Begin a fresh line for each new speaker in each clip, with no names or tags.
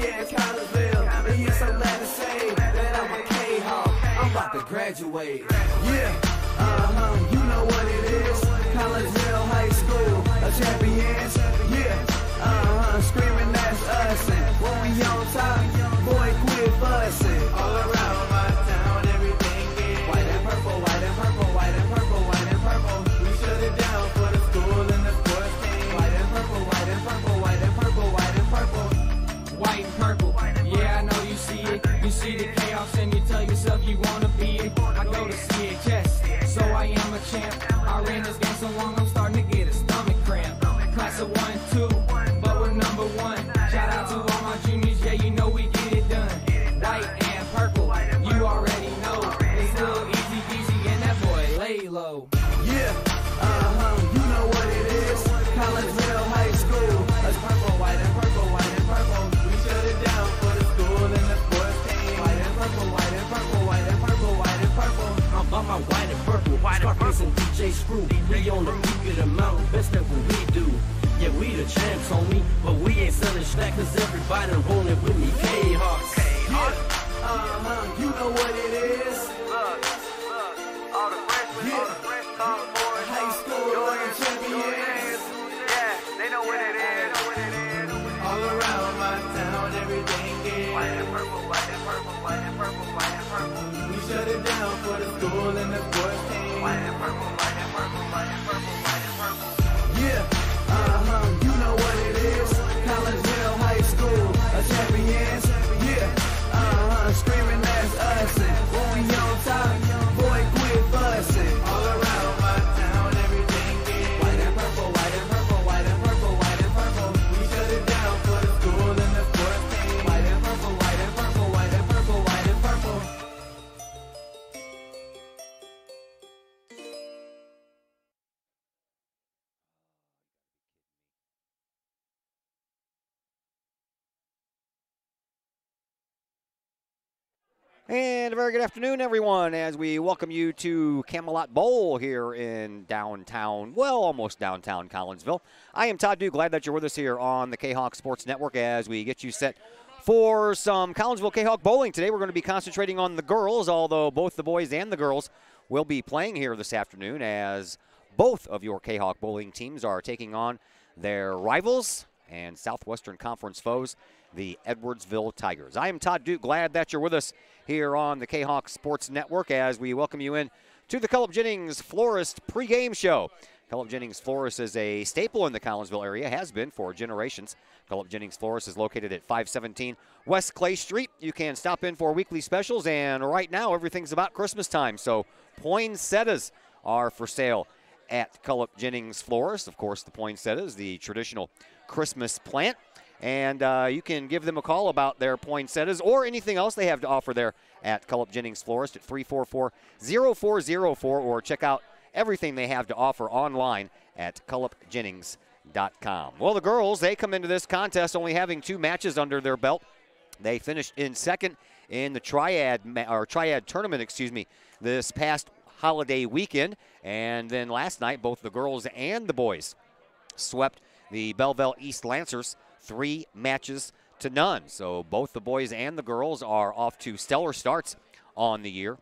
yeah, Collinsville. And yes, I'm glad to say that I'm a Kahok. I'm about to graduate. Yeah, you know what it is. Collinsville High School, a champions. Yeah, screaming that's us. And when we on top, boy, quit fussing. All around my town, everything is white and purple, white and purple, white and purple, white and purple. We shut it down for the school and the sports team. White and purple, white and purple, white and purple, white and purple.
White and purple, yeah, I know you see it. You see the chaos and you tell yourself you wanna be it. I go to CHS, so I am a champ. I ran this game so long, I'm starting to get a stomach cramp. Class of 1, 2, but we're number 1. Shout out to all my juniors, yeah, you know we get it done. White and purple, you already know. It's little easy peasy and that boy lay low.
Yeah, you know what it is. Collinsville High School. It's purple, white and purple, white and purple. We shut it down for the school and the sports team. White and purple, white and purple, white and purple, white and purple.
I'm on my white and purple, Scarface and DJ Screw. We on the peak of the mountain, best at what we do. Yeah, we the champs, homie, but we ain't selling slack, cause everybody rolling with me, Kahoks.
Yeah, you know what it is.
Look, all the freshmen, all the fresh boys,
High school, champions.
Yeah, they know what it is.
All around my town, everything is
White and purple, white and purple, white and purple, white and purple.
we shut it down for the school and the sports team.
White and purple, white and purple, white and purple, white and purple.
Yeah, you know what it is. Collinsville High School, a champions. Yeah, screaming that's us. And when we on top, boy, quit fussing. All around my town, everything is white and purple, white and purple, white and purple, white and purple. We shut it down for the school and the sports team. White and purple, white and purple, white and purple, white and purple.
And a very good afternoon, everyone, as we welcome you to Camelot Bowl here in downtown, well, almost downtown Collinsville. I am Todd Duke, glad that you're with us here on the Kahok Sports Network as we get you set for some Collinsville Kahok bowling. Today we're going to be concentrating on the girls, although both the boys and the girls will be playing here this afternoon as both of your Kahok bowling teams are taking on their rivals and Southwestern Conference foes, the Edwardsville Tigers. I am Todd Duke, glad that you're with us here on the Kahok Sports Network as we welcome you in to the Cullip Jennings Florist pregame show. Cullip Jennings Florist is a staple in the Collinsville area, has been for generations. Cullip Jennings Florist is located at 517 West Clay Street. You can stop in for weekly specials, and right now everything's about Christmas time, so poinsettias are for sale at Cullip Jennings Florist. Of course, the poinsettias, the traditional Christmas plant. And you can give them a call about their poinsettias or anything else they have to offer there at Cullip Jennings Florist at 344-0404 or check out everything they have to offer online at cullipjennings.com. Well, the girls, they come into this contest only having 2 matches under their belt. They finished in second in the triad tournament, this past holiday weekend. And then last night, both the girls and the boys swept the Belleville East Lancers 3 matches to none. So both the boys and the girls are off to stellar starts on the year.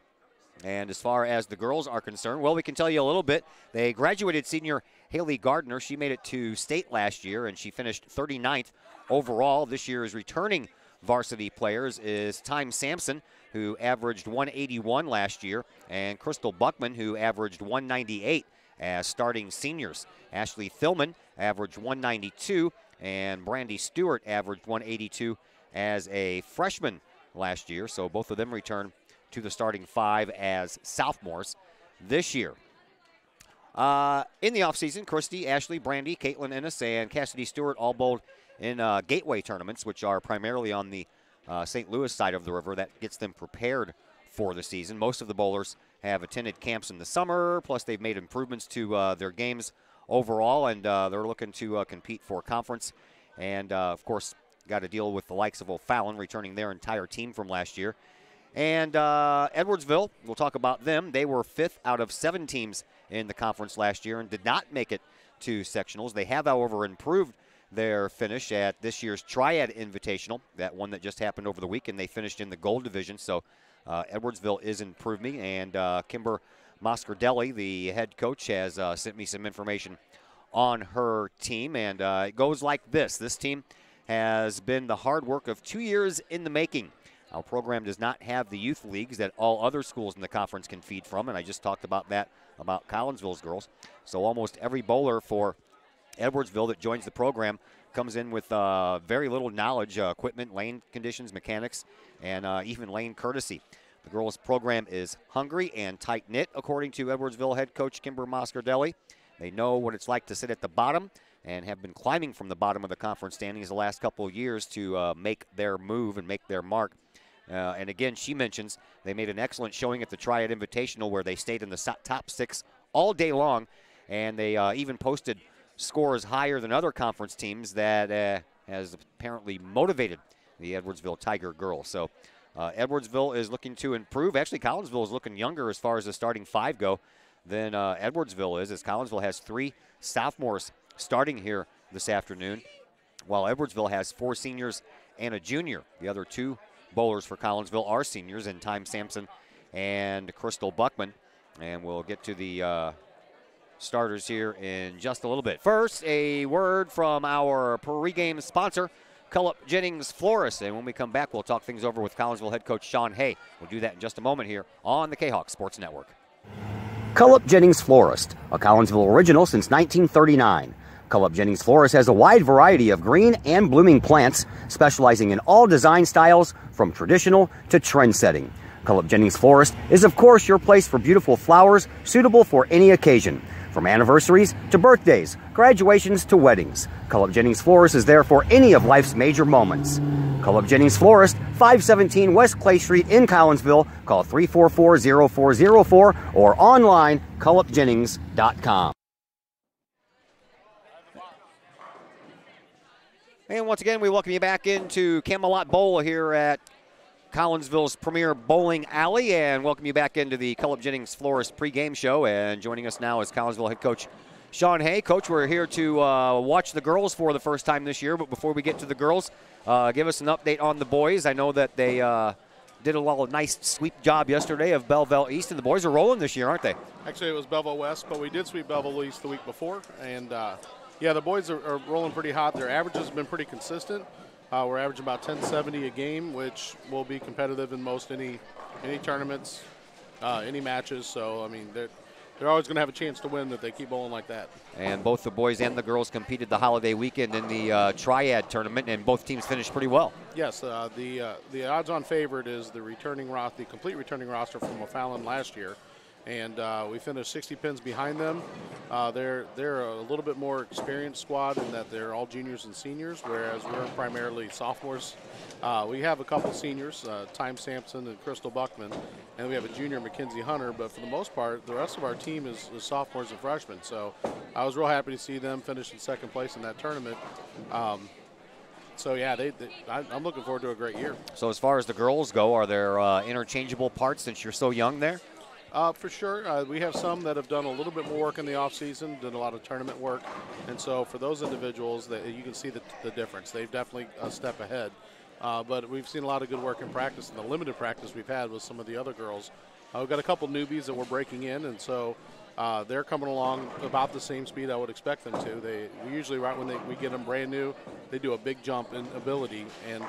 And as far as the girls are concerned, well, we can tell you a little bit. They graduated senior Haley Gardner. She made it to state last year, and she finished 39th overall. This year's returning varsity players is Time Sampson, who averaged 181 last year, and Crystal Buckman, who averaged 198 as starting seniors. Ashley Thillman averaged 192, and Brandy Stewart averaged 182 as a freshman last year. So both of them return to the starting 5 as sophomores this year. In the offseason, Christy, Ashley, Brandy, Caitlin Ennis, and Cassidy Stewart all bowled in gateway tournaments, which are primarily on the St. Louis side of the river. That gets them prepared for the season. Most of the bowlers have attended camps in the summer, plus they've made improvements to their games overall, and they're looking to compete for conference. And, of course, got to deal with the likes of O'Fallon returning their entire team from last year. And Edwardsville, we'll talk about them. They were 5th out of 7 teams in the conference last year and did not make it to sectionals. They have, however, improved their finish at this year's Triad Invitational, that one that just happened over the weekend. They finished in the gold division, so Edwardsville is improving, and Kimber Moscardelli, the head coach, has sent me some information on her team, and it goes like this. This team has been the hard work of 2 years in the making. Our program does not have the youth leagues that all other schools in the conference can feed from, and I just talked about that about Collinsville's girls. So almost every bowler for Edwardsville that joins the program comes in with very little knowledge, equipment, lane conditions, mechanics, and even lane courtesy. The girls' program is hungry and tight-knit, according to Edwardsville head coach Kimber Moscardelli. They know what it's like to sit at the bottom and have been climbing from the bottom of the conference standings the last couple of years to make their move and make their mark. And again, she mentions they made an excellent showing at the Triad Invitational where they stayed in the top 6 all day long, and they even posted scores higher than other conference teams that has apparently motivated the Edwardsville Tiger girls. So Edwardsville is looking to improve. Actually, Collinsville is looking younger as far as the starting 5 go than Edwardsville is, as Collinsville has 3 sophomores starting here this afternoon, while Edwardsville has 4 seniors and a junior. The other 2 bowlers for Collinsville are seniors, and Time Sampson and Crystal Buckman. And we'll get to the starters here in just a little bit. First, a word from our pregame sponsor, Cullip Jennings Florist. And when we come back, we'll talk things over with Collinsville head coach Sean Hay. We'll do that in just a moment here on the Kahok Sports Network. Cullip Jennings Florist, a Collinsville original since 1939. Cullip Jennings Florist has a wide variety of green and blooming plants, specializing in all design styles from traditional to trend-setting. Cullip Jennings Florist is, of course, your place for beautiful flowers suitable for any occasion. From anniversaries to birthdays, graduations to weddings, Cullip Jennings Florist is there for any of life's major moments. Cullip Jennings Florist, 517 West Clay Street in Collinsville. Call 344-0404 or online, cullipjennings.com. And once again, we welcome you back into Camelot Bowl here at Collinsville's premier bowling alley, and welcome you back into the Cullip Jennings Florist pregame show. And joining us now is Collinsville head coach Sean Hay. Coach, we're here to watch the girls for the first time this year, but before we get to the girls, give us an update on the boys. I know that they did a nice sweep job yesterday of Belleville East, and the boys are rolling this year, aren't they?
Actually, it was Belleville West, but we did sweep Belleville East the week before, and yeah, the boys are rolling pretty hot. Their averages have been pretty consistent. We're averaging about 1070 a game, which will be competitive in most any tournaments, any matches. So, I mean, they're always going to have a chance to win if they keep bowling like that. And both the boys and the girls competed the holiday weekend in the Triad tournament, and both teams finished pretty well. Yes, the odds-on favorite is the complete returning roster from O'Fallon last year. And we finished 60 pins behind them. They're a little bit more experienced squad in that they're all juniors and seniors, whereas we're primarily sophomores. We have a couple seniors, Time Sampson and Crystal Buckman, and we have a junior, Mackenzie Hunter. But for the most part, the rest of our team is sophomores and freshmen. So I was real happy to see them finish in second place in that tournament. So, yeah, I'm looking forward to a great year. So as far as the girls go, are there interchangeable parts since you're so young there? For sure. We have some that have done a little bit more work in the offseason, did a lot of tournament work. And so for those individuals, you can see the difference. They've definitely a step ahead. But we've seen a lot of good work in practice, and the limited practice we've had with some of the other girls. We've got a couple newbies that we're breaking in, and so they're coming along about the same speed I would expect them to. We usually, right when we get them brand new, they do a big jump in ability, and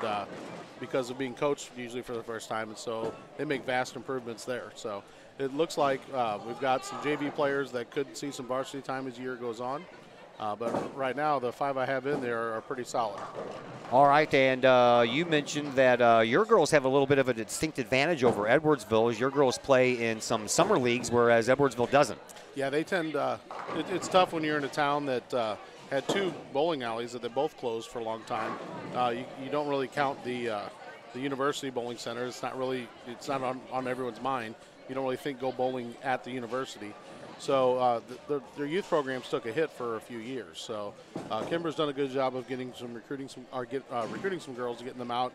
because of being coached usually for the first time, and so they make vast improvements there. So it looks like we've got some JV players that could see some varsity time as the year goes on. But right now, the 5 I have in there are pretty solid. All right, and you mentioned that your girls have a little bit of a distinct advantage over Edwardsville, as your girls play in some summer leagues, whereas Edwardsville doesn't. Yeah, they tend it's tough when you're in a town that had 2 bowling alleys that they both closed for a long time. You don't really count the university bowling center. It's not on everyone's mind. You don't really think go bowling at the university. So their youth programs took a hit for a few years. So Kimber's done a good job of recruiting some girls, getting them out,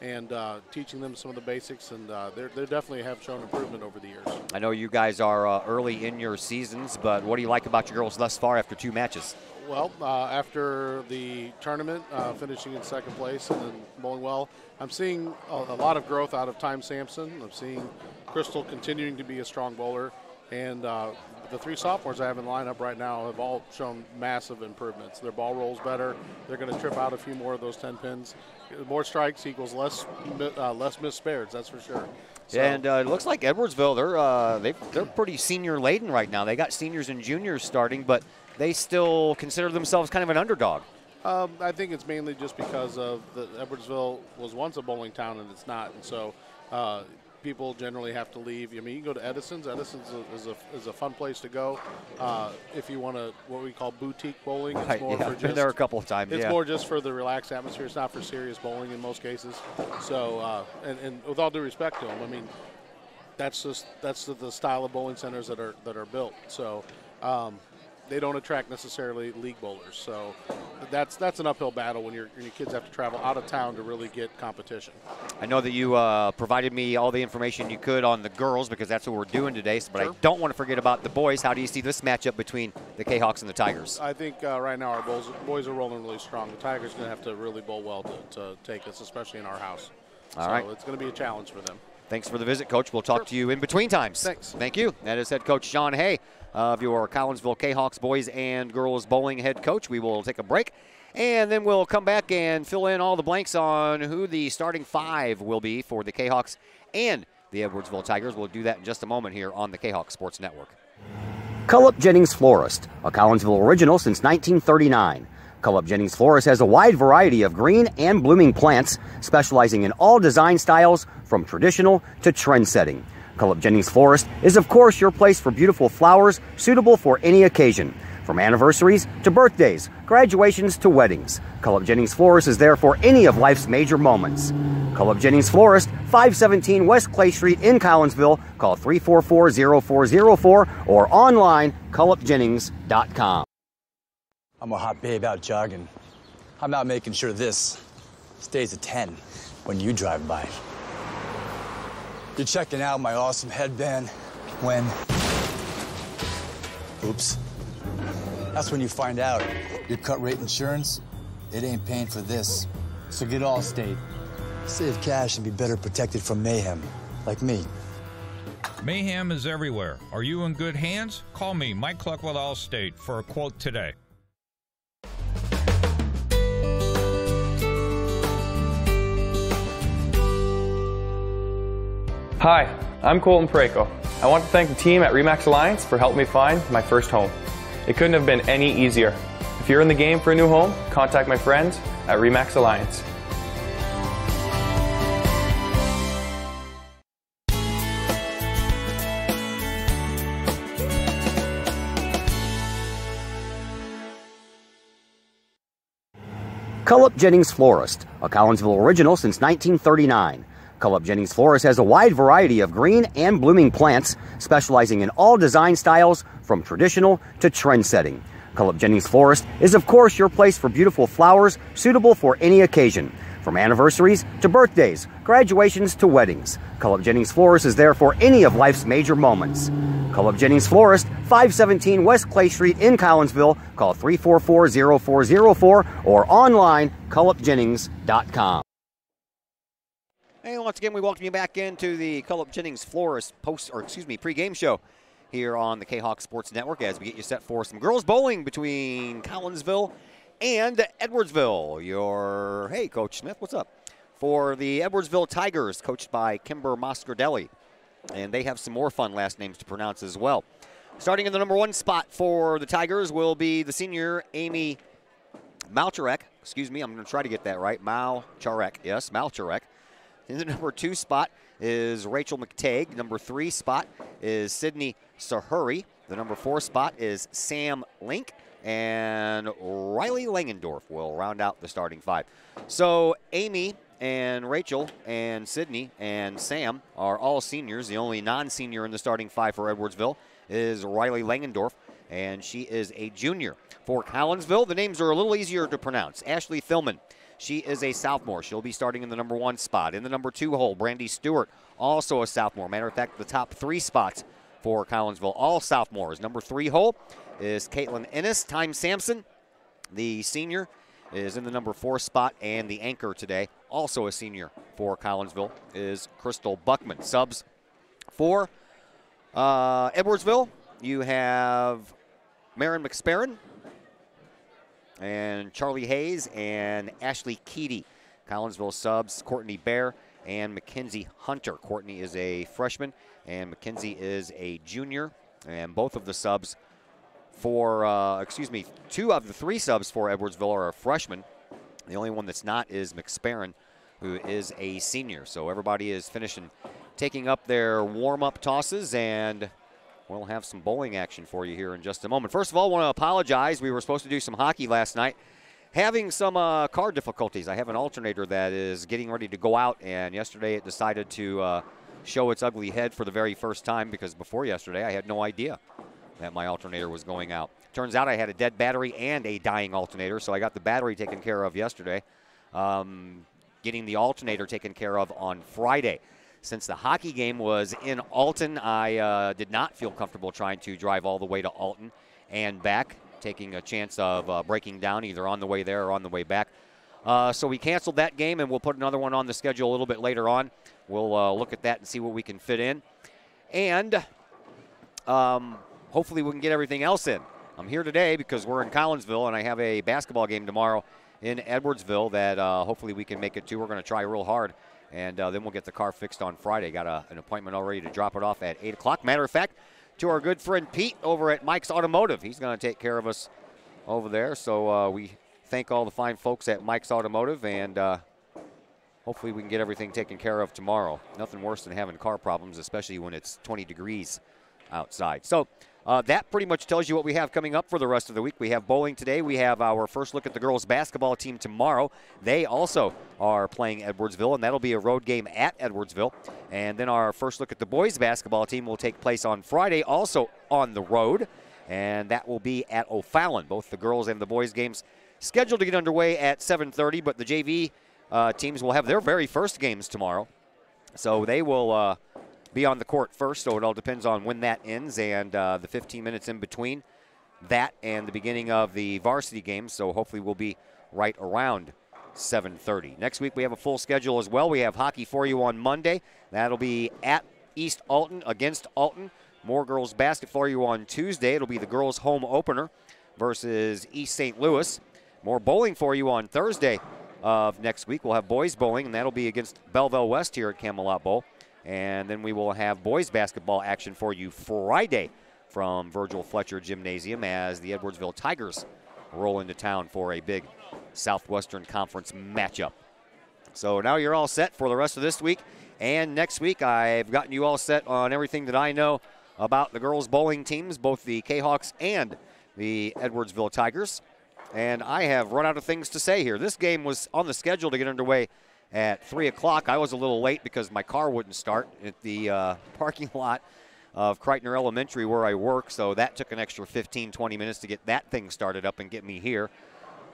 and teaching them some of the basics. And they definitely have shown improvement over the years. I know you guys are early in your seasons, but what do you like about your girls thus far after 2 matches? Well, after the tournament, finishing in second place and then bowling well, I'm seeing a lot of growth out of Time Sampson. I'm seeing Crystal continuing to be a strong bowler. And the 3 sophomores I have in the lineup right now have all shown massive improvements. Their ball rolls better. They're going to trip out a few more of those 10 pins. More strikes equals less missed spares, that's for sure. So,
and it looks like Edwardsville, they're pretty senior laden right now. They got seniors and juniors starting, but they still consider themselves kind of an underdog.
I think it's mainly just because of Edwardsville was once a bowling town and it's not, and so people generally have to leave. I mean, you can go to Edison's. Edison's is a fun place to go if you want to what we call boutique bowling. It's more for
I've been there a couple of times.
It's more just for the relaxed atmosphere. It's not for serious bowling in most cases. So, and with all due respect to them, I mean, that's the style of bowling centers that are built. So. They don't attract necessarily league bowlers, so that's an uphill battle when your kids have to travel out of town to really get competition.
I know that you provided me all the information you could on the girls because that's what we're doing today, but
Sure.
I don't want to forget about the boys. How do you see this matchup between the Kahawks and the Tigers?
I think right now our boys are rolling really strong. The Tigers are going to have to really bowl well to take us, especially in our house.
All right.
So it's going to be a challenge for them.
Thanks for the visit, Coach. We'll talk to you in between times.
Thanks.
Thank you. That is head coach Sean Hay of your Collinsville Kahawks boys and girls bowling head coach. We will take a break, and then we'll come back and fill in all the blanks on who the starting 5 will be for the Kahawks and the Edwardsville Tigers. We'll do that in just a moment here on the Kahawk Sports Network. Cullip Jennings Florist, a Collinsville original since 1939. Cullip Jennings Florist has a wide variety of green and blooming plants, specializing in all design styles from traditional to trend-setting. Cullip Jennings Florist is, of course, your place for beautiful flowers suitable for any occasion. From anniversaries to birthdays, graduations to weddings, Cullip Jennings Florist is there for any of life's major moments. Cullip Jennings Florist, 517 West Clay Street in Collinsville. Call 344-0404 or online, cullipjennings.com.
I'm a hot babe out jogging. I'm out making sure this stays a 10 when you drive by. You're checking out my awesome headband when... Oops. That's when you find out your cut rate insurance, it ain't paying for this. So get Allstate. Save cash and be better protected from mayhem, like me.
Mayhem is everywhere. Are you in good hands? Call me, Mike Cluck with Allstate, for a quote today.
Hi, I'm Colton Pareko. I want to thank the team at RE/MAX Alliance for helping me find my first home. It couldn't have been any easier. If you're in the game for a new home, contact my friends at RE/MAX Alliance.
Cullip Jennings Florist, a Collinsville original since 1939. Cullip Jennings Florist has a wide variety of green and blooming plants, specializing in all design styles from traditional to trend-setting. Cullip Jennings Florist is, of course, your place for beautiful flowers suitable for any occasion. From anniversaries to birthdays, graduations to weddings, Cullip Jennings Florist is there for any of life's major moments. Cullip Jennings Florist, 517 West Clay Street in Collinsville. Call 344-0404 or online, cullipjennings.com. And once again, we welcome you back into the Cullip Jennings Florist pre-game show here on the Kahawk Sports Network as we get you set for some girls bowling between Collinsville and Edwardsville. Hey, Coach Smith, what's up? For the Edwardsville Tigers, coached by Kimber Moscardelli. And they have some more fun last names to pronounce as well. Starting in the number 1 spot for the Tigers will be the senior Amy Malcharek. Excuse me, I'm going to try to get that right. Malcharek, yes, Malcharek. In the number 2 spot is Rachel McTagg. Number 3 spot is Sydney Sahuri. The number 4 spot is Sam Link. And Riley Langendorf will round out the starting 5. So Amy and Rachel and Sydney and Sam are all seniors. The only non-senior in the starting 5 for Edwardsville is Riley Langendorf, and she is a junior. For Collinsville, the names are a little easier to pronounce. Ashley Thilman. She is a sophomore. She'll be starting in the number 1 spot. In the number 2 hole, Brandy Stewart, also a sophomore. Matter of fact, the top 3 spots for Collinsville, all sophomores. Number 3 hole is Caitlin Ennis. Time Sampson The senior is in the number 4 spot, and the anchor today, also a senior for Collinsville, is Crystal Buckman. Subs for Edwardsville, you have Marin McSparron and Charlie Hayes and Ashley Keedy. Collinsville subs, Courtney Bear and Mackenzie Hunter. Courtney is a freshman and Mackenzie is a junior. And both of the subs for, 2 of the 3 subs for Edwardsville are freshmen. The only one that's not is McSparron, who is a senior. So everybody is finishing taking up their warm-up tosses, and we'll have some bowling action for you here in just a moment. First of all, I want to apologize. We were supposed to do some hockey last night. Having some car difficulties. I have an alternator that is getting ready to go out, and yesterday it decided to show its ugly head for the very first time, because before yesterday I had no idea that my alternator was going out. Turns out I had a dead battery and a dying alternator, so I got the battery taken care of yesterday. Getting the alternator taken care of on Friday. Since the hockey game was in Alton, I did not feel comfortable trying to drive all the way to Alton and back, taking a chance of breaking down either on the way there or on the way back. So we canceled that game, and we'll put another one on the schedule a little bit later on. We'll look at that and see what we can fit in. And hopefully we can get everything else in. I'm here today because we're in Collinsville, and I have a basketball game tomorrow in Edwardsville that hopefully we can make it to. We're going to try real hard, and then we'll get the car fixed on Friday. Got an appointment already to drop it off at 8 o'clock. Matter of fact, to our good friend Pete over at Mike's Automotive. He's going to take care of us over there. So we thank all the fine folks at Mike's Automotive, and hopefully we can get everything taken care of tomorrow. Nothing worse than having car problems, especially when it's 20 degrees outside. So that pretty much tells you what we have coming up for the rest of the week. We have bowling today. We have our first look at the girls' basketball team tomorrow. They also are playing Edwardsville, and that'll be a road game at Edwardsville. And then our first look at the boys' basketball team will take place on Friday, also on the road, and that will be at O'Fallon. Both the girls' and the boys' games scheduled to get underway at 7:30, but the JV teams will have their very first games tomorrow. So they will be on the court first, so it all depends on when that ends and the 15 minutes in between that and the beginning of the varsity game. So hopefully we'll be right around 7:30. Next week we have a full schedule as well. We have hockey for you on Monday. That'll be at East Alton against Alton. More girls basket for you on Tuesday. It'll be the girls' home opener versus East St. Louis. More bowling for you on Thursday of next week. We'll have boys bowling, and that'll be against Belleville West here at Camelot Bowl. And then we will have boys basketball action for you Friday from Virgil Fletcher Gymnasium as the Edwardsville Tigers roll into town for a big Southwestern Conference matchup. So now you're all set for the rest of this week and next week. I've gotten you all set on everything that I know about the girls' bowling teams, both the Kahoks and the Edwardsville Tigers. And I have run out of things to say here. This game was on the schedule to get underway at 3 o'clock. I was a little late because my car wouldn't start at the parking lot of Kreitner Elementary where I work, so that took an extra 15, 20 minutes to get that thing started up and get me here.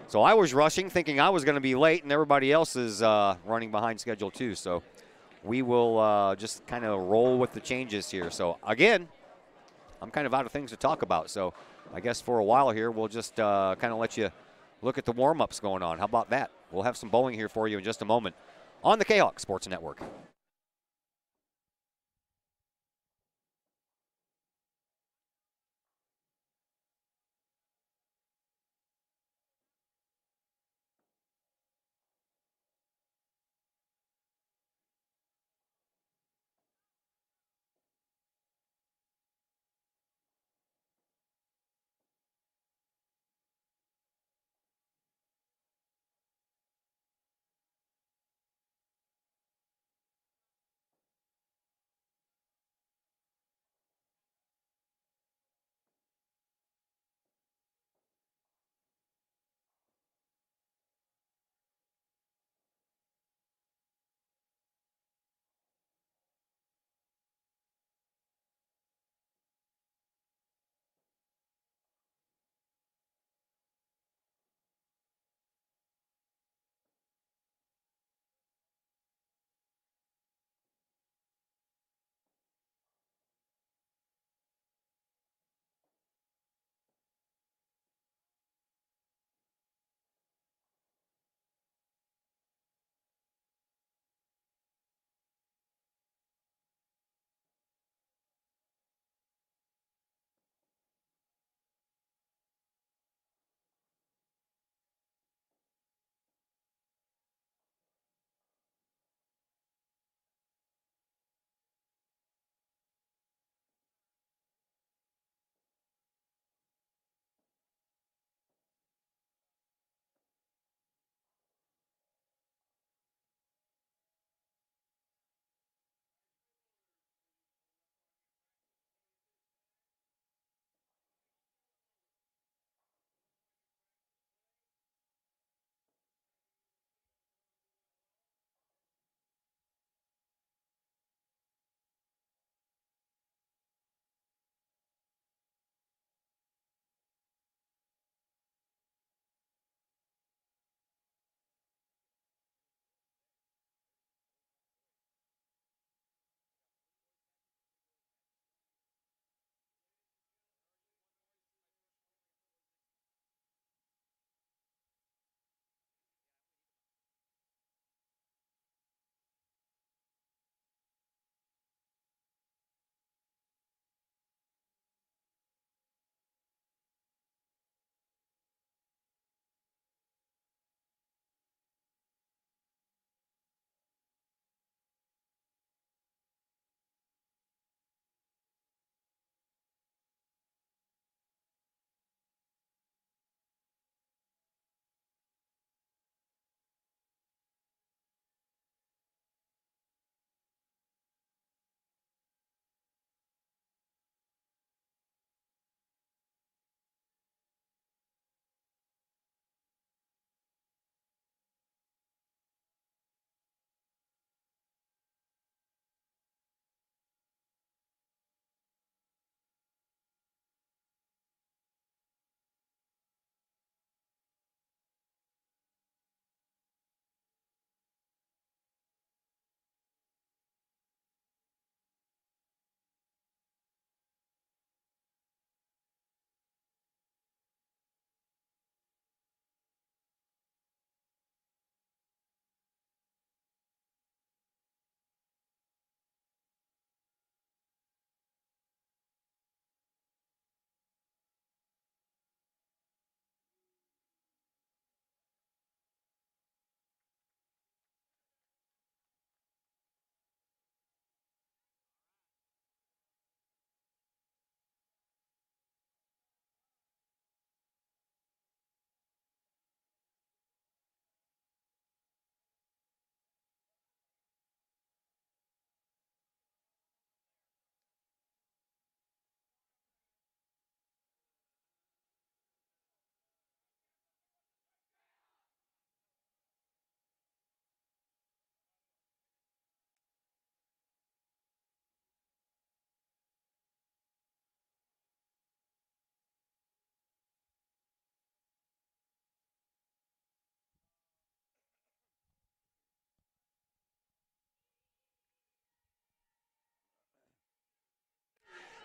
So I was rushing, thinking I was going to be late, and everybody else is running behind schedule too. So we will just kind of roll with the changes here. So again, I'm kind of out of things to talk about, so I guess for a while here we'll just kind of let you look at the warm-ups going on. How about that? We'll have some bowling here for you in just a moment on the Kahok Sports Network.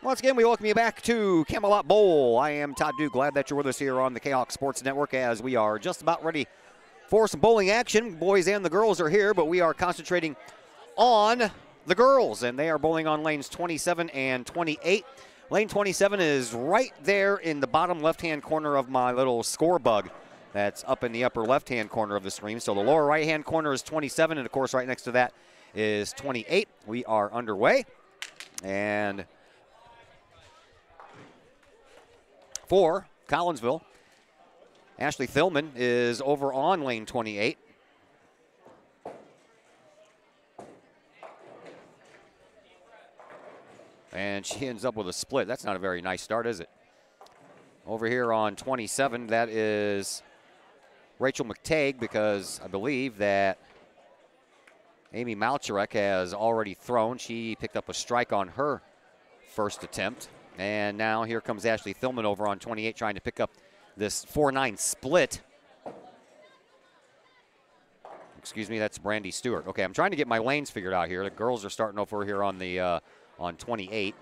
Once again, we welcome you back to Camelot Bowl. I am Todd Duke. Glad that you're with us here on the Kahok Sports Network as we are just about ready for some bowling action. Boys and the girls are here, but we are concentrating on the girls, and they are bowling on lanes 27 and 28. Lane 27 is right there in the bottom left-hand corner of my little score bug that's up in the upper left-hand corner of the screen. So the lower right-hand corner is 27, and of course right next to that is 28. We are underway, and for Collinsville, Ashley Thillman is over on lane 28. And she ends up with a split. That's not a very nice start, is it? Over here on 27, that is Rachel McTagg, because I believe that Amy Malcharek has already thrown. She picked up a strike on her first attempt. And now here comes Ashley Thillman over on 28 trying to pick up this 4-9 split. Excuse me, that's Brandy Stewart. Okay, I'm trying to get my lanes figured out here. The girls are starting over here on the on 28,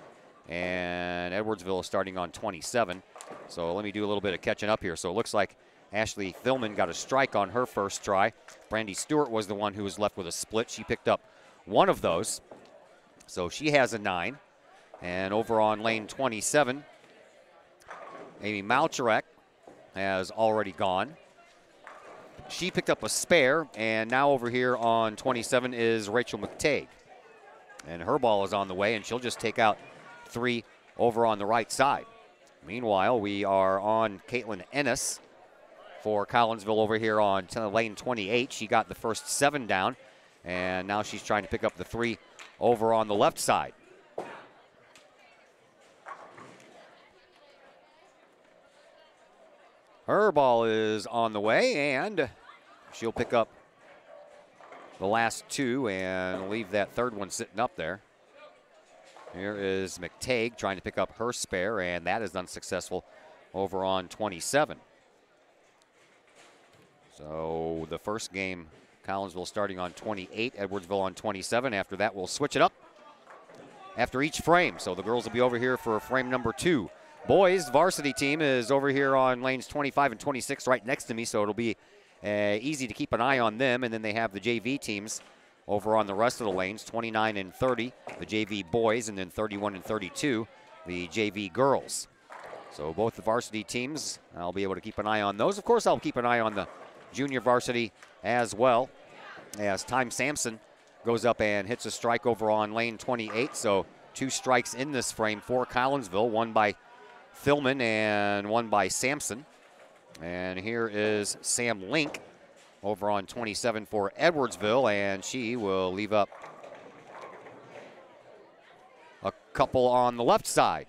and Edwardsville is starting on 27. So let me do a little bit of catching up here. So it looks like Ashley Thillman got a strike on her first try. Brandy Stewart was the one who was left with a split. She picked up one of those. So she has a 9. And over on lane 27, Amy Malcharek has already gone. She picked up a spare, and now over here on 27 is Rachel McTagg. And her ball is on the way, and she'll just take out 3 over on the right side. Meanwhile, we are on Caitlin Ennis for Collinsville over here on lane 28. She got the first 7 down, and now she's trying to pick up the 3 over on the left side. Her ball is on the way, and she'll pick up the last 2 and leave that third one sitting up there. Here is McTagg trying to pick up her spare, and that is unsuccessful over on 27. So the first game, Collinsville starting on 28, Edwardsville on 27. After that, we'll switch it up after each frame. So the girls will be over here for frame number 2. Boys, varsity team is over here on lanes 25 and 26 right next to me, so it'll be easy to keep an eye on them. And then they have the JV teams over on the rest of the lanes, 29 and 30, the JV boys, and then 31 and 32, the JV girls. So both the varsity teams, I'll be able to keep an eye on those. Of course, I'll keep an eye on the junior varsity as well, as Time Sampson goes up and hits a strike over on lane 28. So 2 strikes in this frame for Collinsville, one by Thillman and one by Sampson. And here is Sam Link over on 27 for Edwardsville, and she will leave up a couple on the left side.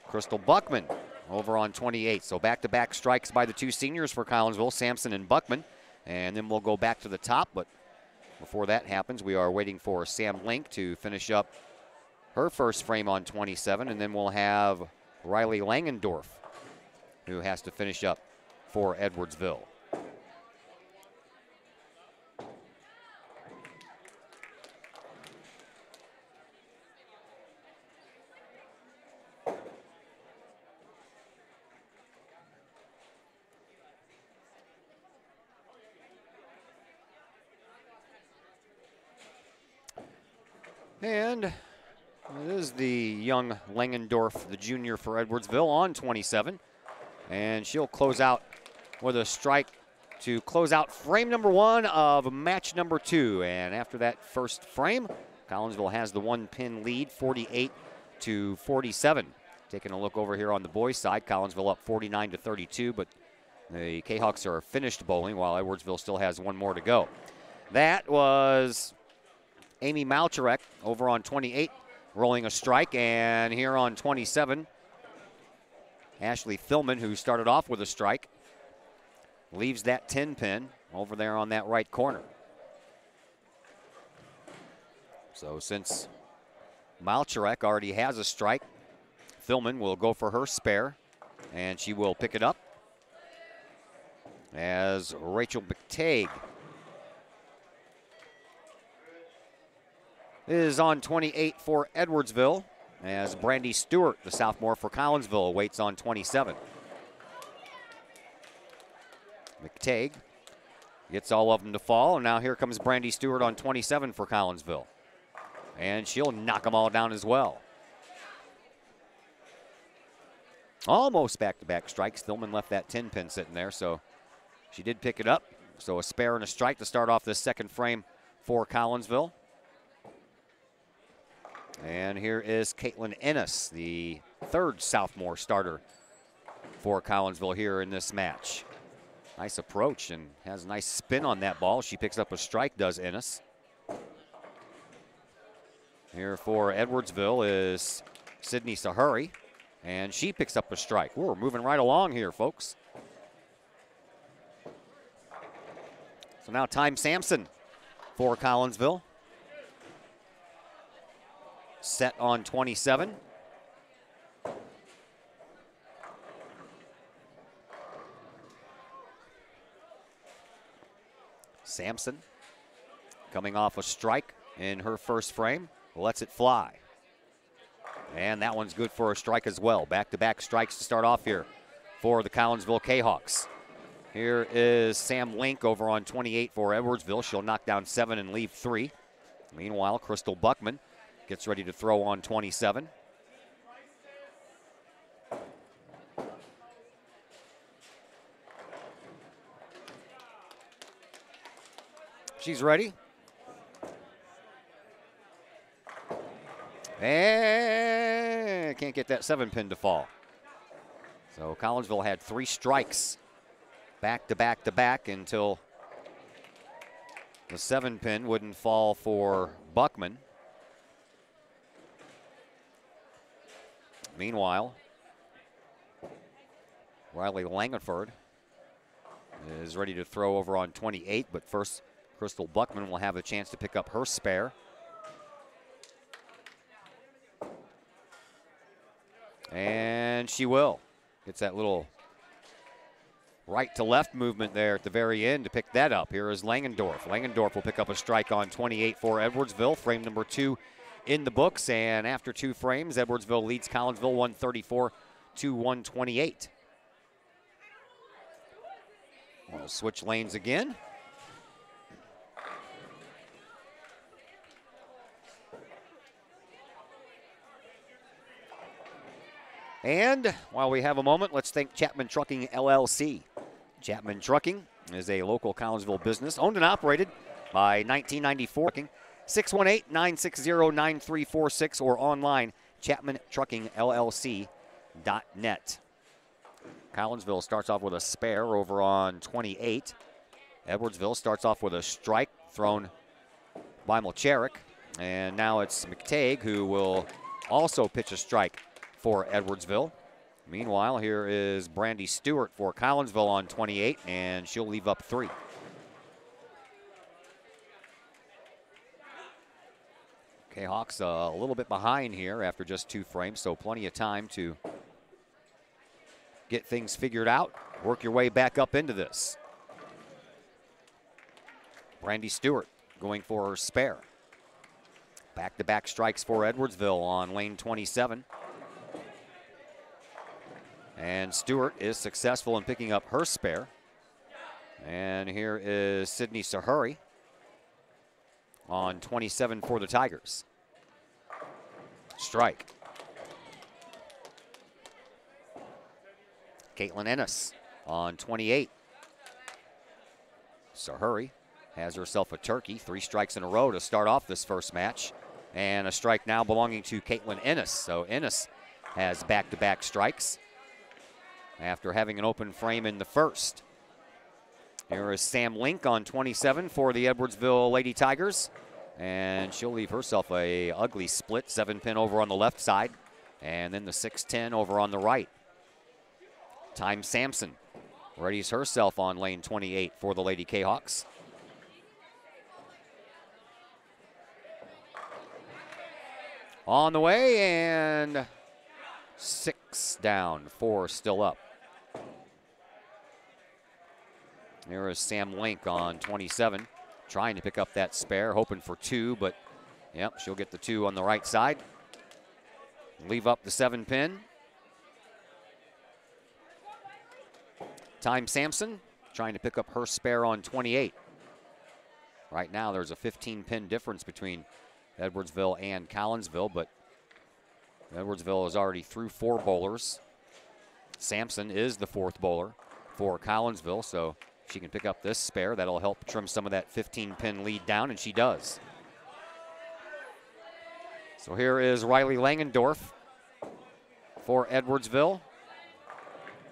Crystal Buckman over on 28. So back-to-back strikes by the 2 seniors for Collinsville, Sampson and Buckman. And then we'll go back to the top, but before that happens, we are waiting for Sam Link to finish up her first frame on 27, and then we'll have Riley Langendorf, who has to finish up for Edwardsville. And it is the young Langendorf, the junior for Edwardsville, on 27. And she'll close out with a strike to close out frame number 1 of match number 2. And after that first frame, Collinsville has the 1-pin lead, 48-47. Taking a look over here on the boys' side, Collinsville up 49-32, but the Kahawks are finished bowling while Edwardsville still has 1 more to go. That was Amy Malcharek over on 28, rolling a strike, and here on 27, Ashley Thillman, who started off with a strike, leaves that 10-pin over there on that right corner. So since Malcharek already has a strike, Thillman will go for her spare, and she will pick it up as Rachel McTagg is on 28 for Edwardsville. as Brandy Stewart, the sophomore for Collinsville, waits on 27. McTague gets all of them to fall, and now here comes Brandy Stewart on 27 for Collinsville. And she'll knock them all down as well. Almost back-to-back strikes. Thillman left that 10-pin sitting there, so she did pick it up. So a spare and a strike to start off this second frame for Collinsville. And here is Caitlin Ennis, the third sophomore starter for Collinsville here in this match. Nice approach and has a nice spin on that ball. She picks up a strike, does Ennis. Here for Edwardsville is Sydney Sahuri, and she picks up a strike. We're moving right along here, folks. So now Time Sampson for Collinsville. Set on 27. Sampson coming off a strike in her first frame, lets it fly. And that one's good for a strike as well. Back-to-back strikes to start off here for the Collinsville Kahawks. Here is Sam Link over on 28 for Edwardsville. She'll knock down 7 and leave 3. Meanwhile, Crystal Buckman gets ready to throw on 27. She's ready. And can't get that 7-pin to fall. So Collinsville had 3 strikes back to back to back until the 7-pin wouldn't fall for Buckman. Meanwhile, Riley Langford is ready to throw over on 28, but first Crystal Buckman will have a chance to pick up her spare. And she will. Gets that little right to left movement there at the very end to pick that up. Here is Langendorf. Langendorf will pick up a strike on 28 for Edwardsville, frame number 2 in the books. And after 2 frames, Edwardsville leads Collinsville 134 to 128. We'll switch lanes again. And while we have a moment, let's thank Chapman Trucking LLC. Chapman Trucking is a local Collinsville business owned and operated by 1994. 618-960-9346 or online, chapmantruckingllc.net. Collinsville starts off with a spare over on 28. Edwardsville starts off with a strike thrown by Milcherik. And now it's McTague who will also pitch a strike for Edwardsville. Meanwhile, here is Brandy Stewart for Collinsville on 28, and she'll leave up 3. Kahawks a little bit behind here after just 2 frames, so plenty of time to get things figured out, work your way back up into this. Brandy Stewart going for her spare. Back-to-back strikes for Edwardsville on lane 27. And Stewart is successful in picking up her spare. And here is Sydney Sahuri on 27 for the Tigers. Strike. Caitlin Ennis on 28. Sahuri has herself a turkey. 3 strikes in a row to start off this first match. And a strike now belonging to Caitlin Ennis. So Ennis has back-to-back strikes after having an open frame in the first. Here is Sam Link on 27 for the Edwardsville Lady Tigers. And she'll leave herself a ugly split 7-pin over on the left side. And then the 6-10 over on the right. Time Sampson readies herself on lane 28 for the Lady Kahawks. On the way, and 6 down, 4 still up. There is Sam Link on 27, trying to pick up that spare, hoping for 2, but yep, she'll get the 2 on the right side. leave up the 7 pin. Time Sampson trying to pick up her spare on 28. Right now there's a 15 pin difference between Edwardsville and Collinsville, but Edwardsville is already through 4 bowlers. Sampson is the 4th bowler for Collinsville, so she can pick up this spare. That'll help trim some of that 15 pin lead down, and she does. So here is Riley Langendorf for Edwardsville.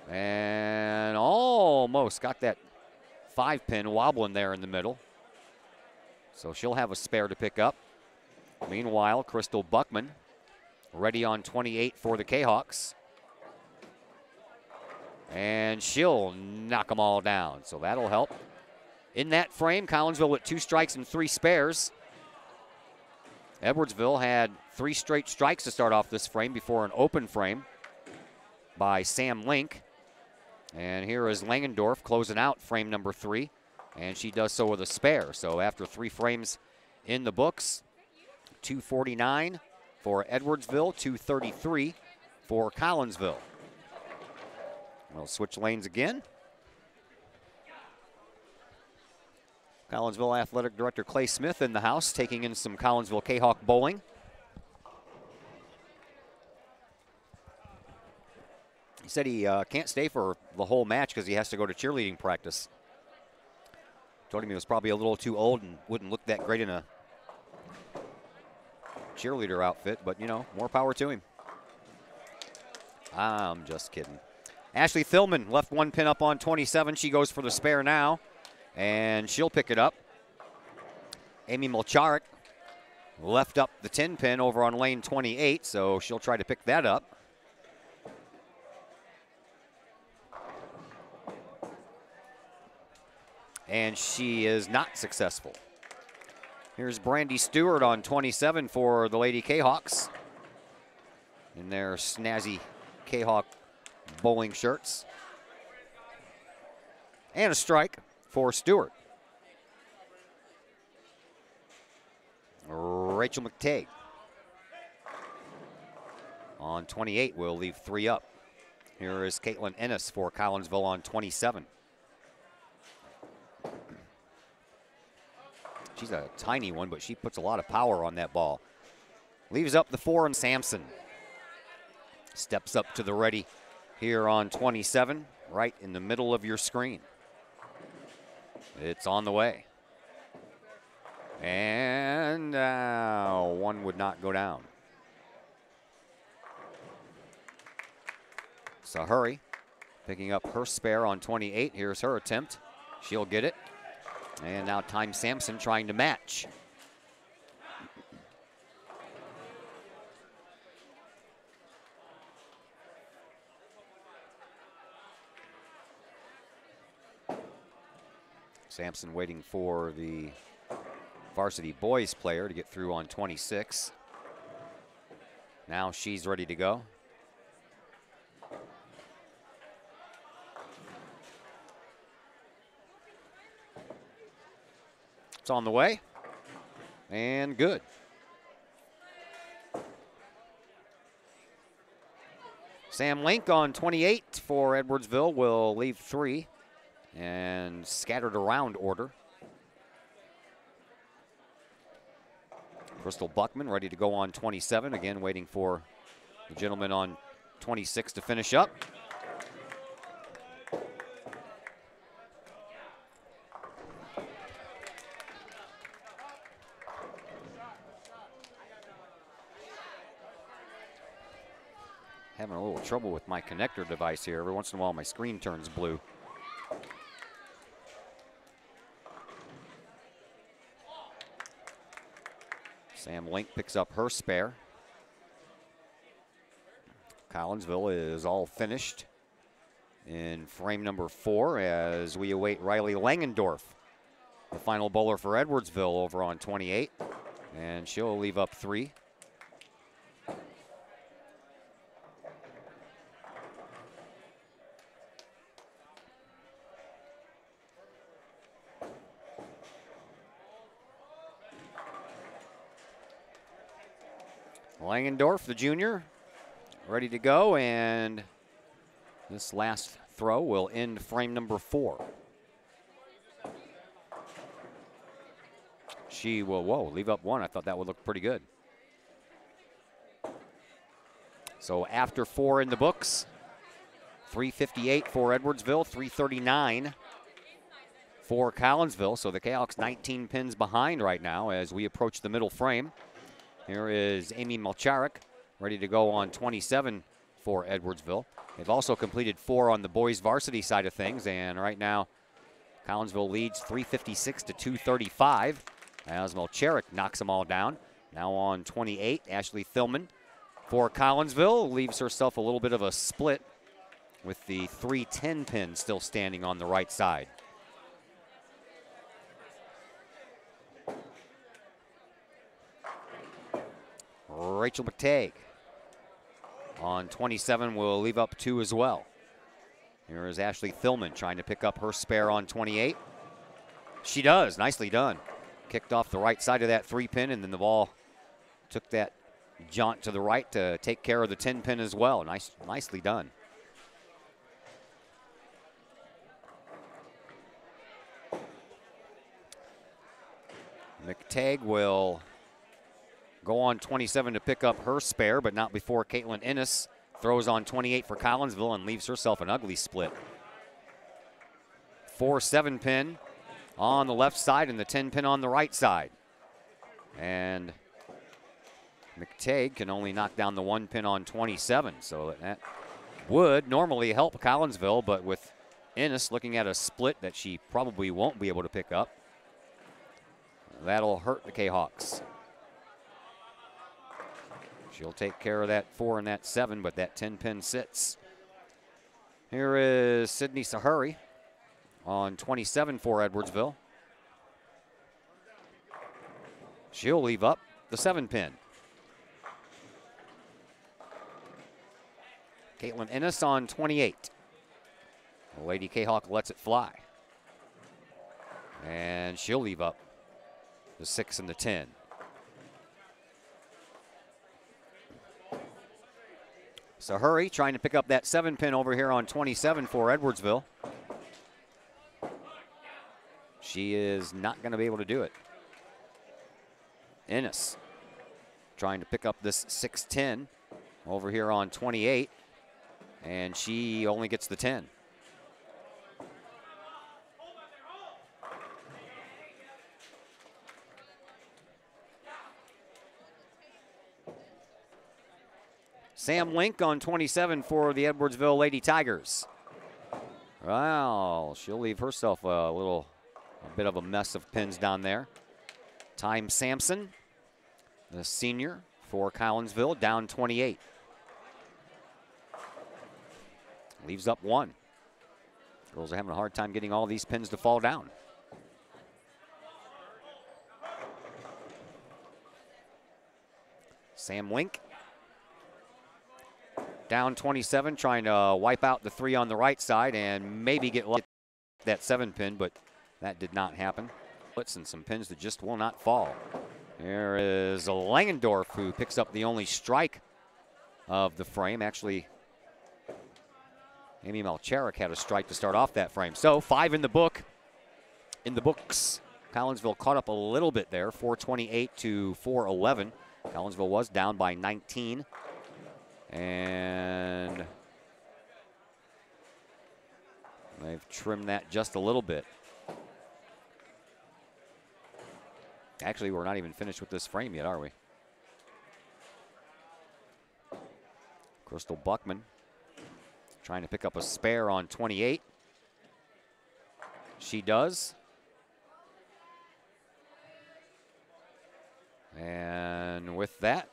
And almost got that 5 pin wobbling there in the middle. So she'll have a spare to pick up. Meanwhile, Crystal Buckman ready on 28 for the Kahawks. And she'll knock them all down, so that'll help. In that frame, Collinsville with 2 strikes and 3 spares. Edwardsville had 3 straight strikes to start off this frame before an open frame by Sam Link. And here is Langendorf closing out frame number 3, and she does so with a spare. So after 3 frames in the books, 249 for Edwardsville, 233 for Collinsville. We'll switch lanes again. Collinsville Athletic Director Clay Smith in the house, taking in some Collinsville Kahok bowling. He said he can't stay for the whole match because he has to go to cheerleading practice. Told him he was probably a little too old and wouldn't look that great in a cheerleader outfit, but you know, more power to him. I'm just kidding. Ashley Thillman left 1 pin up on 27. She goes for the spare now, and she'll pick it up. Amy Milcharik left up the 10 pin over on lane 28, so she'll try to pick that up. And she is not successful. Here's Brandy Stewart on 27 for the Lady Kahawks in their snazzy Kahawk bowling shirts. And a strike for Stewart. Rachel McTagg on 28 will leave 3 up. Here is Caitlin Ennis for Collinsville on 27. She's a tiny one, but she puts a lot of power on that ball. Leaves up the 4, and Sampson steps up to the ready here on 27, right in the middle of your screen. It's on the way. And 1 would not go down. Sahuri picking up her spare on 28. Here's her attempt. She'll get it. And now Time Sampson trying to match. Sampson waiting for the varsity boys player to get through on 26. Now she's ready to go. It's on the way, and good. Sam Link on 28 for Edwardsville will leave 3 and scattered around order. Crystal Buckman ready to go on 27, again waiting for the gentleman on 26 to finish up. Having a little trouble with my connector device here. Every once in a while my screen turns blue. Sam Link picks up her spare. Collinsville is all finished in frame number 4 as we await Riley Langendorf, the final bowler for Edwardsville, over on 28. And she'll leave up 3. Langendorf, the junior, ready to go, and this last throw will end frame number 4. She will, whoa, leave up 1. I thought that would look pretty good. So after 4 in the books, 358 for Edwardsville, 339 for Collinsville. So the Kahawks 19 pins behind right now as we approach the middle frame. Here is Amy Malcharik, ready to go on 27 for Edwardsville. They've also completed 4 on the boys varsity side of things, and right now Collinsville leads 356 to 235 as Malcharik knocks them all down. Now on 28, Ashley Thillman for Collinsville leaves herself a little bit of a split with the 310 pin still standing on the right side. Rachel McTagg on 27 will leave up 2 as well. Here is Ashley Thillman trying to pick up her spare on 28. She does, nicely done. Kicked off the right side of that 3 pin, and then the ball took that jaunt to the right to take care of the 10 pin as well. Nicely done. McTagg will go on 27 to pick up her spare, but not before Caitlin Ennis throws on 28 for Collinsville and leaves herself an ugly split. 4-7 pin on the left side and the 10 pin on the right side. And McTagg can only knock down the 1 pin on 27, so that would normally help Collinsville, but with Ennis looking at a split that she probably won't be able to pick up, that'll hurt the Kahawks. She'll take care of that 4 and that 7, but that 10 pin sits. Here is Sydney Sahuri on 27 for Edwardsville. She'll leave up the 7 pin. Caitlin Ennis on 28. Lady Kahok lets it fly. And she'll leave up the 6 and the 10. Sahuri trying to pick up that 7 pin over here on 27 for Edwardsville. She is not going to be able to do it. Ennis trying to pick up this 6-10 over here on 28, and she only gets the 10. Sam Link on 27 for the Edwardsville Lady Tigers. Well, she'll leave herself a bit of a mess of pins down there. Time Sampson, the senior for Collinsville, down 28. Leaves up 1. Girls are having a hard time getting all these pins to fall down. Sam Link down 27, trying to wipe out the 3 on the right side and maybe get that 7 pin, but that did not happen. And some pins that just will not fall. There is Langendorf, who picks up the only strike of the frame. Actually, Amy Malcharik had a strike to start off that frame. So 5 in the book. In the books, Collinsville caught up a little bit there, 428 to 411. Collinsville was down by 19. And they've trimmed that just a little bit. Actually, we're not even finished with this frame yet, are we? Crystal Buckman trying to pick up a spare on 28. She does. And with that,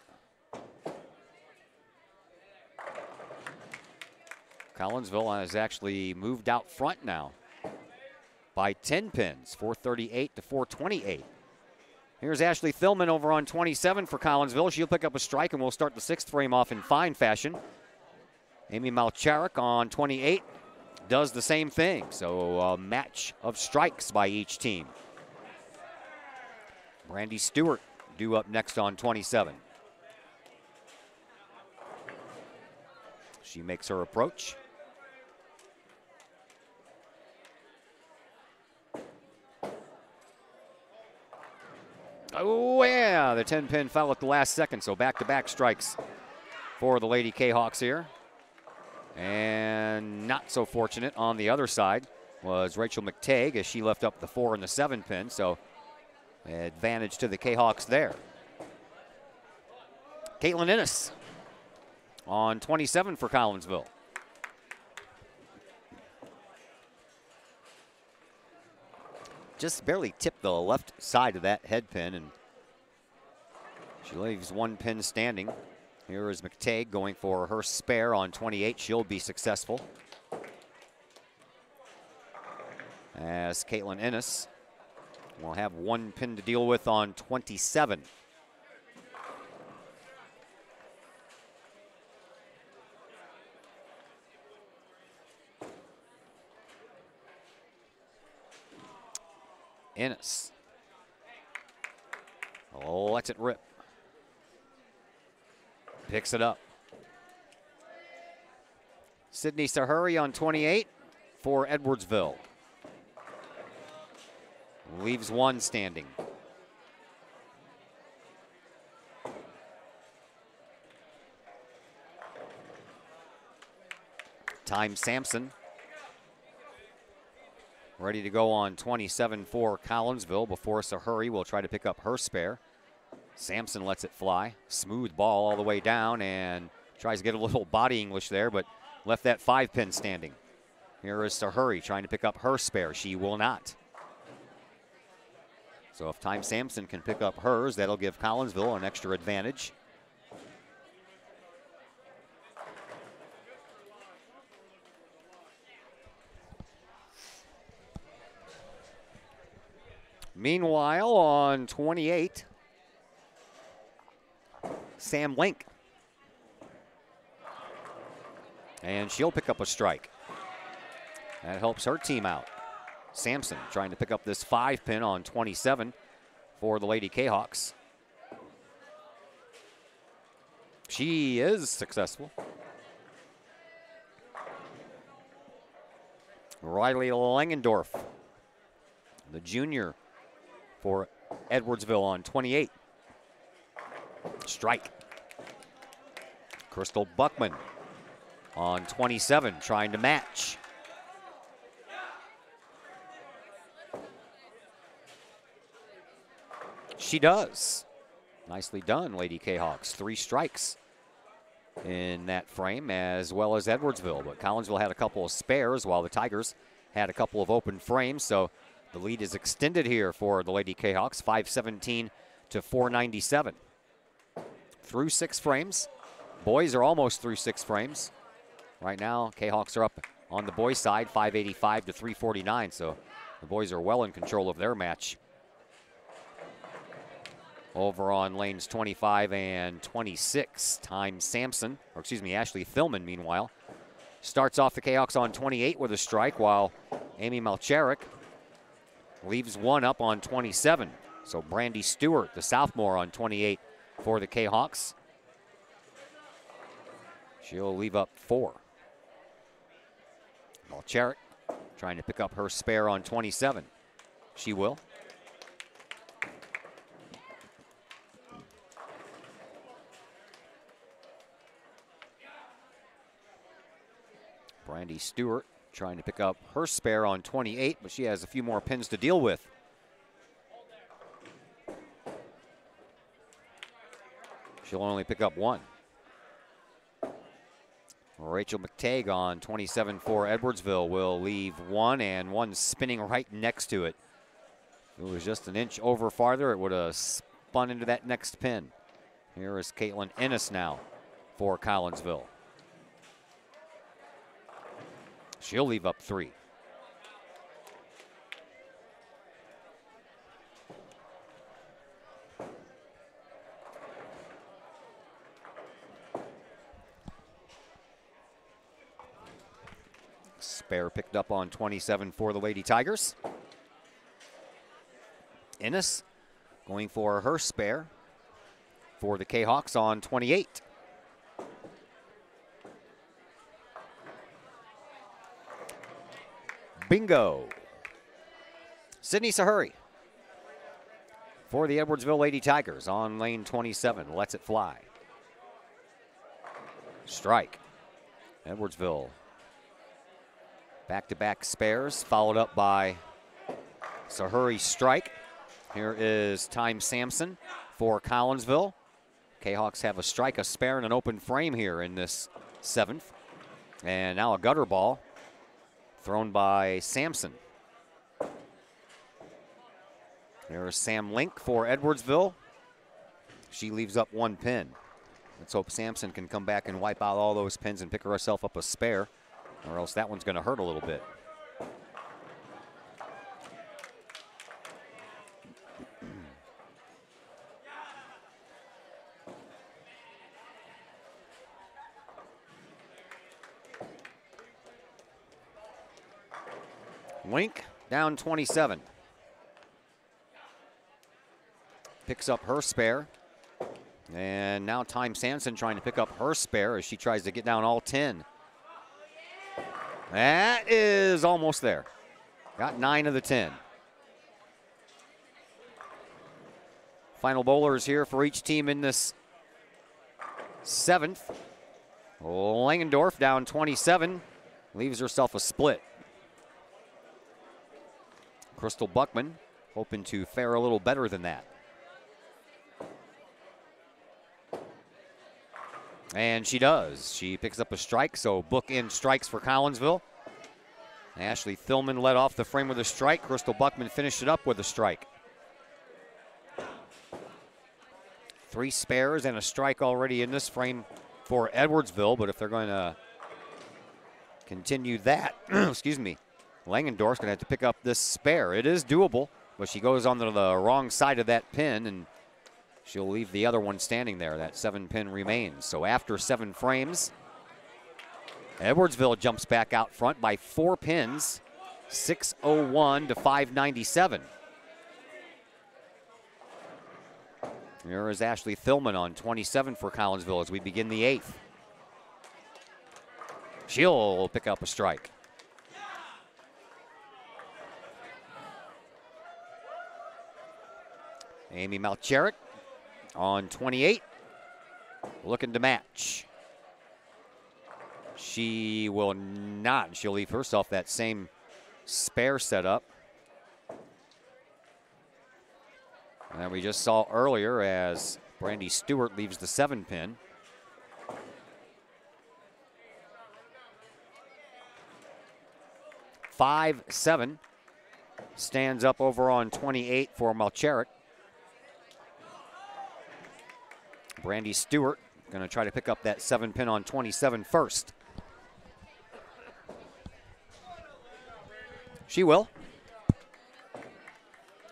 Collinsville has actually moved out front now by 10 pins, 438 to 428. Here's Ashley Thillman over on 27 for Collinsville. She'll pick up a strike, and we'll start the 6th frame off in fine fashion. Amy Malcharik on 28 does the same thing. So a match of strikes by each team. Brandy Stewart due up next on 27. She makes her approach. Oh, yeah, the 10-pin fell at the last second, so back-to-back strikes for the Lady Kahawks here. And not so fortunate on the other side was Rachel McTagg as she left up the 4 and the 7-pin, so advantage to the Kahawks there. Caitlin Innes on 27 for Collinsville. Just barely tipped the left side of that head pin, and she leaves one pin standing. Here is McTagg going for her spare on 28. She'll be successful. As Caitlin Innes will have one pin to deal with on 27. Innes. Oh, lets it rip. Picks it up. Sydney Sahuri on 28 for Edwardsville. Leaves one standing. Time Sampson ready to go on 27 for Collinsville before Sahuri will try to pick up her spare. Sampson lets it fly. Smooth ball all the way down and tries to get a little body English there, but left that 5-pin standing. Here is Sahuri trying to pick up her spare. She will not. So if Time Sampson can pick up hers, that'll give Collinsville an extra advantage. Meanwhile, on 28, Sam Link. And she'll pick up a strike. That helps her team out. Sampson trying to pick up this 5-pin on 27 for the Lady Kahawks. She is successful. Riley Langendorf, the junior for Edwardsville on 28. Strike. Crystal Buckman on 27 trying to match. She does. Nicely done, Lady Kahawks. 3 strikes in that frame, as well as Edwardsville. But Collinsville had a couple of spares while the Tigers had a couple of open frames. So the lead is extended here for the Lady Kahawks, 517 to 497. Through 6 frames. Boys are almost through 6 frames. Right now, Kahawks are up on the boys' side, 585 to 349. So the boys are well in control of their match. Over on lanes 25 and 26, Time Sampson, or excuse me, Ashley Thilman, meanwhile, starts off the Kahawks on 28 with a strike, while Amy Malcharik leaves one up on 27. So Brandy Stewart, the sophomore, on 28 for the Kahawks. She'll leave up 4. Malcharik trying to pick up her spare on 27. She will. Brandy Stewart trying to pick up her spare on 28, but she has a few more pins to deal with. She'll only pick up 1. Rachel McTagg on 27 for Edwardsville will leave 1, and 1 spinning right next to it. If it was just an inch over farther, it would have spun into that next pin. Here is Caitlin Innes now for Collinsville. She'll leave up 3. Spare picked up on 27 for the Lady Tigers. Innes going for her spare for the Kahawks on 28. Bingo. Sydney Sahuri for the Edwardsville Lady Tigers on lane 27. Lets it fly. Strike. Edwardsville. Back-to-back spares, followed up by Sahuri strike. Here is Time Sampson for Collinsville. Kahawks have a strike, a spare, and an open frame here in this 7th. And now a gutter ball thrown by Sampson. There's Sam Link for Edwardsville. She leaves up 1 pin. Let's hope Sampson can come back and wipe out all those pins and pick herself up a spare, or else that one's going to hurt a little bit. Link down 27. Picks up her spare. And now Time Sampson trying to pick up her spare as she tries to get down all 10. That is almost there. Got 9 of the 10. Final bowlers here for each team in this 7th. Langendorf down 27. Leaves herself a split. Crystal Buckman hoping to fare a little better than that. And she does. She picks up a strike, so bookend strikes for Collinsville. Ashley Thillman led off the frame with a strike. Crystal Buckman finished it up with a strike. 3 spares and a strike already in this frame for Edwardsville, but if they're going to continue that, excuse me, Langendorf's going to have to pick up this spare. It is doable, but she goes on the wrong side of that pin, and she'll leave the other one standing there. That 7 pin remains. So after 7 frames, Edwardsville jumps back out front by 4 pins, 601 to 597. Here is Ashley Thillman on 27 for Collinsville as we begin the 8th. She'll pick up a strike. Amy Malcherik on 28, looking to match. She will not. She'll leave herself that same spare setup that we just saw earlier as Brandy Stewart leaves the 7 pin. Five, 7 stands up over on 28 for Malcherik. Brandy Stewart going to try to pick up that 7 pin on 27 first. She will.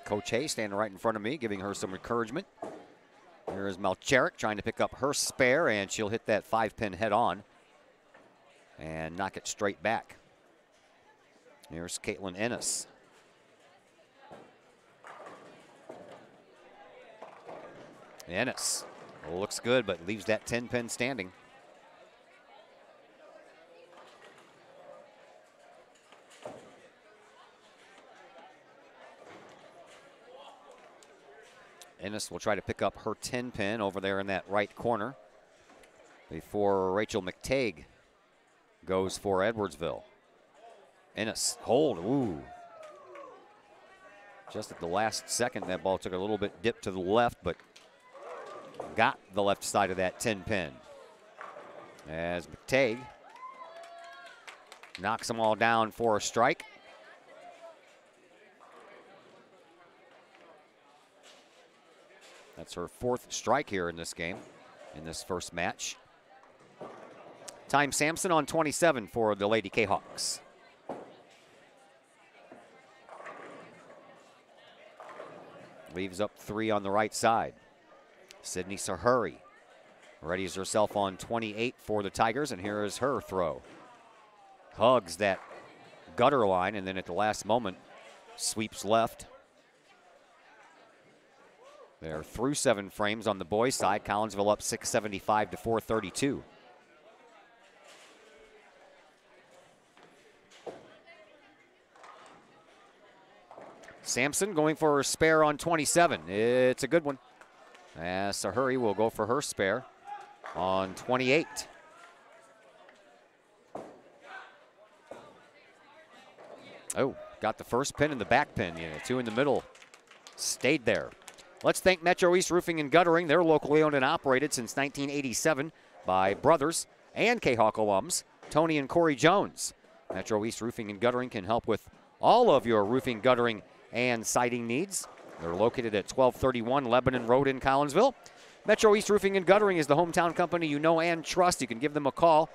Coach Hay standing right in front of me, giving her some encouragement. Here is Malcherik trying to pick up her spare, and she'll hit that 5 pin head on and knock it straight back. Here's Caitlin Ennis. Ennis looks good, but leaves that 10 pin standing. Ennis will try to pick up her 10 pin over there in that right corner before Rachel McTague goes for Edwardsville. Ennis, hold, ooh. Just at the last second, that ball took a little bit dip to the left, but got the left side of that 10 pin. As McTague knocks them all down for a strike. That's her 4th strike here in this game, in this first match. Time Sampson on 27 for the Lady Kahawks. Leaves up 3 on the right side. Sydney Sahuri readies herself on 28 for the Tigers, and here is her throw. Hugs that gutter line, and then at the last moment, sweeps left. They're through 7 frames on the boys' side. Collinsville up 675 to 432. Sampson going for her spare on 27. It's a good one. Sahuri will go for her spare on 28. Oh, got the first pin and the back pin. Yeah, 2 in the middle. Stayed there. Let's thank Metro East Roofing and Guttering. They're locally owned and operated since 1987 by brothers and Kahok alums, Tony and Corey Jones. Metro East Roofing and Guttering can help with all of your roofing, guttering, and siding needs. They're located at 1231 Lebanon Road in Collinsville. Metro East Roofing and Guttering is the hometown company you know and trust. You can give them a call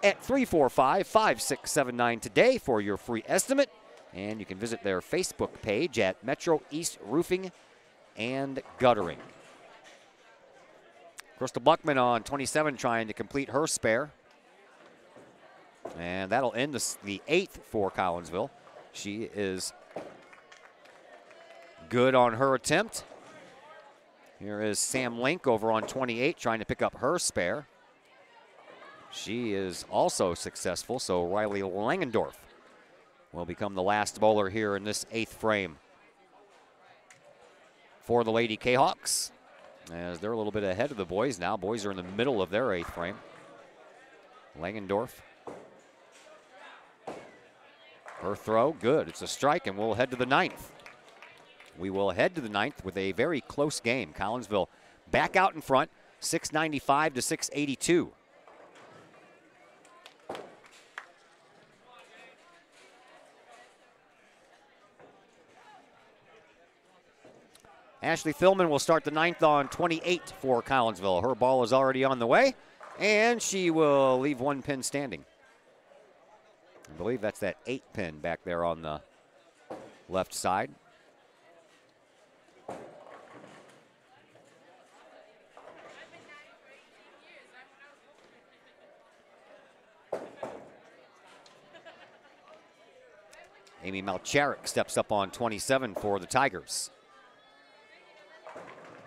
at 345-5679 today for your free estimate. And you can visit their Facebook page at Metro East Roofing and Guttering. Crystal Buckman on 27 trying to complete her spare. And that'll end the 8th for Collinsville. She is good on her attempt. Here is Sam Link over on 28 trying to pick up her spare. She is also successful, so Riley Langendorf will become the last bowler here in this 8th frame for the Lady Kahawks, as they're a little bit ahead of the boys now. Boys are in the middle of their 8th frame. Langendorf. Her throw, good. It's a strike, and we'll head to the 9th. We will head to the 9th with a very close game. Collinsville back out in front, 695 to 682. Ashley Philman will start the 9th on 28 for Collinsville. Her ball is already on the way, and she will leave 1 pin standing. I believe that's that 8 pin back there on the left side. Amy Malcharik steps up on 27 for the Tigers.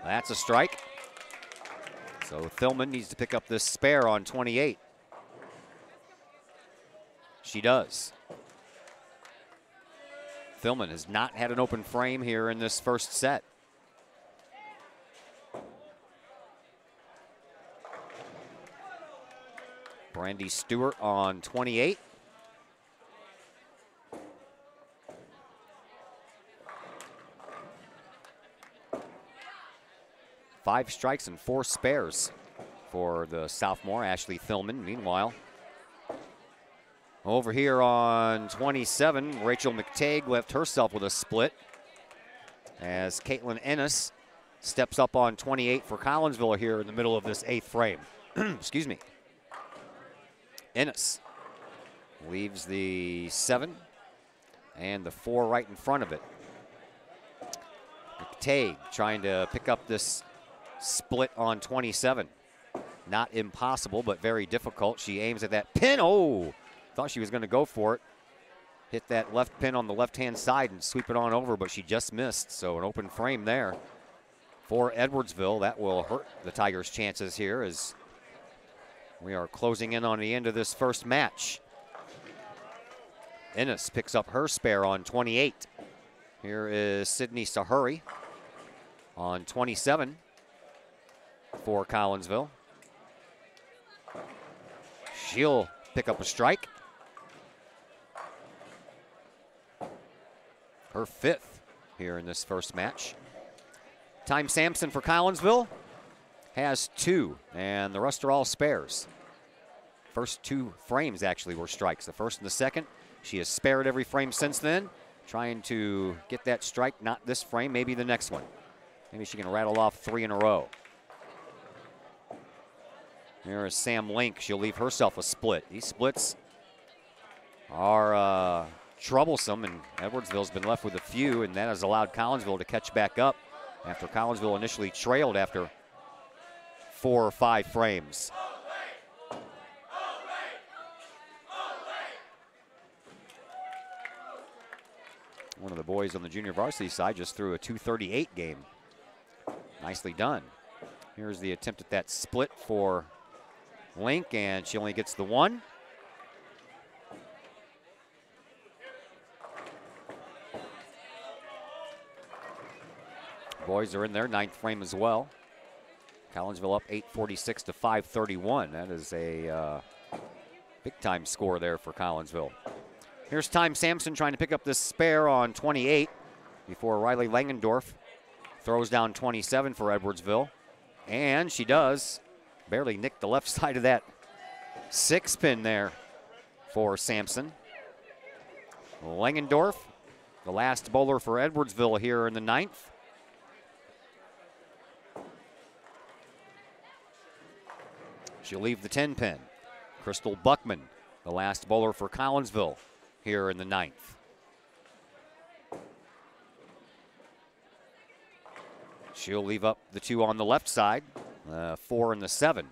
That's a strike. So Thilman needs to pick up this spare on 28. She does. Thilman has not had an open frame here in this first set. Brandy Stewart on 28. Five strikes and 4 spares for the sophomore, Ashley Thilman. Meanwhile, over here on 27, Rachel McTagg left herself with a split as Caitlin Ennis steps up on 28 for Collinsville here in the middle of this 8th frame. Excuse me. Ennis leaves the 7 and the 4 right in front of it. McTagg trying to pick up this split on 27. Not impossible, but very difficult. She aims at that pin. Oh, thought she was going to go for it. Hit that left pin on the left-hand side and sweep it on over, but she just missed. So an open frame there for Edwardsville. That will hurt the Tigers' chances here as we are closing in on the end of this first match. Ennis picks up her spare on 28. Here is Sydney Sahuri on 27 for Collinsville. She'll pick up a strike. Her 5th here in this first match. Time Sampson for Collinsville has 2, and the rest are all spares. First 2 frames actually were strikes. The first and the second. She has spared every frame since then, trying to get that strike, not this frame, maybe the next one. Maybe she can rattle off 3 in a row. Here is Sam Link. She'll leave herself a split. These splits are troublesome, and Edwardsville's been left with a few, and that has allowed Collinsville to catch back up after Collinsville initially trailed after 4 or 5 frames. One of the boys on the junior varsity side just threw a 238 game. Nicely done. Here's the attempt at that split for Link, and she only gets the 1. Boys are in their 9th frame as well. Collinsville up 846 to 531. That is a big-time score there for Collinsville. Here's Time Sampson trying to pick up this spare on 28 before Riley Langendorf throws down 27 for Edwardsville. And she does. Barely nicked the left side of that 6-pin there for Sampson. Langendorf, the last bowler for Edwardsville here in the 9th. She'll leave the 10-pin. Crystal Buckman, the last bowler for Collinsville here in the 9th. She'll leave up the 2 on the left side, 4 and the 7.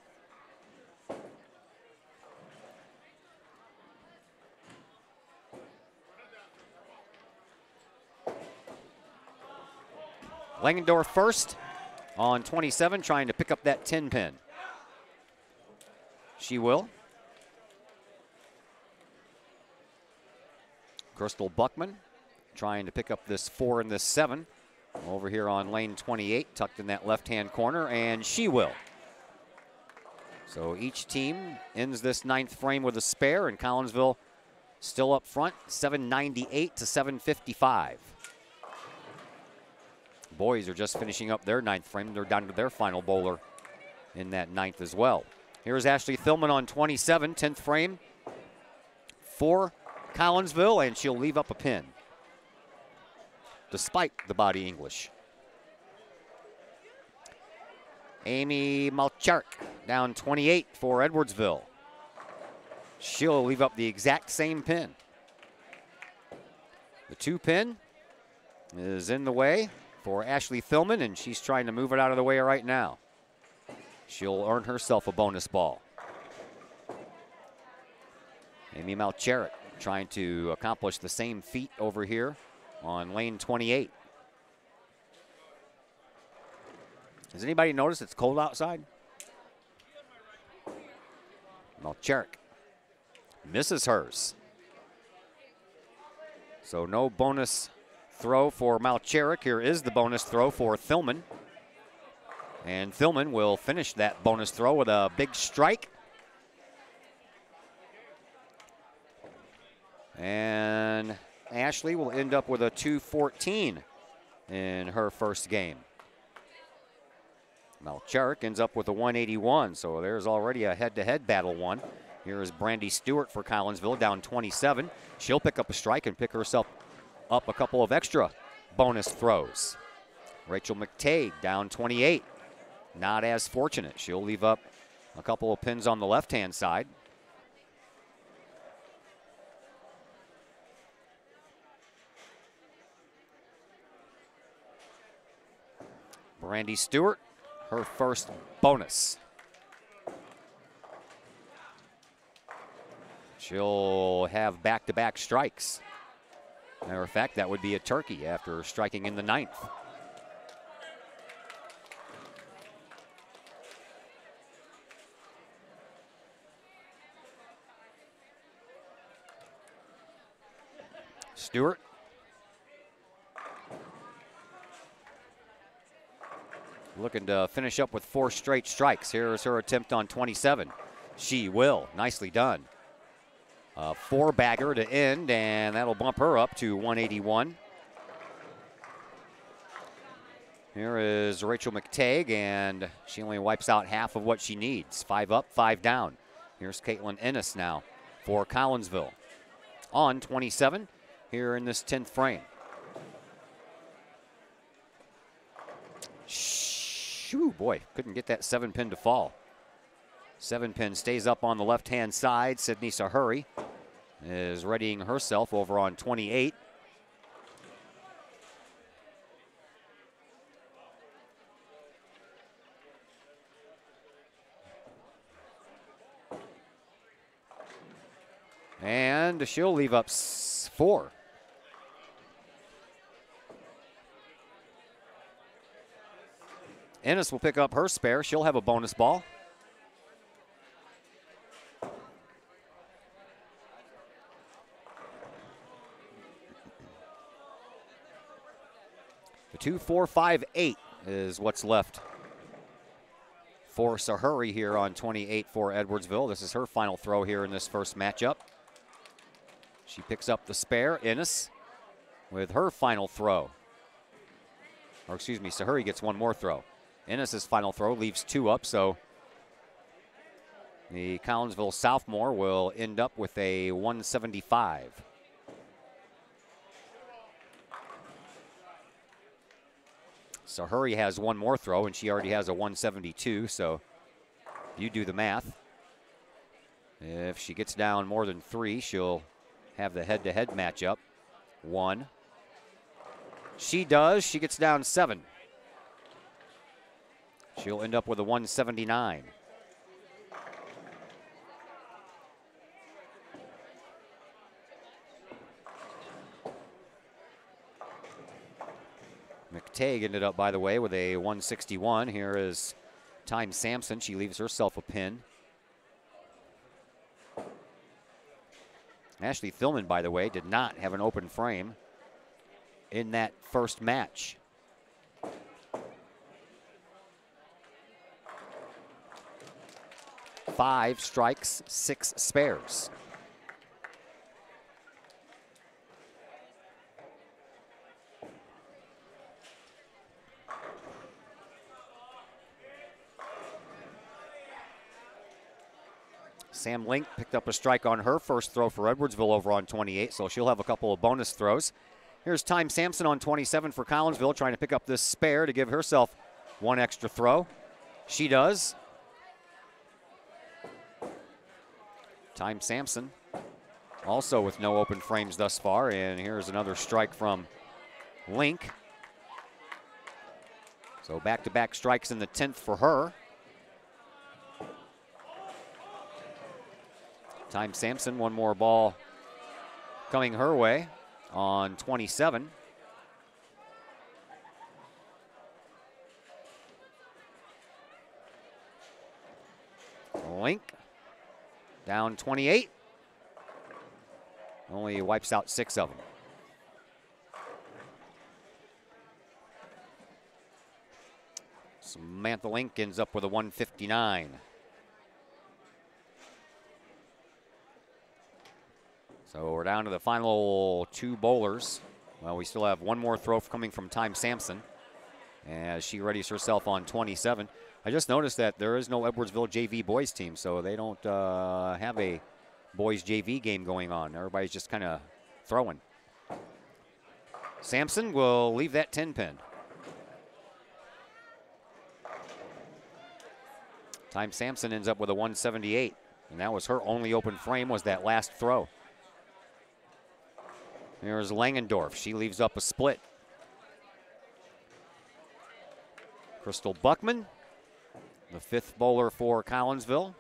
Langendorf first on 27, trying to pick up that 10-pin. She will. Crystal Buckman trying to pick up this 4 and this 7 over here on lane 28, tucked in that left-hand corner, and she will. So each team ends this 9th frame with a spare, and Collinsville still up front, 798 to 755. Boys are just finishing up their 9th frame. They're down to their final bowler in that 9th as well. Here's Ashley Thillman on 27, 10th frame for Collinsville, and she'll leave up a pin despite the body English. Amy Malchark down 28 for Edwardsville. She'll leave up the exact same pin. The 2-pin is in the way for Ashley Thillman, and she's trying to move it out of the way right now. She'll earn herself a bonus ball. Amy Malchark trying to accomplish the same feat over here on lane 28. Has anybody noticed it's cold outside? Malchark misses hers. So no bonus throw for Malchark. Here is the bonus throw for Thillman. And Thillman will finish that bonus throw with a big strike. And Ashley will end up with a 214 in her first game. Malchark ends up with a 181, so there's already a head-to-head battle won. Here is Brandy Stewart for Collinsville, down 27. She'll pick up a strike and pick herself up a couple of extra bonus throws. Rachel McTague down 28. Not as fortunate. She'll leave up a couple of pins on the left-hand side. Brandy Stewart, her first bonus. She'll have back-to-back strikes. Matter of fact, that would be a turkey after striking in the 9th. Stewart. Looking to finish up with 4 straight strikes. Here's her attempt on 27. She will. Nicely done. A 4-bagger to end, and that'll bump her up to 181. Here is Rachel McTague, and she only wipes out half of what she needs. 5 up, 5 down. Here's Caitlin Ennis now for Collinsville. On 27 here in this 10th frame. Shoo, boy, couldn't get that 7-pin to fall. 7-pin stays up on the left-hand side. Sydney Sahuri is readying herself over on 28. And she'll leave up 4. Ennis will pick up her spare. She'll have a bonus ball. The 2-4-5-8 is what's left for Sahuri here on 28 for Edwardsville. This is her final throw here in this first matchup. She picks up the spare. Innes with her final throw. Or excuse me, Sahuri gets one more throw. Innes' final throw leaves 2 up, so the Collinsville sophomore will end up with a 175. Sahuri has one more throw, and she already has a 172, so you do the math. If she gets down more than 3, she'll have the head-to-head matchup. 1. She does. She gets down 7. She'll end up with a 179. McTagg ended up, by the way, with a 161. Here is Time Sampson. She leaves herself a pin. Ashley Thilman, by the way, did not have an open frame in that first match. Five strikes, 6 spares. Sam Link picked up a strike on her first throw for Edwardsville over on 28, so she'll have a couple of bonus throws. Here's Time Sampson on 27 for Collinsville, trying to pick up this spare to give herself one extra throw. She does. Time Sampson also with no open frames thus far, and here's another strike from Link. So back-to-back strikes in the 10th for her. Time Sampson, one more ball coming her way on 27. Link down 28. Only wipes out 6 of them. Samantha Link ends up with a 159. So we're down to the final 2 bowlers. Well, we still have one more throw coming from Time Sampson as she readies herself on 27. I just noticed that there is no Edwardsville JV boys team, so they don't have a boys JV game going on. Everybody's just kind of throwing. Sampson will leave that 10 pin. Time Sampson ends up with a 178, and that was her only open frame, was that last throw. There's Langendorf. She leaves up a split. Crystal Buckman, the 5th bowler for Collinsville.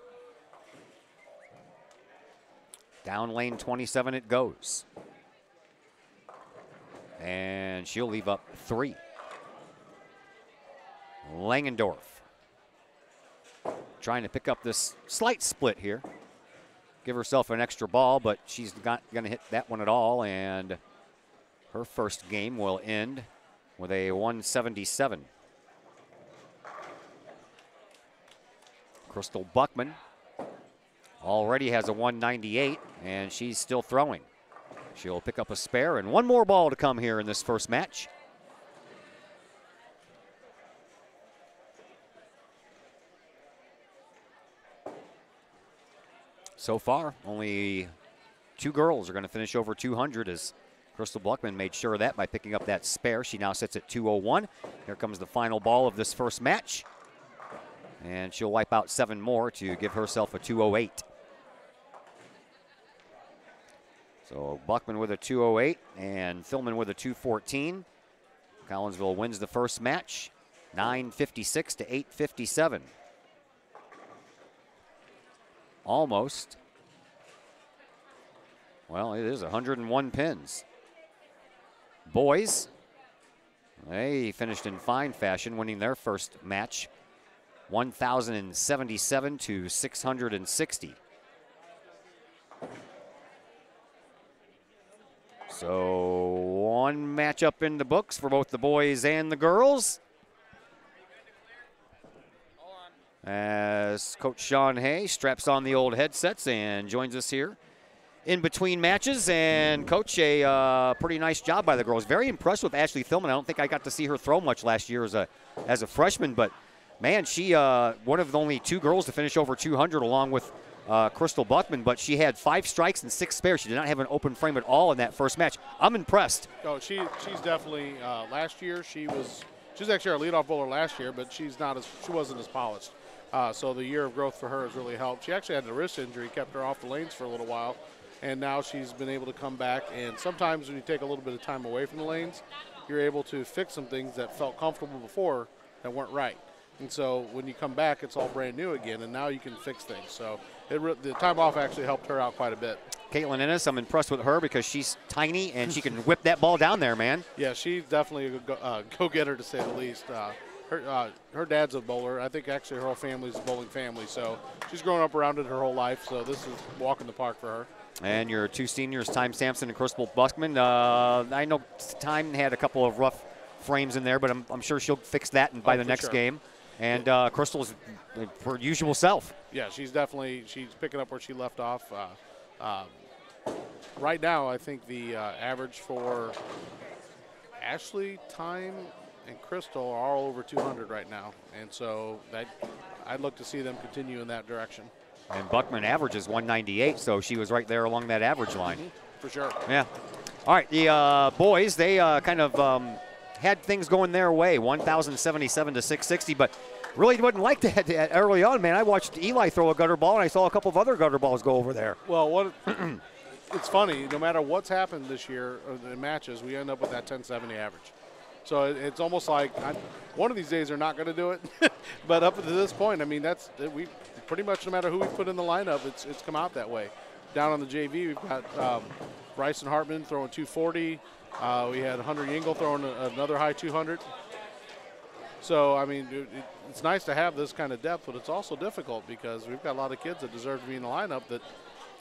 Down lane 27 it goes. And she'll leave up 3. Langendorf trying to pick up this slight split here. Give herself an extra ball, but she's not going to hit that one at all, and her first game will end with a 177. Crystal Buckman already has a 198, and she's still throwing. She'll pick up a spare, and one more ball to come here in this first match. So far, only 2 girls are going to finish over 200, as Crystal Buckman made sure of that by picking up that spare. She now sits at 201. Here comes the final ball of this first match. And she'll wipe out 7 more to give herself a 208. So Buckman with a 208 and Thilman with a 214. Collinsville wins the first match, 956 to 857. Almost. Well, it is 101 pins. Boys, they finished in fine fashion, winning their first match, 1,077 to 660. So one matchup in the books for both the boys and the girls. As Coach Sean Hay straps on the old headsets and joins us here in between matches. And Coach, a pretty nice job by the girls. Very impressed with Ashley Thilman. I don't think I got to see her throw much last year as a freshman, but man, she one of the only 2 girls to finish over 200 along with Crystal Buckman, but she had 5 strikes and 6 spares. She did not have an open frame at all in that first match. I'm impressed.
Oh, she's definitely last year she was actually our leadoff bowler last year, but she wasn't as polished. So the year of growth for her has really helped. She actually had a wrist injury, kept her off the lanes for a little while, and now she's been able to come back. And sometimes when you take a little bit of time away from the lanes, you're able to fix some things that felt comfortable before that weren't right. And so when you come back, it's all brand new again, and now you can fix things. So the time off actually helped her out quite a bit.
Caitlin Ennis, I'm impressed with her because she's tiny and she can whip that ball down there, man.
Yeah, she's definitely a go-getter to say the least. Her dad's a bowler. I think actually her whole family's a bowling family, so she's grown up around it her whole life, so this is walk in the park for her.
And your 2 seniors, Time Sampson and Crystal Buckman. I know Time had a couple of rough frames in there, but I'm sure she'll fix that by the next game. And Crystal's her usual self.
Yeah, she's picking up where she left off. Right now, I think the average for Ashley, Time, and Crystal are all over 200 right now, and so I'd look to see them continue in that direction.
And Buckman averages 198, so she was right there along that average line.
For sure.
Yeah. All right, the boys, they kind of had things going their way, 1,077 to 660, but really wasn't like that early on, man. I watched Eli throw a gutter ball, and I saw a couple of other gutter balls go over there.
Well, it's funny, no matter what's happened this year in matches, we end up with that 1070 average. So it's almost like one of these days they're not going to do it. But up to this point, I mean, we pretty much no matter who we put in the lineup, it's come out that way. Down on the JV, we've got Bryson Hartman throwing 240. We had Hunter Yingle throwing another high 200. So, I mean, it's nice to have this kind of depth, but it's also difficult because we've got a lot of kids that deserve to be in the lineup that,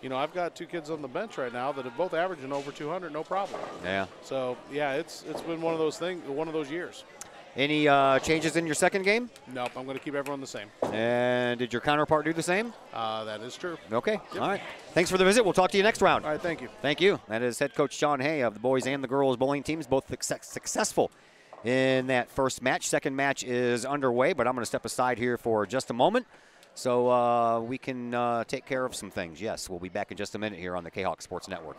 you know, I've got 2 kids on the bench right now that have both averaging over 200, no problem.
Yeah.
So, yeah, it's been one of those things, one of those years.
Any changes in your second game?
Nope, I'm going to keep everyone the same.
And did your counterpart do the same?
That is true.
Okay,
Yep.
All right. Thanks for the visit. We'll talk to you next round.
All right, thank you.
Thank you. That is head coach Sean Hay of the boys and the girls bowling teams, both successful in that first match. Second match is underway, but I'm going to step aside here for just a moment so we can take care of some things. Yes, we'll be back in just a minute here on the Kahok Sports Network.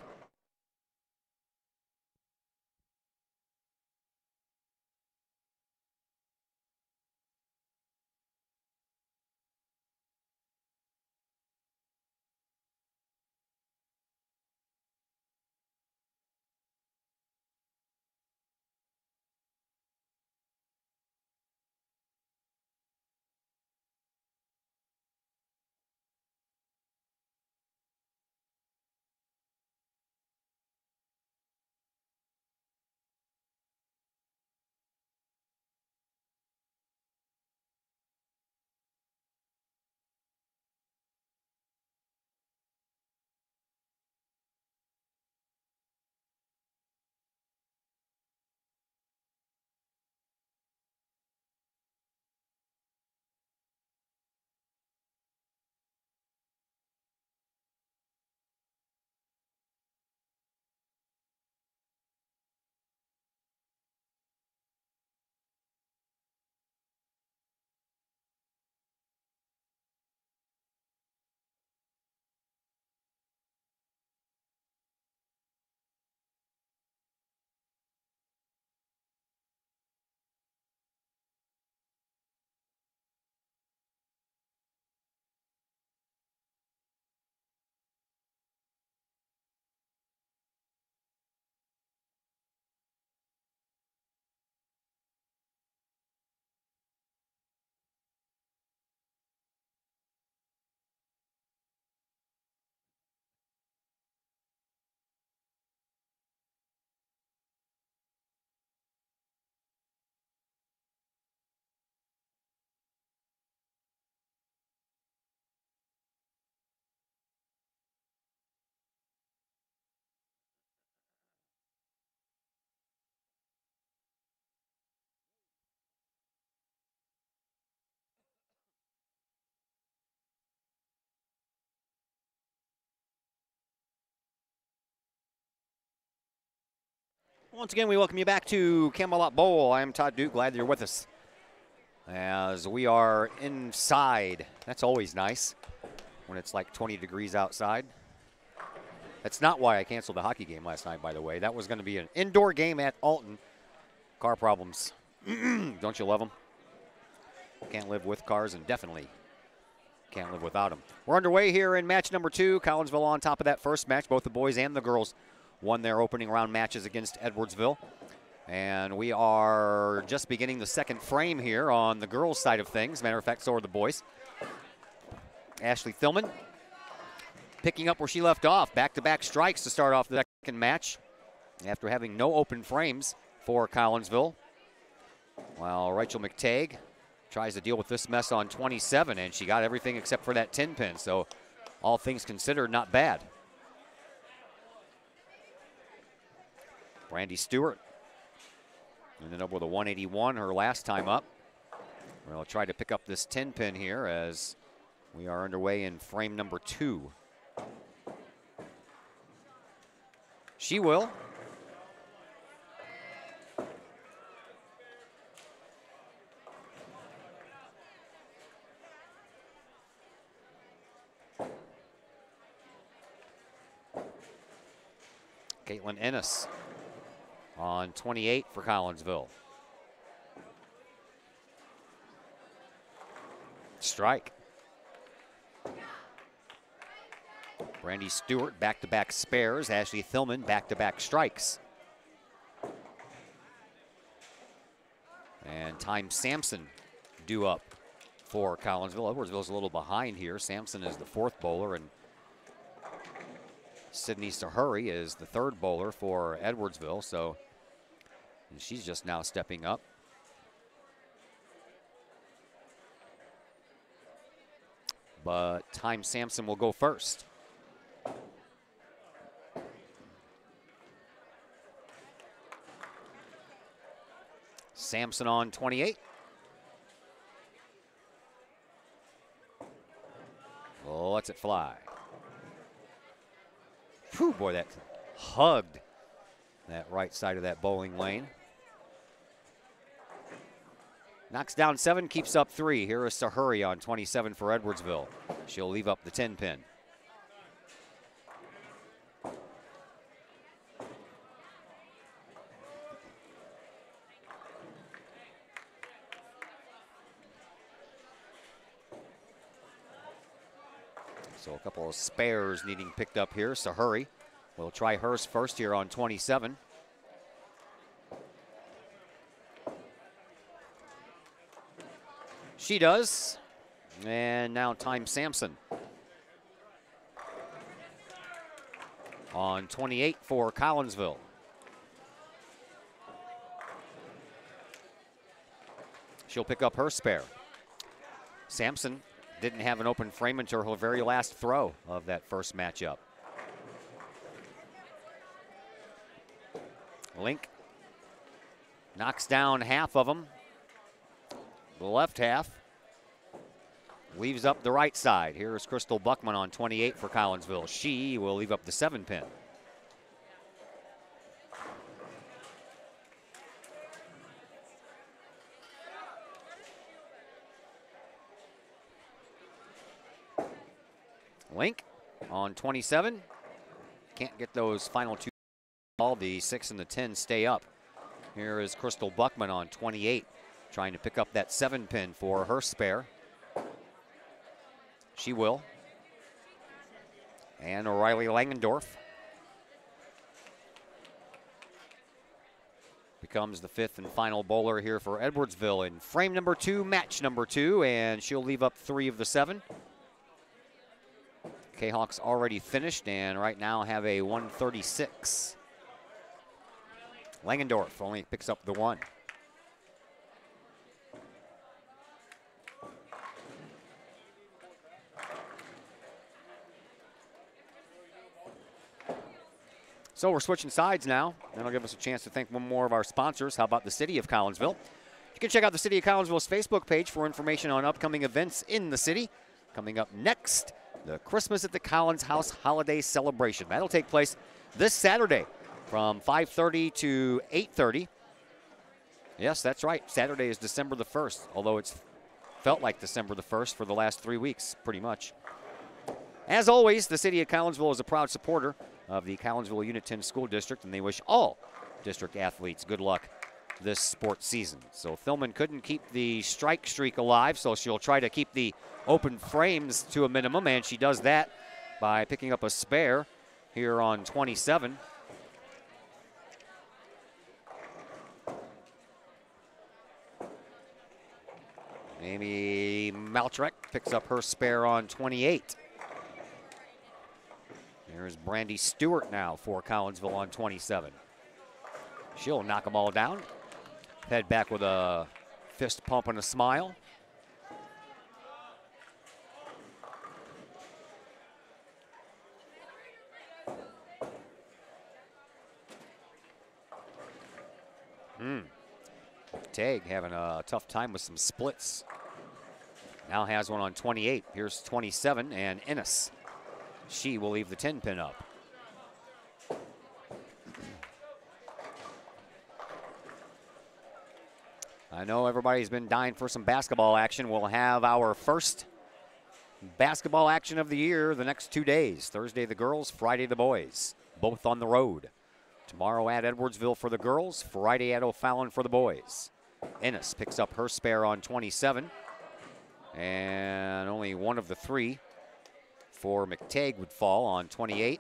Once again, we welcome you back to Camelot Bowl. I am Todd Duke. Glad that you're with us as we are inside. That's always nice when it's like 20 degrees outside. That's not why I canceled the hockey game last night, by the way. That was going to be an indoor game at Alton. Car problems. Don't you love them? Can't live with cars, and definitely can't live without them. We're underway here in match number 2. Collinsville on top of that first match. Both the boys and the girls won their opening round matches against Edwardsville. And we are just beginning the second frame here on the girls' side of things. Matter of fact, so are the boys. Ashley Thillman picking up where she left off. Back-to-back strikes to start off the second match after having no open frames for Collinsville. While Rachel McTagg tries to deal with this mess on 27, and she got everything except for that 10 pin. So all things considered, not bad. Brandy Stewart ended up with a 181 her last time up. We'll try to pick up this 10 pin here as we are underway in frame number 2. She will. Caitlin Ennis on 28 for Collinsville. Strike. Brandy Stewart back-to-back spares. Ashley Thillman back-to-back strikes. And Time Sampson due up for Collinsville. Edwardsville's a little behind here. Sampson is the 4th bowler, and Sydney Sahuri is the 3rd bowler for Edwardsville, so and she's just now stepping up. But Time Sampson will go first. Sampson on 28. Lets it fly. Whew, boy, that hugged that right side of that bowling lane. Knocks down 7, keeps up 3. Here is Sahuri on 27 for Edwardsville. She'll leave up the 10 pin. So a couple of spares needing picked up here. Sahuri will try hers first here on 27. She does. And now Time Sampson on 28 for Collinsville. She'll pick up her spare. Sampson didn't have an open frame until her very last throw of that first matchup. Link knocks down half of them. The left half leaves up the right side. Here is Crystal Buckman on 28 for Collinsville. She will leave up the 7 pin. Link on 27. Can't get those final 2. All the 6 and the 10 stay up. Here is Crystal Buckman on 28, trying to pick up that 7 pin for her spare. She will. And O'Reilly Langendorf becomes the 5th and final bowler here for Edwardsville in frame number 2, match number 2, and she'll leave up 3 of the 7. Kahawks already finished and right now have a 136. Langendorf only picks up the 1. So we're switching sides now. That'll give us a chance to thank one more of our sponsors. How about the City of Collinsville? You can check out the City of Collinsville's Facebook page for information on upcoming events in the city. Coming up next, the Christmas at the Collins House Holiday Celebration. That'll take place this Saturday from 5:30 to 8:30. Yes, that's right. Saturday is December the 1st, although it's felt like December the 1st for the last 3 weeks, pretty much. As always, the city of Collinsville is a proud supporter of the Collinsville Unit 10 School District, and they wish all district athletes good luck this sports season. So Thilman couldn't keep the strike streak alive, so she'll try to keep the open frames to a minimum, and she does that by picking up a spare here on 27. Amy Maltrek picks up her spare on 28. There's Brandy Stewart now for Collinsville on 27. She'll knock them all down. Head back with a fist pump and a smile. Tag having a tough time with some splits. Now has one on 28. Here's 27 and Ennis. She will leave the 10 pin up. I know everybody's been dying for some basketball action. We'll have our first basketball action of the year the next 2 days. Thursday the girls, Friday the boys, both on the road. Tomorrow at Edwardsville for the girls, Friday at O'Fallon for the boys. Ennis picks up her spare on 27. And only one of the three for McTagg would fall on 28.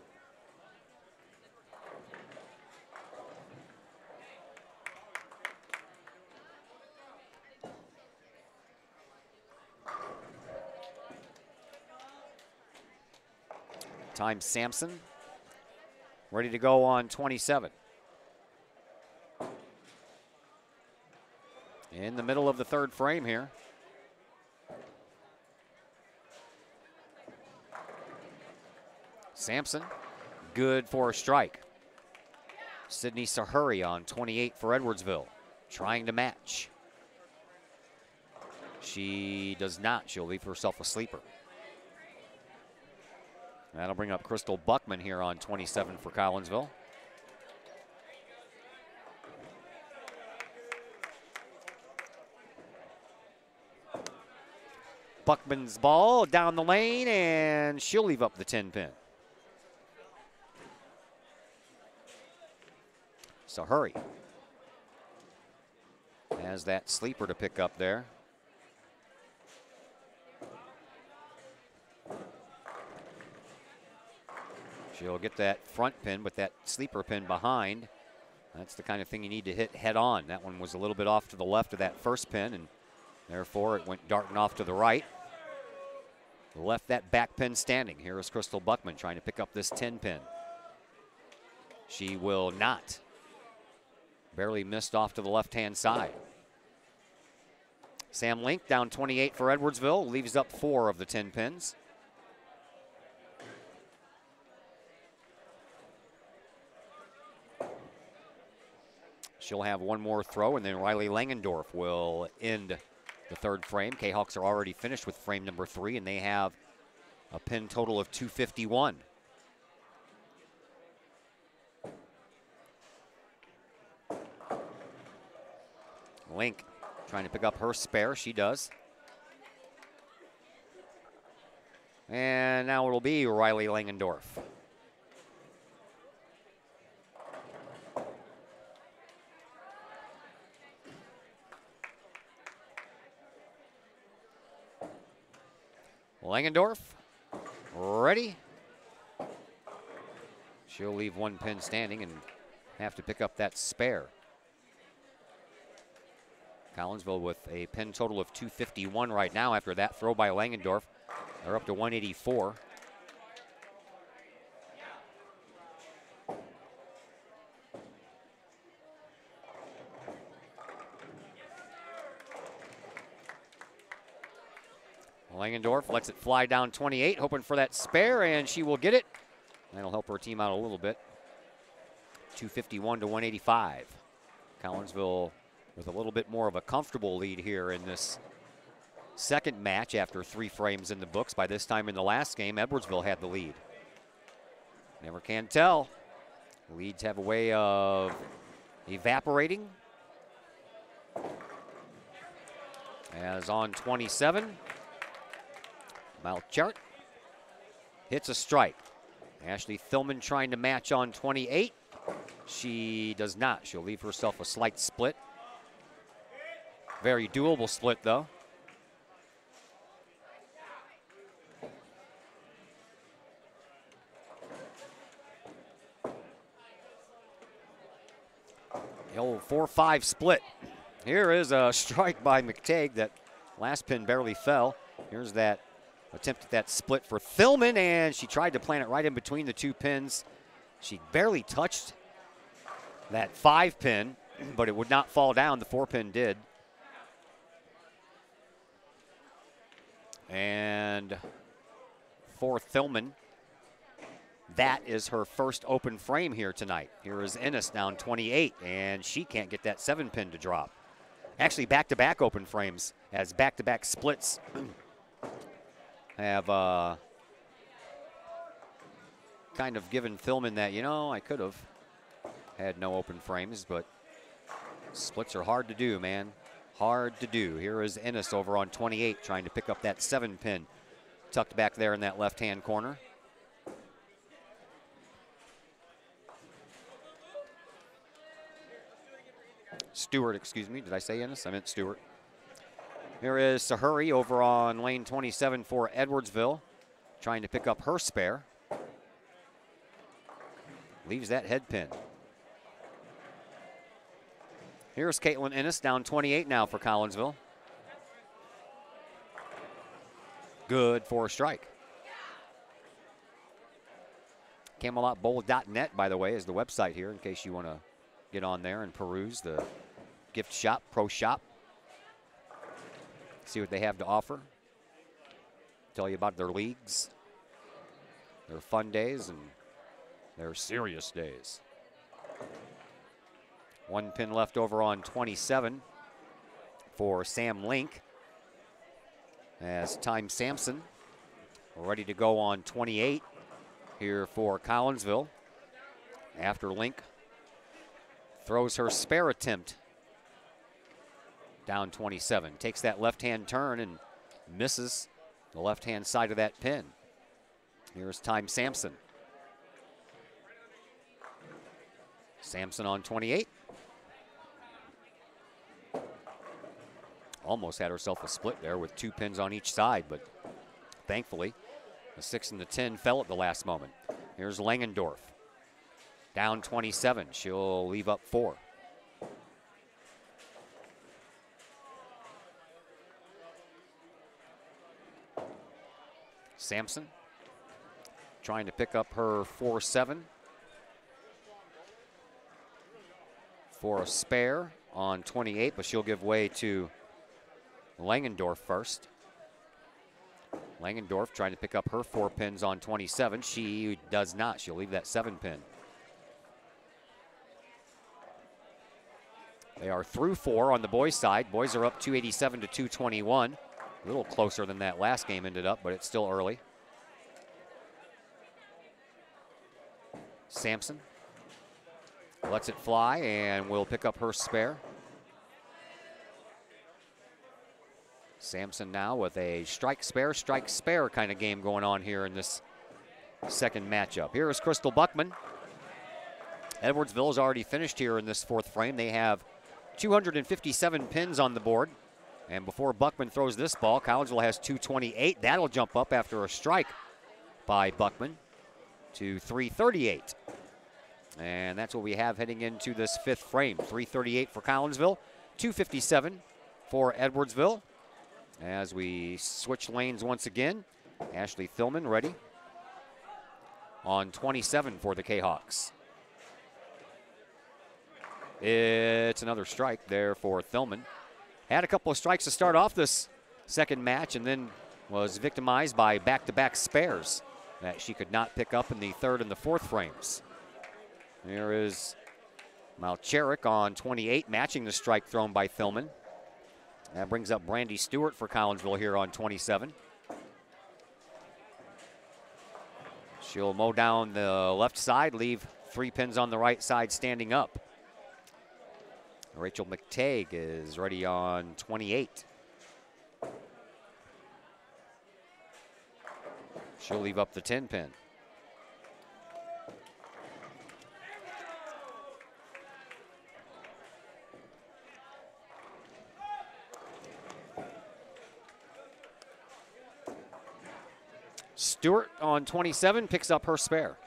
Time Sampson ready to go on 27. In the middle of the third frame here. Sampson, good for a strike. Sydney Sahuri on 28 for Edwardsville, trying to match. She does not. She'll leave herself a sleeper. That'll bring up Crystal Buckman here on 27 for Collinsville. Buckman's ball down the lane, and she'll leave up the 10 pin. So hurry. Has that sleeper to pick up there. She'll get that front pin, but that sleeper pin behind. That's the kind of thing you need to hit head on. That one was a little bit off to the left of that first pin, and therefore it went darting off to the right. Left that back pin standing. Here is Crystal Buckman trying to pick up this 10 pin. She will not. Barely missed off to the left-hand side. Sam Link down 28 for Edwardsville, leaves up 4 of the 10 pins. She'll have one more throw, and then Riley Langendorf will end the third frame. Kahawks are already finished with frame number 3, and they have a pin total of 251. Link trying to pick up her spare. She does. And now it'll be Riley Langendorf. Langendorf, ready. She'll leave one pin standing and have to pick up that spare. Collinsville with a pin total of 251 right now after that throw by Langendorf. They're up to 184. Langendorf lets it fly down 28, hoping for that spare, and she will get it. That'll help her team out a little bit. 251 to 185. Collinsville with a little bit more of a comfortable lead here in this second match after 3 frames in the books. By this time in the last game, Edwardsville had the lead. Never can tell. Leads have a way of evaporating. As on 27, Malchert hits a strike. Ashley Thillman trying to match on 28. She does not. She'll leave herself a slight split. Very doable split, though. The old 4-5 split. Here is a strike by McTague. That last pin barely fell. Here's that attempt at that split for Thillman, and she tried to plant it right in between the two pins. She barely touched that 5 pin, but it would not fall down. The 4 pin did. And for Thillman, that is her first open frame here tonight. Here is Ennis down 28, and she can't get that 7 pin to drop. Actually, back-to-back open frames as back-to-back splits have kind of given Thillman that, you know, I could have had no open frames, but splits are hard to do, man. Hard to do. Here is Ennis over on 28 trying to pick up that 7 pin tucked back there in that left-hand corner. Stewart, excuse me. Did I say Ennis? I meant Stewart. Here is Sahuri over on lane 27 for Edwardsville, trying to pick up her spare. Leaves that head pin. Here's Caitlin Ennis down 28 now for Collinsville. Good for a strike. CamelotBowl.net, by the way, is the website here in case you want to get on there and peruse the gift shop, pro shop. See what they have to offer. Tell you about their leagues, their fun days, and their serious days. 1 pin left over on 27 for Sam Link. As Time Sampson ready to go on 28 here for Collinsville. After Link throws her spare attempt down 27. Takes that left-hand turn and misses the left-hand side of that pin. Here's Time Sampson. Sampson on 28. Almost had herself a split there with 2 pins on each side, but thankfully the 6 and the 10 fell at the last moment. Here's Langendorf. Down 27. She'll leave up 4. Sampson trying to pick up her 4-7 for a spare on 28, but she'll give way to Langendorf first. Langendorf trying to pick up her 4 pins on 27. She does not. She'll leave that 7 pin. They are through 4 on the boys' side. Boys are up 287 to 221. A little closer than that last game ended up, but it's still early. Sampson lets it fly and will pick up her spare. Sampson now with a strike spare kind of game going on here in this second matchup. Here is Crystal Buckman. Edwardsville is already finished here in this 4th frame. They have 257 pins on the board. And before Buckman throws this ball, Collinsville has 228. That'll jump up after a strike by Buckman to 338. And that's what we have heading into this 5th frame. 338 for Collinsville, 257 for Edwardsville. As we switch lanes once again, Ashley Thillman ready on 27 for the Kahawks. It's another strike there for Thillman. Had a couple of strikes to start off this second match and then was victimized by back-to-back spares that she could not pick up in the 3rd and the 4th frames. There is Malcherik on 28, matching the strike thrown by Thillman. That brings up Brandy Stewart for Collinsville here on 27. She'll mow down the left side, leave 3 pins on the right side standing up. Rachel McTagg is ready on 28. She'll leave up the 10 pin. Stewart on 27 picks up her spare.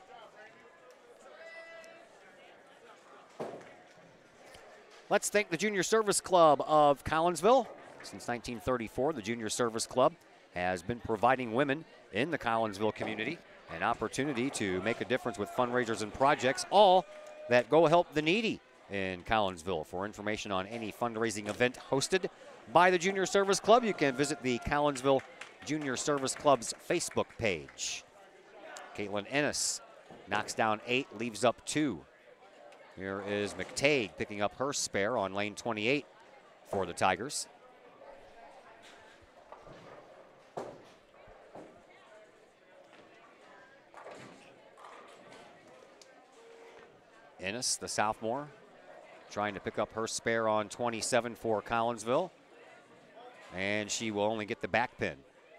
Let's thank the Junior Service Club of Collinsville. Since 1934, the Junior Service Club has been providing women in the Collinsville community an opportunity to make a difference with fundraisers and projects, all that go help the needy in Collinsville. For information on any fundraising event hosted by the Junior Service Club, you can visit the Collinsville Junior Service Club's Facebook page. Caitlin Ennis knocks down 8, leaves up 2. Here is McTagg picking up her spare on lane 28 for the Tigers. Ennis, the sophomore, trying to pick up her spare on 27 for Collinsville. And she will only get the back pin.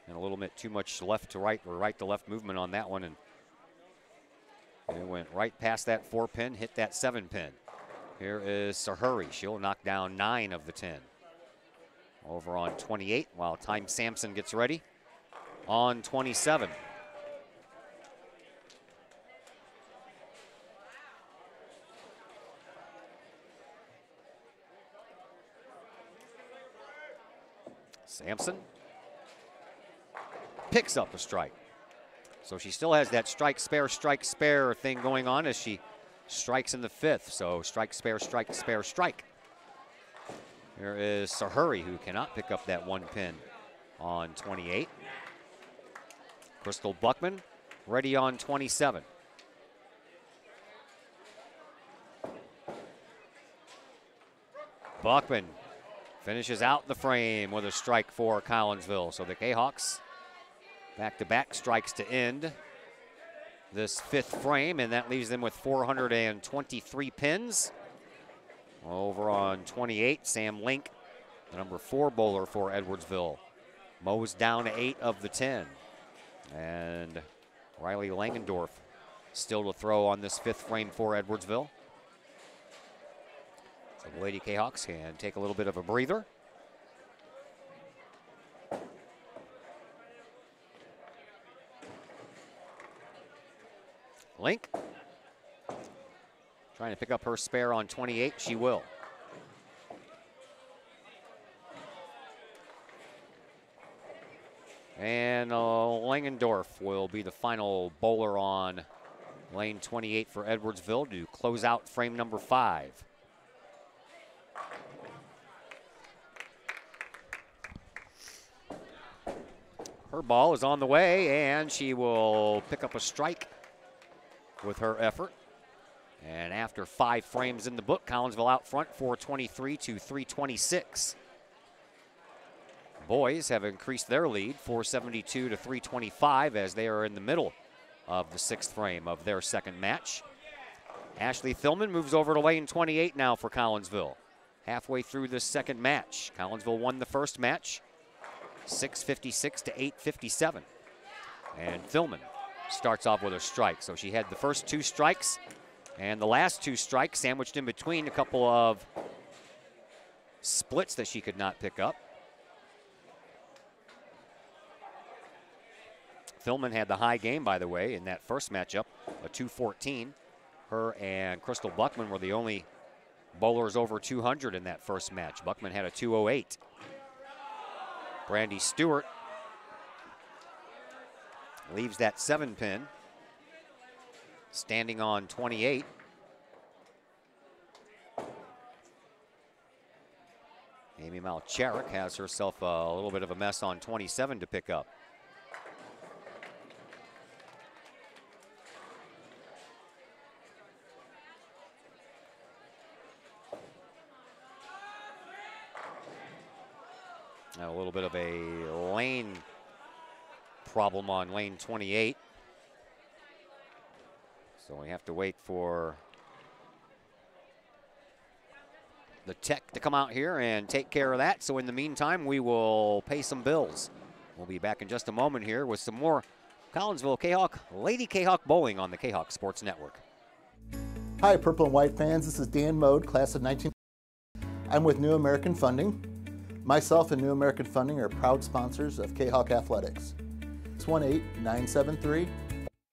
And a little bit too much left to right or right to left movement on that one. And it went right past that 4 pin, hit that 7 pin. Here is Sahuri. She'll knock down 9 of the 10. Over on 28 while Time Sampson gets ready on 27. Sampson picks up a strike. So she still has that strike, spare thing going on as she strikes in the 5th. So strike, spare, strike. Here is Sahuri, who cannot pick up that 1 pin on 28. Crystal Buckman ready on 27. Buckman finishes out the frame with a strike for Collinsville. So the Kahawks back-to-back strikes to end this 5th frame, and that leaves them with 423 pins. Over on 28, Sam Link, the number 4 bowler for Edwardsville, mows down 8 of the 10. And Riley Langendorf still to throw on this 5th frame for Edwardsville. So the Lady Kahawks can take a little bit of a breather. Link trying to pick up her spare on 28. She will. And Langendorf will be the final bowler on lane 28 for Edwardsville to close out frame number 5. Her ball is on the way, and she will pick up a strike with her effort. And after 5 frames in the book, Collinsville out front 423 to 326. Boys have increased their lead 472 to 325 as they are in the middle of the 6th frame of their 2nd match. Ashley Thillman moves over to lane 28 now for Collinsville. Halfway through this 2nd match, Collinsville won the 1st match 656 to 857. And Thillman starts off with a strike. So she had the first 2 strikes and the last 2 strikes sandwiched in between a couple of splits that she could not pick up. Thillman had the high game, by the way, in that first matchup, a 214. Her and Crystal Buckman were the only bowlers over 200 in that first match. Buckman had a 208. Brandy Stewart leaves that 7 pin, standing on 28. Amy Malcharik has herself a little bit of a mess on 27 to pick up. Now a little bit of a lane problem on lane 28. So we have to wait for the tech to come out here and take care of that. So in the meantime, we will pay some bills. We'll be back in just a moment here with some more Collinsville Kahok, Lady Kahok Bowling on the Kahok Sports Network.
Hi, Purple and White fans. This is Dan Mode, class of 19. I'm with New American Funding. Myself and New American Funding are proud sponsors of Kahok Athletics. 618-973.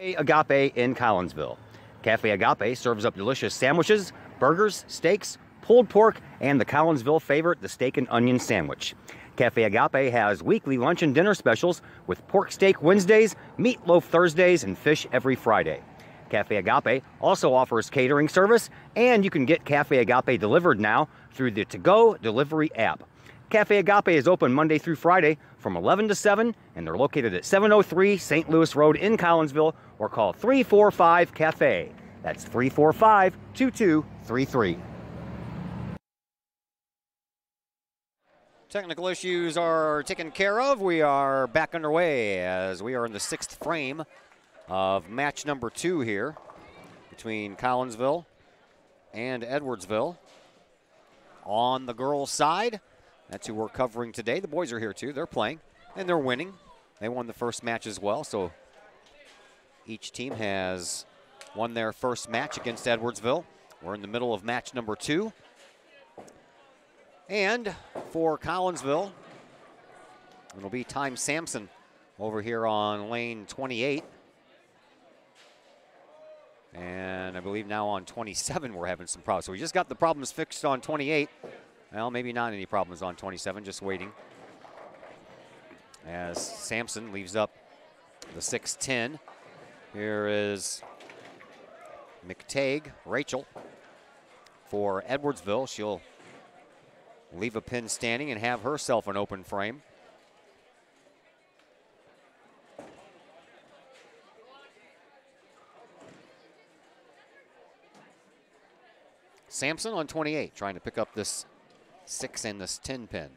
Agape in Collinsville. Cafe Agape serves up delicious sandwiches, burgers, steaks, pulled pork, and the Collinsville favorite, the steak and onion sandwich. Cafe Agape has weekly lunch and dinner specials with pork steak Wednesdays, meatloaf Thursdays, and fish every Friday. Cafe Agape also offers catering service, and you can get Cafe Agape delivered now through the To-Go delivery app. Cafe Agape is open Monday through Friday from 11 to 7, and they're located at 703 St. Louis Road in Collinsville, or call 345-CAFE. That's 345-2233. Technical issues are taken care of. We are back underway as we are in the 6th frame of match number 2 here between Collinsville and Edwardsville. On the girls' side, that's who we're covering today. The boys are here too. They're playing and they're winning. They won the first match as well, so each team has won their first match against Edwardsville. We're in the middle of match number 2. And for Collinsville, it'll be Time Sampson over here on lane 28. And I believe now on 27 we're having some problems. So we just got the problems fixed on 28. Well, maybe not any problems on 27, just waiting. As Sampson leaves up the 6'10". Here is McTague, Rachel, for Edwardsville. She'll leave a pin standing and have herself an open frame. Sampson on 28, trying to pick up this 6 and this 10 pin.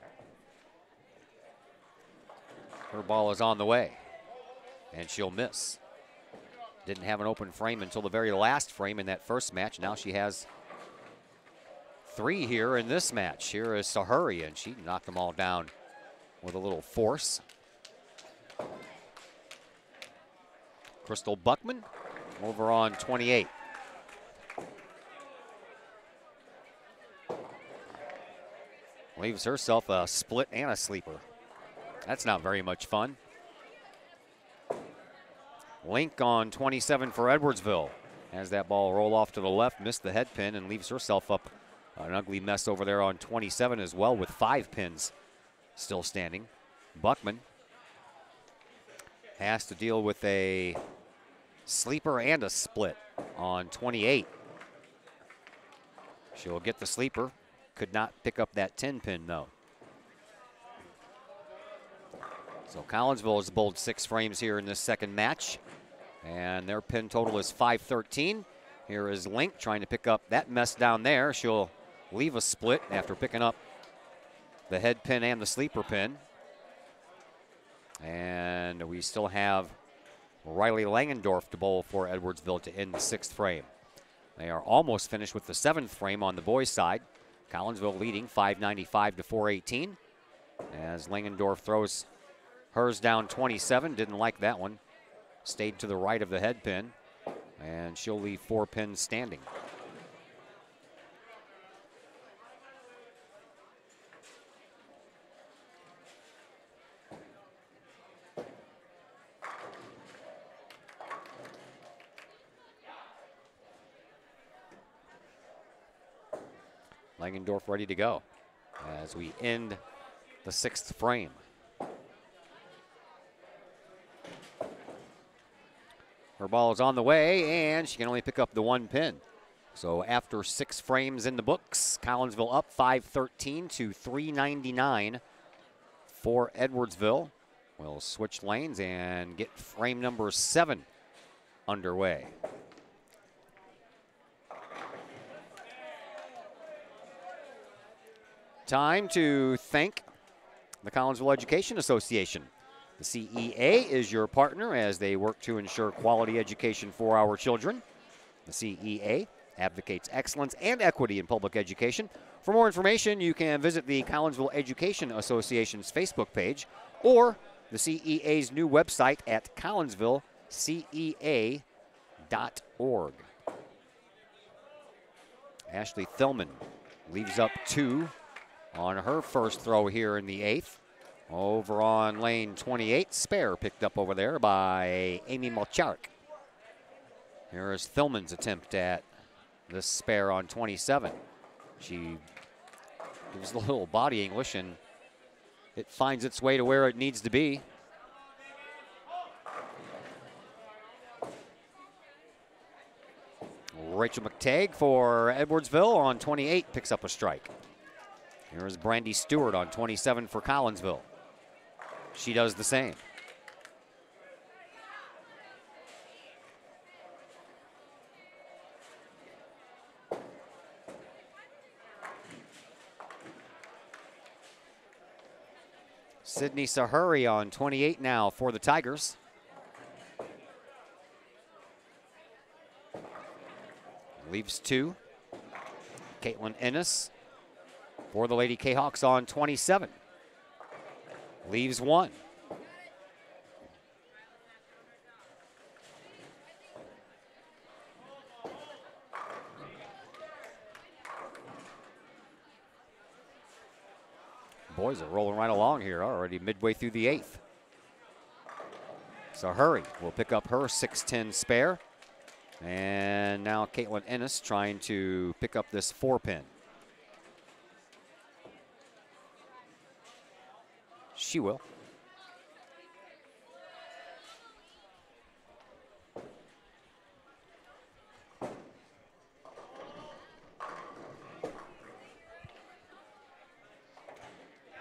Her ball is on the way, and she'll miss. Didn't have an open frame until the very last frame in that first match. Now she has 3 here in this match. Here is Sahuri, and she knocked them all down with a little force. Crystal Buckman over on 28. Leaves herself a split and a sleeper. That's not very much fun. Link on 27 for Edwardsville. Has that ball roll off to the left, missed the head pin, and leaves herself up an ugly mess over there on 27 as well, with 5 pins still standing. Buckman has to deal with a sleeper and a split on 28. She'll get the sleeper. Could not pick up that 10 pin though. So Collinsville has bowled 6 frames here in this second match, and their pin total is 513. Here is Link trying to pick up that mess down there. She'll leave a split after picking up the head pin and the sleeper pin. And we still have Riley Langendorf to bowl for Edwardsville to end the 6th frame. They are almost finished with the 7th frame on the boys' side. Collinsville leading 595 to 418. As Langendorf throws hers down 27, didn't like that one. Stayed to the right of the head pin, and she'll leave 4 pins standing. Langendorf ready to go as we end the 6th frame. Her ball is on the way, and she can only pick up the 1 pin. So after 6 frames in the books, Collinsville up 513 to 399 for Edwardsville. We'll switch lanes and get frame number 7 underway. Time to thank the Collinsville Education Association. The CEA is your partner as they work to ensure quality education for our children. The CEA advocates excellence and equity in public education. For more information, you can visit the Collinsville Education Association's Facebook page or the CEA's new website at collinsvillecea.org. Ashley Thillman leaves up 2 on her first throw here in the 8th. Over on lane 28, spare picked up over there by Amy Malcharik. Here is Thillman's attempt at this spare on 27. She gives a little body English and it finds its way to where it needs to be. Rachel McTagg for Edwardsville on 28 picks up a strike. Here is Brandy Stewart on 27 for Collinsville. She does the same. Sydney Sahuri on 28 now for the Tigers. Leaves 2. Caitlin Ennis for the Lady Kahawks on 27. Leaves 1. Boys are rolling right along here, already midway through the 8th. Sahuri will pick up her 6'10 spare. And now Caitlin Ennis trying to pick up this 4-pin. She will.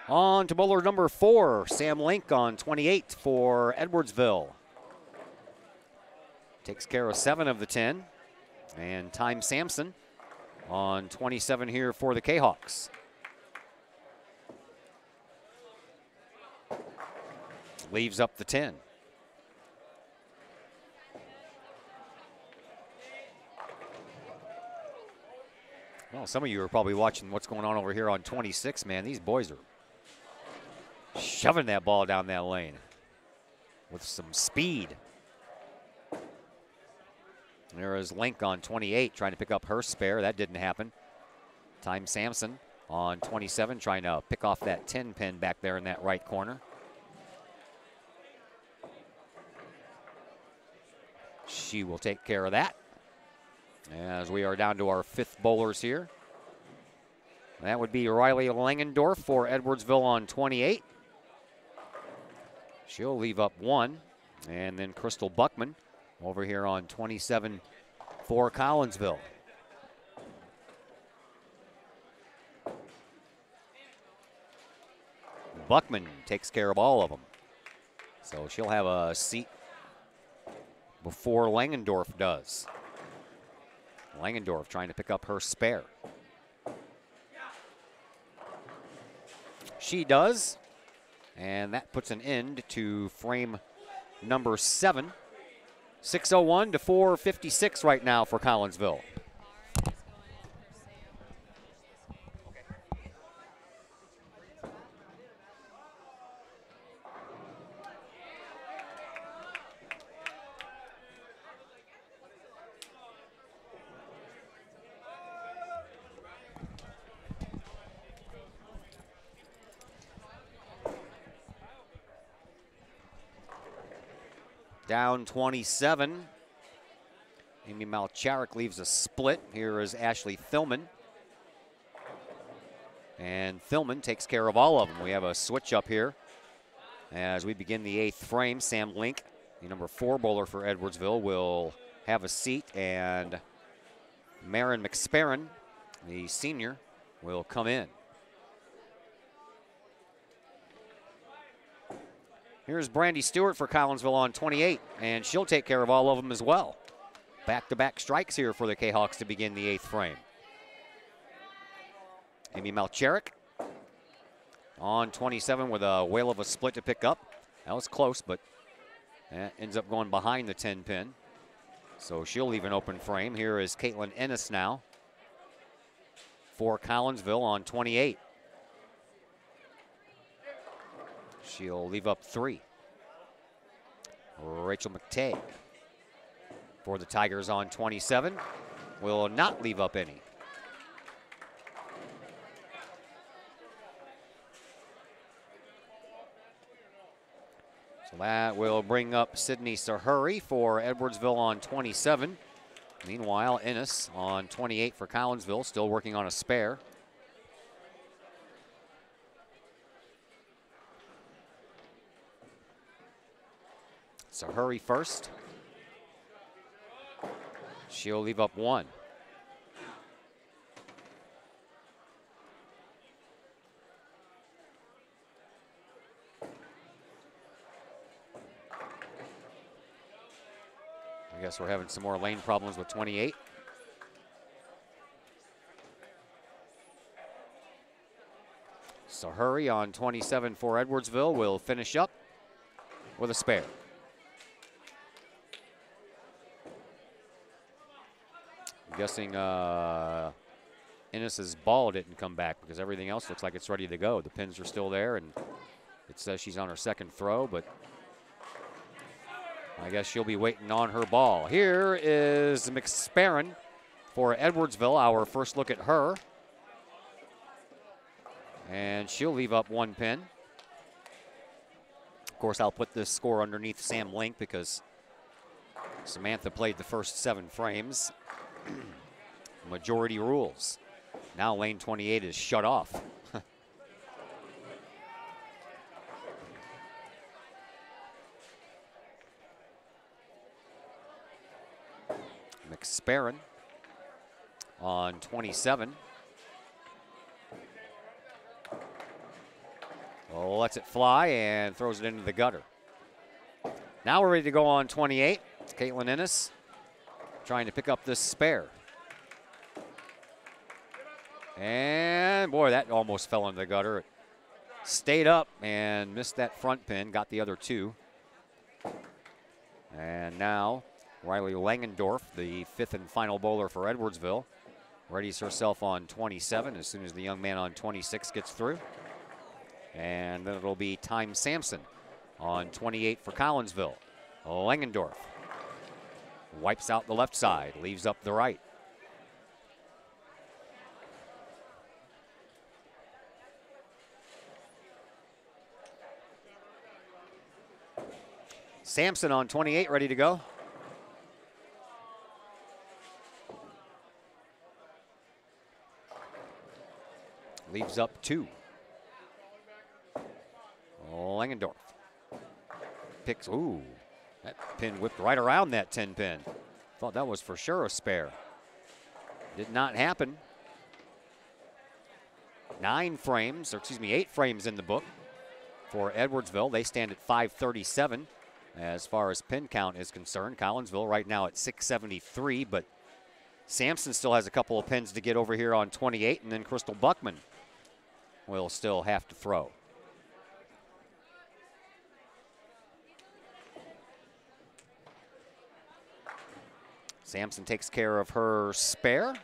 On to bowler number 4, Sam Link on 28 for Edwardsville. Takes care of 7 of the 10. And Time Sampson on 27 here for the Kahawks. Leaves up the 10. Well, some of you are probably watching what's going on over here on 26, man. These boys are shoving that ball down that lane with some speed. There is Link on 28 trying to pick up her spare. That didn't happen. Time Sampson on 27 trying to pick off that 10 pin back there in that right corner. She will take care of that as we are down to our 5th bowlers here. That would be Riley Langendorf for Edwardsville on 28. She'll leave up 1. And then Crystal Buckman over here on 27 for Collinsville. Buckman takes care of all of them. So she'll have a seat before Langendorf does. Langendorf trying to pick up her spare. She does. And that puts an end to frame number 7. 6:01 to 4:56 right now for Collinsville. Down 27. Amy Malcharik leaves a split. Here is Ashley Thillman. And Thillman takes care of all of them. We have a switch up here as we begin the 8th frame. Sam Link, the number 4 bowler for Edwardsville, will have a seat, and Marin McSparron, the senior, will come in. Here's Brandy Stewart for Collinsville on 28, and she'll take care of all of them as well. Back-to-back strikes here for the Kahawks to begin the 8th frame. Amy Malcharik on 27 with a whale of a split to pick up. That was close, but that ends up going behind the 10 pin. So she'll leave an open frame. Here is Caitlin Ennis now for Collinsville on 28. She'll leave up 3. Rachel McTagg for the Tigers on 27 will not leave up any. So that will bring up Sydney Sahuri for Edwardsville on 27. Meanwhile, Ennis on 28 for Collinsville, still working on a spare. Sahuri first. She'll leave up 1. I guess we're having some more lane problems with 28. Sahuri on 27 for Edwardsville will finish up with a spare. I'm guessing Ennis's ball didn't come back because everything else looks like it's ready to go. The pins are still there, and it says she's on her second throw, but I guess she'll be waiting on her ball. Here is McSparron for Edwardsville, our first look at her. And she'll leave up 1 pin. Of course, I'll put this score underneath Sam Link because Samantha played the first 7 frames. Majority rules. Now lane 28 is shut off. McSparron on 27. Oh, lets it fly and throws it into the gutter. Now we're ready to go on 28. Caitlin Ennis trying to pick up this spare. And boy, that almost fell into the gutter. It stayed up and missed that front pin, got the other 2. And now Riley Langendorf, the 5th and final bowler for Edwardsville, readies herself on 27 as soon as the young man on 26 gets through. And then it'll be Time Sampson on 28 for Collinsville. Langendorf wipes out the left side, leaves up the right. Sampson on 28, ready to go. Leaves up 2. Langendorf picks, ooh, that pin whipped right around that 10 pin. Thought that was for sure a spare. Did not happen. 8 frames in the book for Edwardsville. They stand at 537 as far as pin count is concerned. Collinsville right now at 673, but Sampson still has a couple of pins to get over here on 28, and then Crystal Buckman will still have to throw. Sampson takes care of her spare.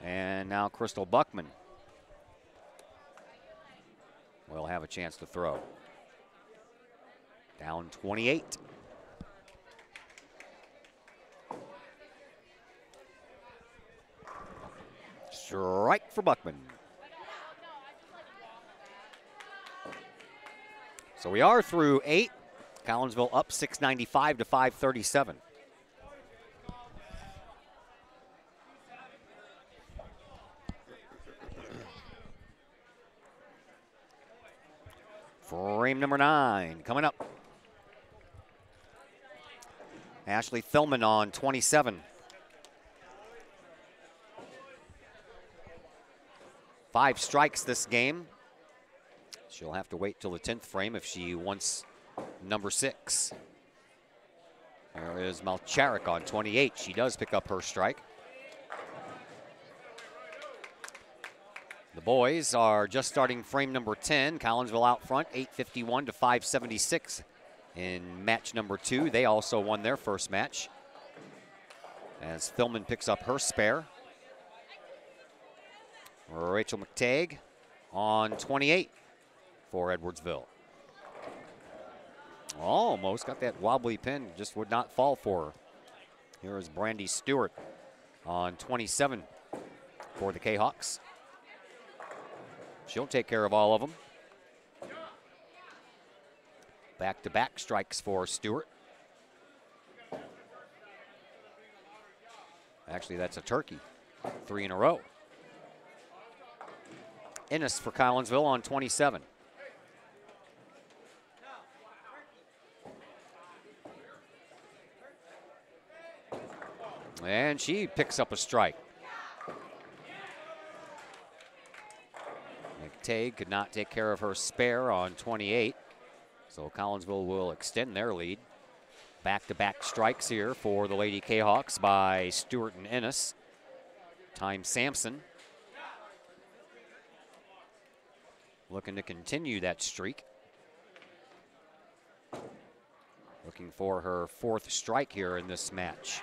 And now Crystal Buckman will have a chance to throw. Down 28. Strike for Buckman. So we are through 8. Collinsville up 695 to 537. Frame number 9 coming up. Ashley Thillman on 27. 5 strikes this game. She'll have to wait till the 10th frame if she wants number 6. There is Malcharik on 28. She does pick up her strike. The boys are just starting frame number 10. Collinsville out front, 851 to 576 in match number 2. They also won their first match. As Thilman picks up her spare. Rachel McTagg on 28 for Edwardsville. Almost got that wobbly pin, just would not fall for her. Here is Brandy Stewart on 27 for the Kahawks. She'll take care of all of them. Back-to-back strikes for Stewart. Actually, that's a turkey. 3 in a row. Ennis for Collinsville on 27. And she picks up a strike. McTagg could not take care of her spare on 28. So Collinsville will extend their lead. Back-to-back strikes here for the Lady Kahawks by Stewart and Ennis. Time Sampson looking to continue that streak. Looking for her 4th strike here in this match.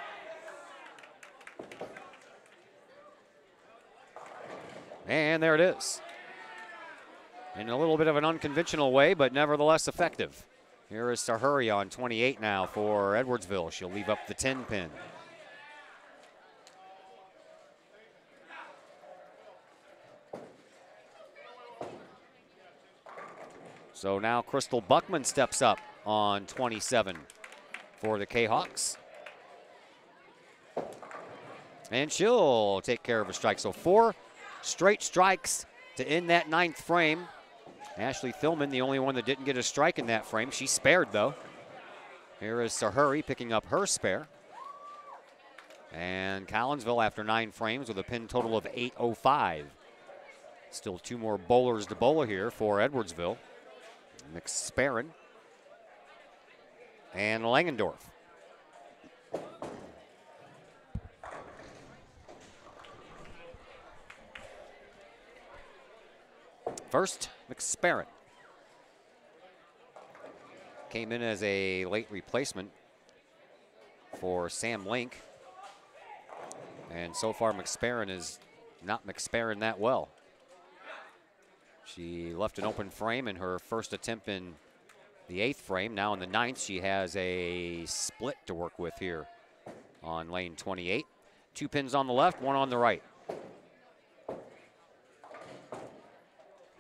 And there it is. In a little bit of an unconventional way, but nevertheless effective. Here is Sahuri on 28 now for Edwardsville. She'll leave up the 10 pin. So now Crystal Buckman steps up on 27 for the Kahawks. And she'll take care of a strike. So 4 straight strikes to end that 9th frame. Ashley Thilman, the only one that didn't get a strike in that frame. She spared, though. Here is Sahuri picking up her spare. And Collinsville, after 9 frames, with a pin total of 805. Still 2 more bowlers to bowl here for Edwardsville. McSparren and Langendorf. First, McSparren came in as a late replacement for Sam Link. And so far, McSparren is not McSparren that well. She left an open frame in her first attempt in the 8th frame. Now in the 9th, she has a split to work with here on lane 28. 2 pins on the left, 1 on the right.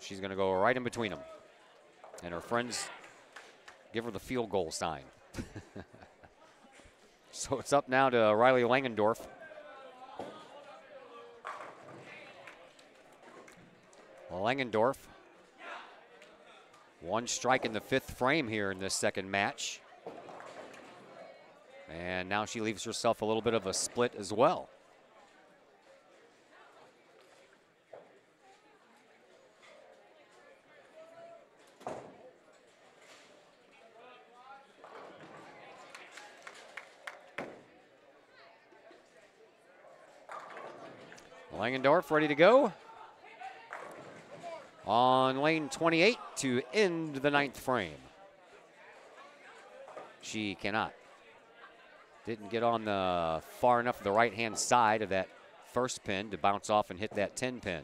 She's going to go right in between them. And her friends give her the field goal sign. So it's up now to Riley Langendorf. Langendorf, 1 strike in the 5th frame here in this second match. And now she leaves herself a little bit of a split as well. Langendorf ready to go on lane 28 to end the 9th frame. She cannot. Didn't get on the far enough the right-hand side of that first pin to bounce off and hit that 10 pin.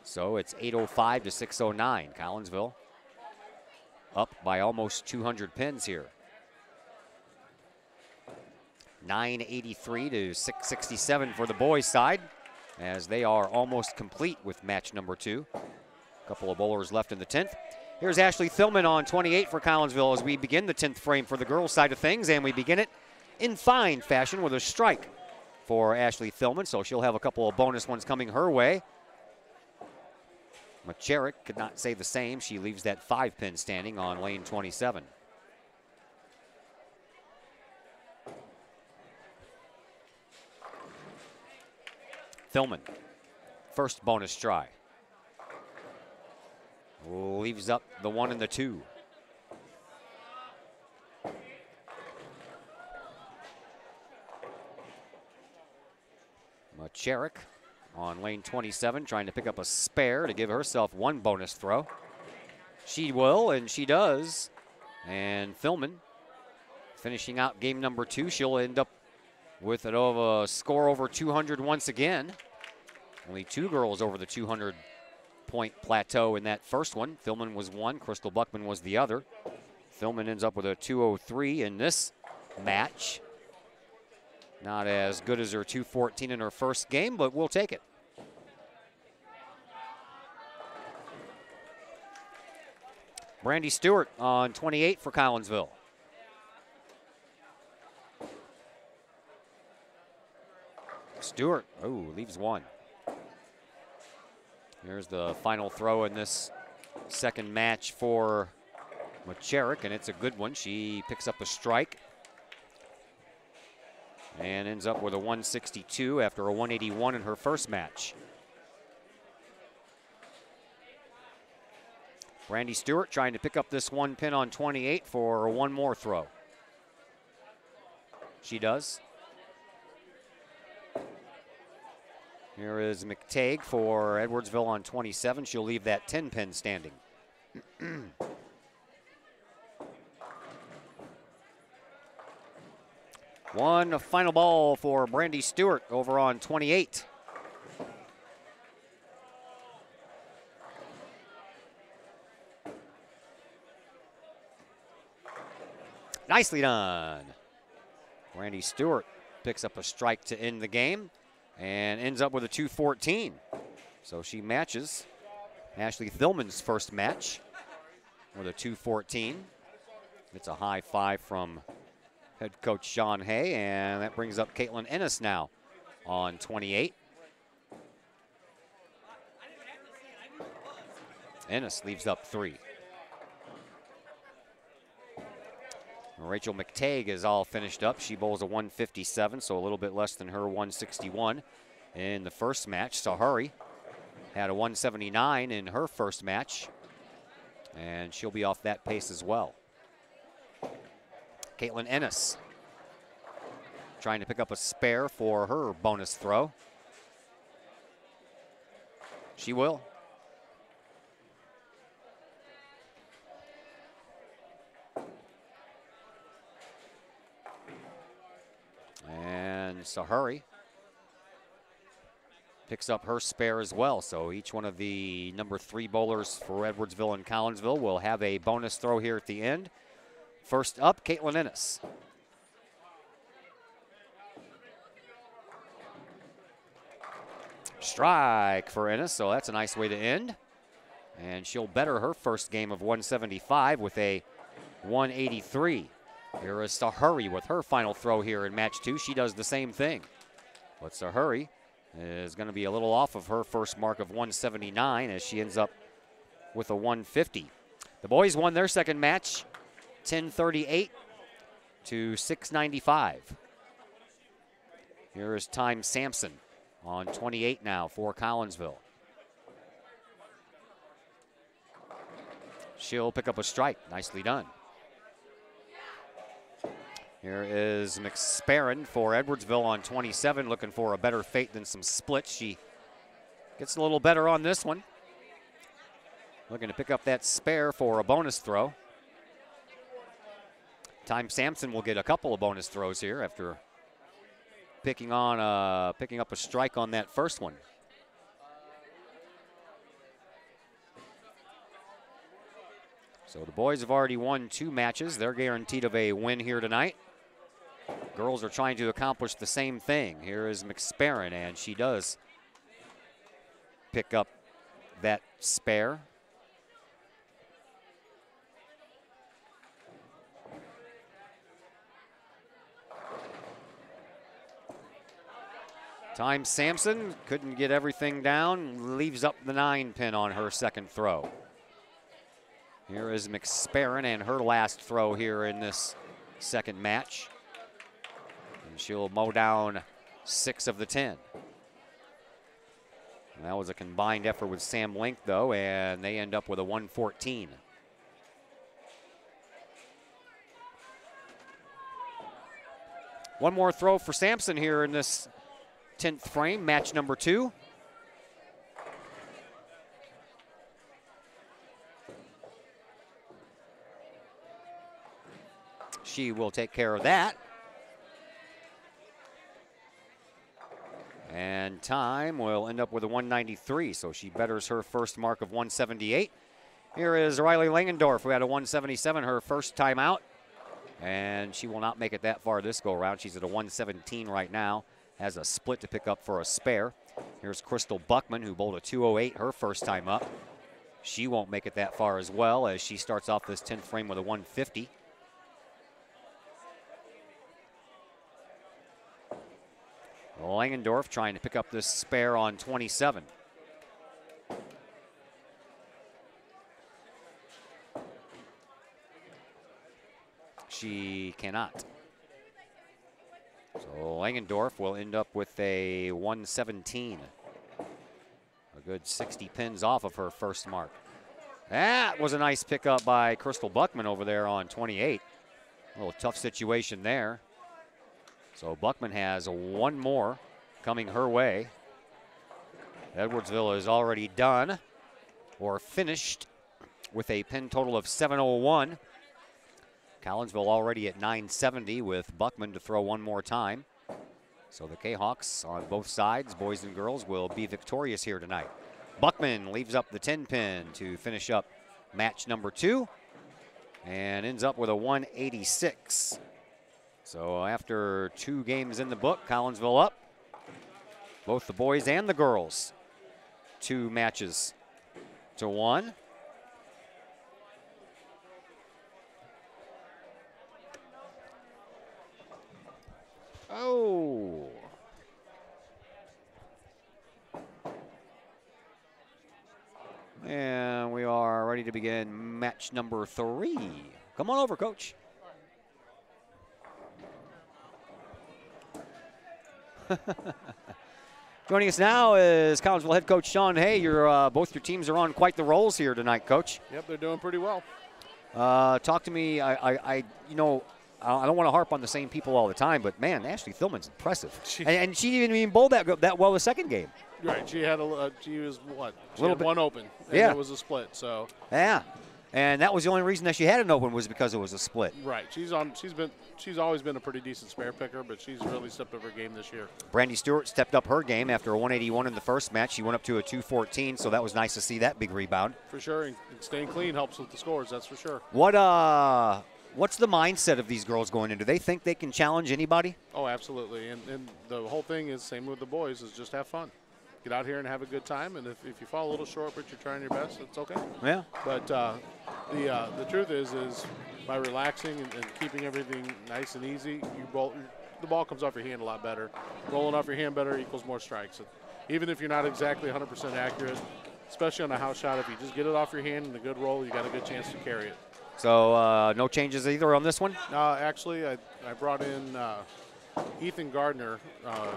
So it's 805 to 609. Collinsville up by almost 200 pins here. 983 to 667 for the boys' side, as they are almost complete with match number 2. A couple of bowlers left in the 10th. Here's Ashley Thilman on 28 for Collinsville as we begin the 10th frame for the girls' side of things, and we begin it in fine fashion with a strike for Ashley Thilman, so she'll have a couple of bonus ones coming her way. Macherik could not say the same. She leaves that 5-pin standing on lane 27. Thilman, first bonus try. Leaves up the 1 and the 2. Macherik on lane 27, trying to pick up a spare to give herself 1 bonus throw. She will, and she does, And Thilman finishing out game number 2. She'll end up with a score over 200 once again. Only 2 girls over the 200-point plateau in that first one. Thilman was one, Crystal Buckman was the other. Thilman ends up with a 203 in this match. Not as good as her 214 in her first game, but we'll take it. Brandy Stewart on 28 for Collinsville. Stewart, leaves one. Here's the final throw in this second match for Macherik, and it's a good one. She picks up a strike and ends up with a 162 after a 181 in her first match. Brandy Stewart trying to pick up this one pin on 28 for one more throw. She does. Here is McTague for Edwardsville on 27. She'll leave that 10 pin standing. One final ball for Brandy Stewart over on 28. Nicely done. Brandy Stewart picks up a strike to end the game and ends up with a 214. So she matches Ashley Thilman's first match with a 214. It's a high five from head coach Sean Hay, and that brings up Caitlin Ennis now on 28. Ennis leaves up 3. Rachel McTague is all finished up. She bowls a 157, so a little bit less than her 161 in the first match. Sahari had a 179 in her first match, and she'll be off that pace as well. Caitlin Ennis trying to pick up a spare for her bonus throw. She will. And Sahari picks up her spare as well. So each one of the number 3 bowlers for Edwardsville and Collinsville will have a bonus throw here at the end. First up, Caitlin Ennis. Strike for Ennis, so that's a nice way to end. And she'll better her first game of 175 with a 183. Here is Sahari with her final throw here in match 2. She does the same thing. But Sahari is going to be a little off of her first mark of 179 as she ends up with a 150. The boys won their second match 1038 to 695. Here is Time Sampson on 28 now for Collinsville. She'll pick up a strike. Nicely done. Here is McSparron for Edwardsville on 27, looking for a better fate than some splits. She gets a little better on this one. Looking to pick up that spare for a bonus throw. Time Sampson will get a couple of bonus throws here after picking up a strike on that first one. So the boys have already won 2 matches. They're guaranteed of a win here tonight. Girls are trying to accomplish the same thing. Here is McSparron, and she does pick up that spare. Time Sampson couldn't get everything down, leaves up the 9 pin on her second throw. Here is McSparron and her last throw here in this second match. And she'll mow down 6 of the 10. And that was a combined effort with Sam Link, though, and they end up with a 114. One more throw for Sampson here in this 10th frame, match number 2. She will take care of that. And time will end up with a 193, so she betters her first mark of 178. Here is Riley Langendorf, who had a 177 her first time out. And she will not make it that far this go-around. She's at a 117 right now. Has a split to pick up for a spare. Here's Crystal Buckman, who bowled a 208 her first time up. She won't make it that far as well, as she starts off this 10th frame with a 150. Langendorf trying to pick up this spare on 27. She cannot. So Langendorf will end up with a 117. A good 60 pins off of her first mark. That was a nice pickup by Crystal Buckman over there on 28. A little tough situation there. So Buckman has one more coming her way. Edwardsville is already done or finished with a pin total of 701. Collinsville already at 970 with Buckman to throw one more time. So the Kahawks on both sides, boys and girls, will be victorious here tonight. Buckman leaves up the 10 pin to finish up match number 2 and ends up with a 186. So after 2 games in the book, Collinsville up. Both the boys and the girls. 2 matches to 1. Oh. And we are ready to begin match number 3. Come on over, Coach. Joining us now is Collinsville head coach Sean Hay. Both your teams are on quite the rolls here tonight, Coach.
Yep, they're doing pretty well.
Talk to me. I don't want to harp on the same people all the time, but man, Ashley Thillman's impressive, and she didn't even bowl that well the second game.
Right, she had she was what? She
had
one open, and
yeah,
it was a split. So
yeah, and that was the only reason that she had an open was because it was a split.
Right, she's always been a pretty decent spare picker, but she's really stepped up her game this year.
Brandy Stewart stepped up her game after a 181 in the first match. She went up to a 214, so that was nice to see that big rebound.
For sure, and staying clean helps with the scores. That's for sure.
What's the mindset of these girls going in? Do they think they can challenge anybody?
Oh, absolutely. And the whole thing is same with the boys, is just have fun. Get out here and have a good time. And if you fall a little short but you're trying your best, it's okay.
Yeah.
But the truth is by relaxing and keeping everything nice and easy, the ball comes off your hand a lot better. Rolling off your hand better equals more strikes. Even if you're not exactly 100% accurate, especially on a house shot, if you just get it off your hand in a good roll, you got a good chance to carry it.
So no changes either on this one?
Actually, I brought in Ethan Gardner.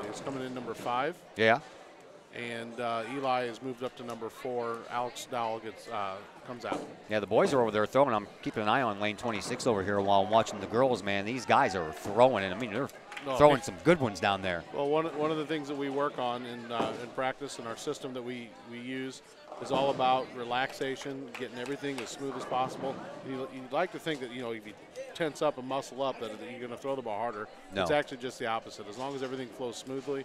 He's coming in number 5.
Yeah.
And Eli has moved up to number 4. Alex Dowell comes out.
Yeah, the boys are over there throwing. I'm keeping an eye on lane 26 over here while I'm watching the girls, man. These guys are throwing, and I mean, they're throwing some good ones down there.
Well, one of the things that we work on in practice and our system that we use is all about relaxation, getting everything as smooth as possible. You'd like to think that, if you tense up and muscle up, that you're going to throw the ball harder.
No.
It's actually just the opposite. As long as everything flows smoothly,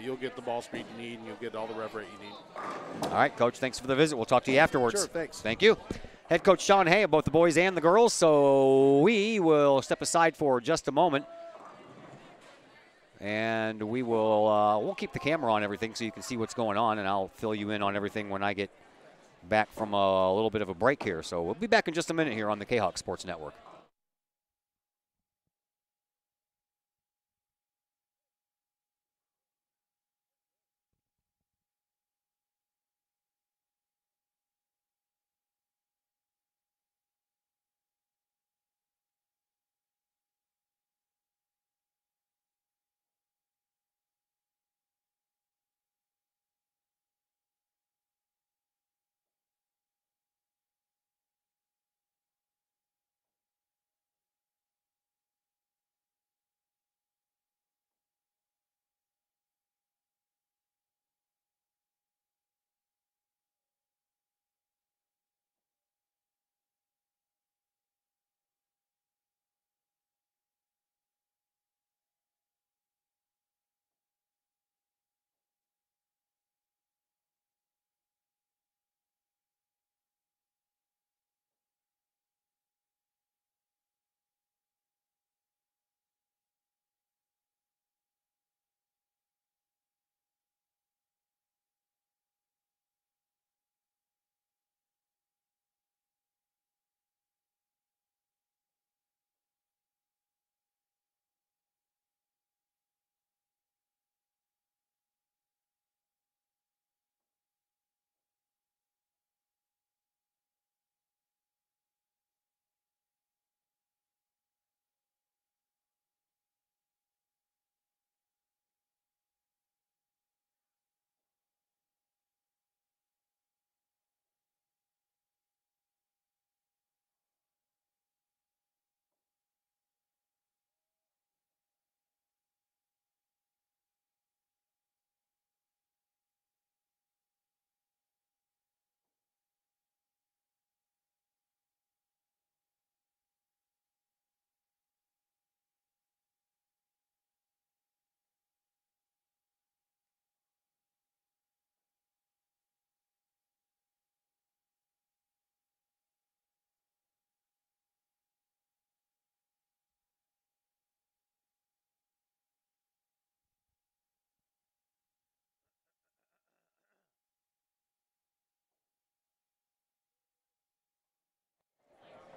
you'll get the ball speed you need, and you'll get all the rev rate you need.
All right, Coach, thanks for the visit. We'll talk to you afterwards.
Sure, thanks.
Thank you. Head coach Sean Hay of both the boys and the girls, so we will step aside for just a moment. And we will we'll keep the camera on everything so you can see what's going on, and I'll fill you in on everything when I get back from a little bit of a break here. So we'll be back in just a minute here on the Kahok Sports Network.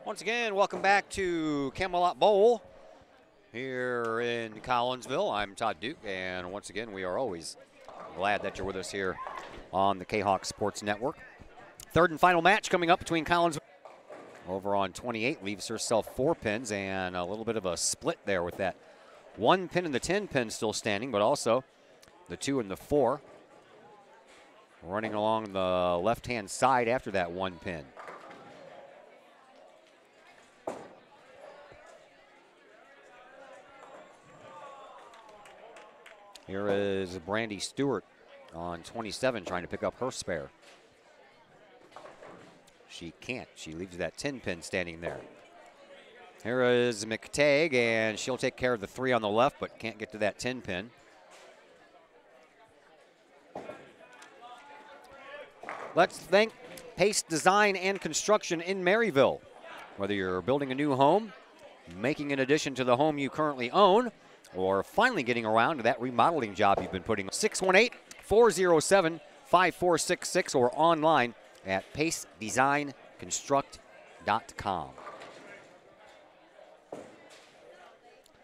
Once again, welcome back to Camelot Bowl here in Collinsville. I'm Todd Duke, and once again, we are always glad that you're with us here on the Kahok Sports Network. Third and final match coming up between Collinsville. Over on 28, leaves herself 4 pins, and a little bit of a split there with that 1 pin and the 10 pin still standing, but also the 2 and the 4 running along the left-hand side after that 1 pin. Here is Brandy Stewart on 27 trying to pick up her spare. She can't. She leaves that 10 pin standing there. Here is McTagg, and she'll take care of the 3 on the left, but can't get to that 10 pin. Let's thank Pace Design and Construction in Maryville. Whether you're building a new home, making an addition to the home you currently own, or finally getting around to that remodeling job you've been putting. 618-407-5466 or online at pacedesignconstruct.com.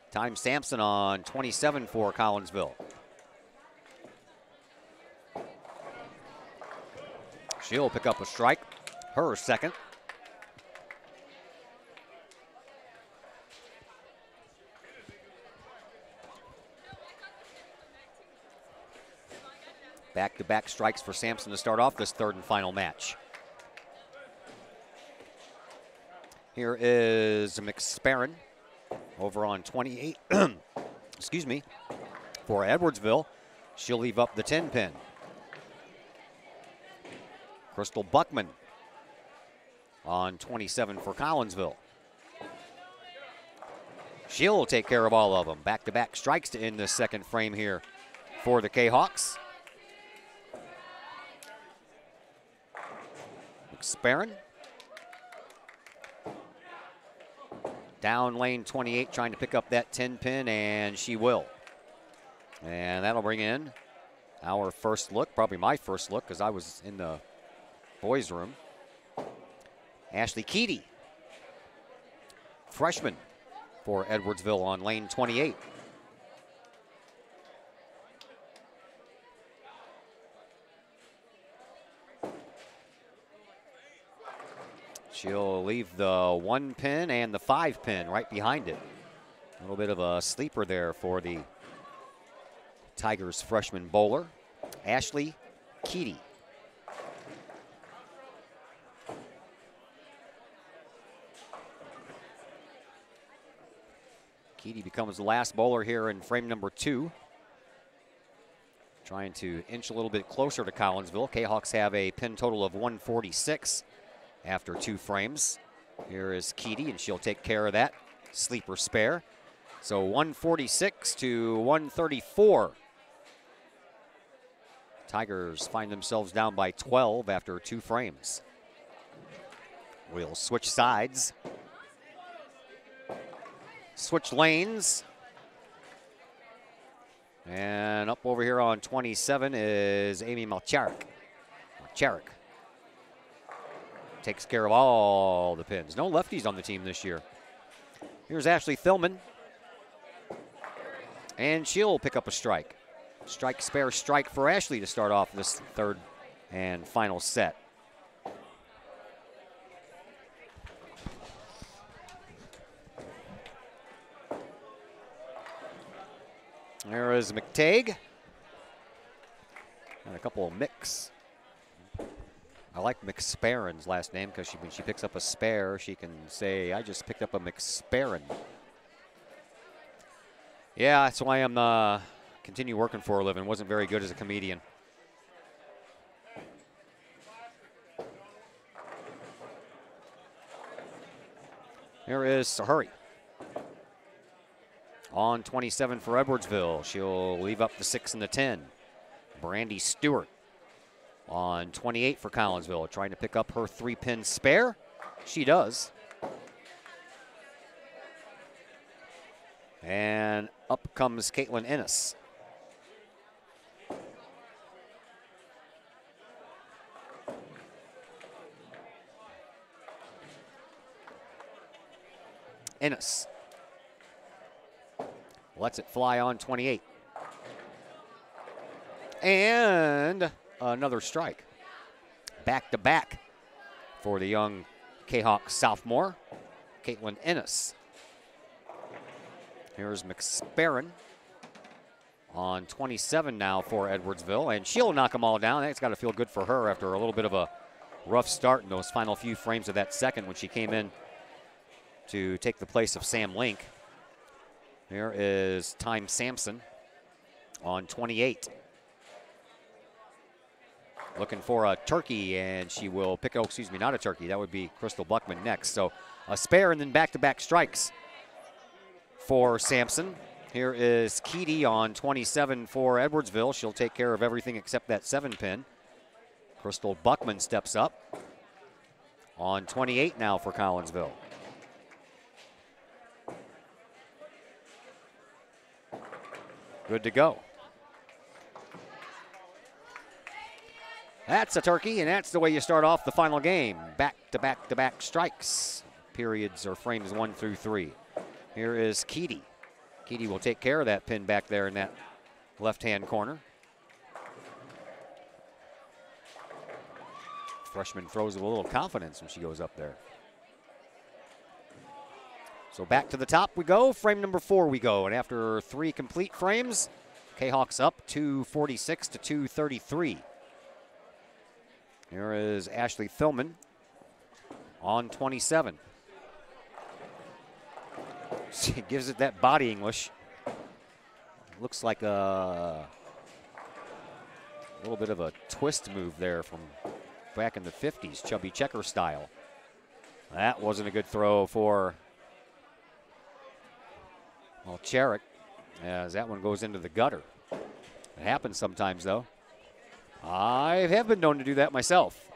Time Sampson on 27 for Collinsville. She'll pick up a strike, her second. Back-to-back strikes for Sampson to start off this third and final match. Here is McSparron over on 28, excuse me, for Edwardsville. She'll leave up the 10 pin. Crystal Buckman on 27 for Collinsville. She'll take care of all of them. Back-to-back strikes to end this second frame here for the Kahawks. McSparron. Down lane 28 trying to pick up that 10 pin, and she will. And that'll bring in our first look, probably my first look because I was in the boys' room. Ashley Keedy, freshman for Edwardsville on lane 28. She'll leave the 1 pin and the 5 pin right behind it. A little bit of a sleeper there for the Tigers freshman bowler, Ashley Keedy. Keedy becomes the last bowler here in frame number 2. Trying to inch a little bit closer to Collinsville. Kahawks have a pin total of 146 after 2 frames. Here is Keedy, and she'll take care of that sleeper spare. So 146 to 134. Tigers find themselves down by 12 after 2 frames. We'll switch sides. Switch lanes. And up over here on 27 is Amy Malcharik. Takes care of all the pins. No lefties on the team this year. Here's Ashley Thillman. And she'll pick up a strike. Strike, spare, strike for Ashley to start off this third and final set. There is McTagg. And a couple of mix. I like McSparron's last name because when she picks up a spare, she can say, I just picked up a McSparron. Yeah, that's why I'm continue working for a living. Wasn't very good as a comedian. Here is Sahuri. On 27 for Edwardsville. She'll leave up the 6 and the 10. Brandy Stewart on 28 for Collinsville, trying to pick up her 3-pin spare. She does. And up comes Caitlin Ennis. Ennis lets it fly on 28. And another strike. Back to back for the young Kahok sophomore, Caitlin Ennis. Here's McSparron on 27 now for Edwardsville, and she'll knock them all down. That's got to feel good for her after a little bit of a rough start in those final few frames of that second when she came in to take the place of Sam Link. Here is Time Sampson on 28. Looking for a turkey, and she will pick, oh, excuse me, not a turkey. That would be Crystal Buckman next. So a spare and then back-to-back strikes for Sampson. Here is Keedy on 27 for Edwardsville. She'll take care of everything except that 7-pin. Crystal Buckman steps up on 28 now for Collinsville. Good to go. That's a turkey, and that's the way you start off the final game. Back-to-back-to-back strikes. Periods or frames 1 through 3. Here is Keedy. Keedy will take care of that pin back there in that left-hand corner. Freshman throws with a little confidence when she goes up there. So back to the top we go. Frame number 4 we go. And after 3 complete frames, Kahawks up 246 to 233. Here is Ashley Thillman on 27. She gives it that body English. Looks like a little bit of a twist move there from back in the 50s, chubby checker style. That wasn't a good throw for, well, Cherrick, as that one goes into the gutter. It happens sometimes, though. I have been known to do that myself.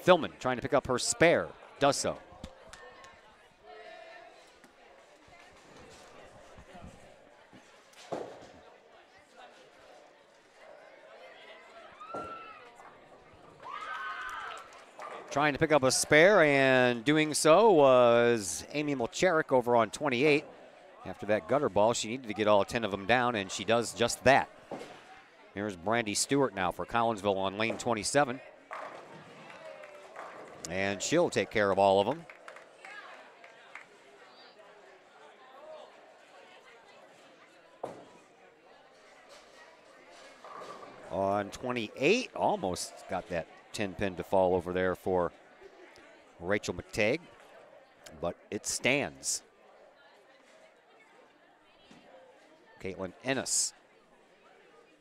Thillman trying to pick up her spare, does so. Trying to pick up a spare, and doing so was Amy Mulcherek over on 28. After that gutter ball, she needed to get all 10 of them down, and she does just that. Here's Brandy Stewart now for Collinsville on lane 27. And she'll take care of all of them. On 28, almost got that 10-pin to fall over there for Rachel McTagg, but it stands. Caitlin Ennis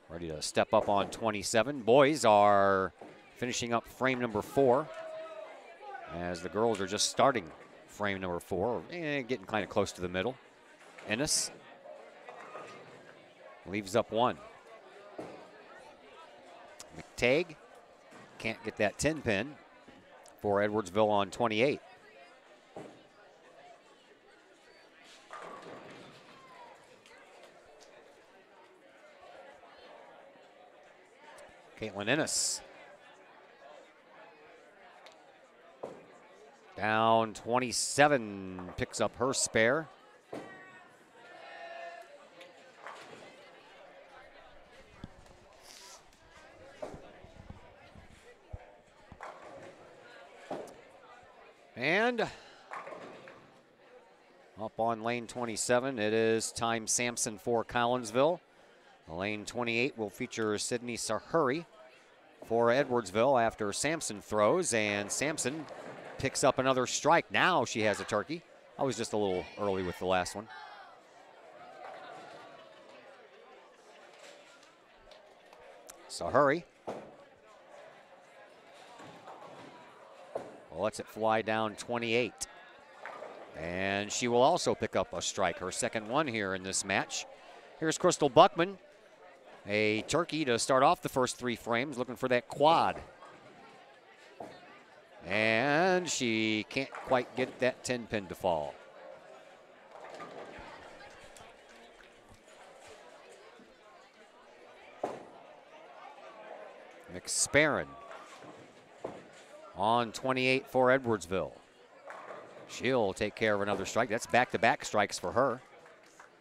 ready to step up on 27. Boys are finishing up frame number 4 as the girls are just starting frame number 4, getting kind of close to the middle. Ennis leaves up 1. McTagg can't get that 10-pin for Edwardsville on 28. Caitlin Ennis down 27, picks up her spare. And up on lane 27, it is Time Sampson for Collinsville. Lane 28 will feature Sydney Sahuri for Edwardsville after Sampson throws, and Sampson picks up another strike. Now she has a turkey. I was just a little early with the last one. Sahuri lets it fly down 28. And she will also pick up a strike, her second one here in this match. Here's Crystal Buckman. A turkey to start off the first 3 frames, looking for that quad. And she can't quite get that 10-pin to fall. McSparron on 28 for Edwardsville. She'll take care of another strike. That's back-to-back strikes for her.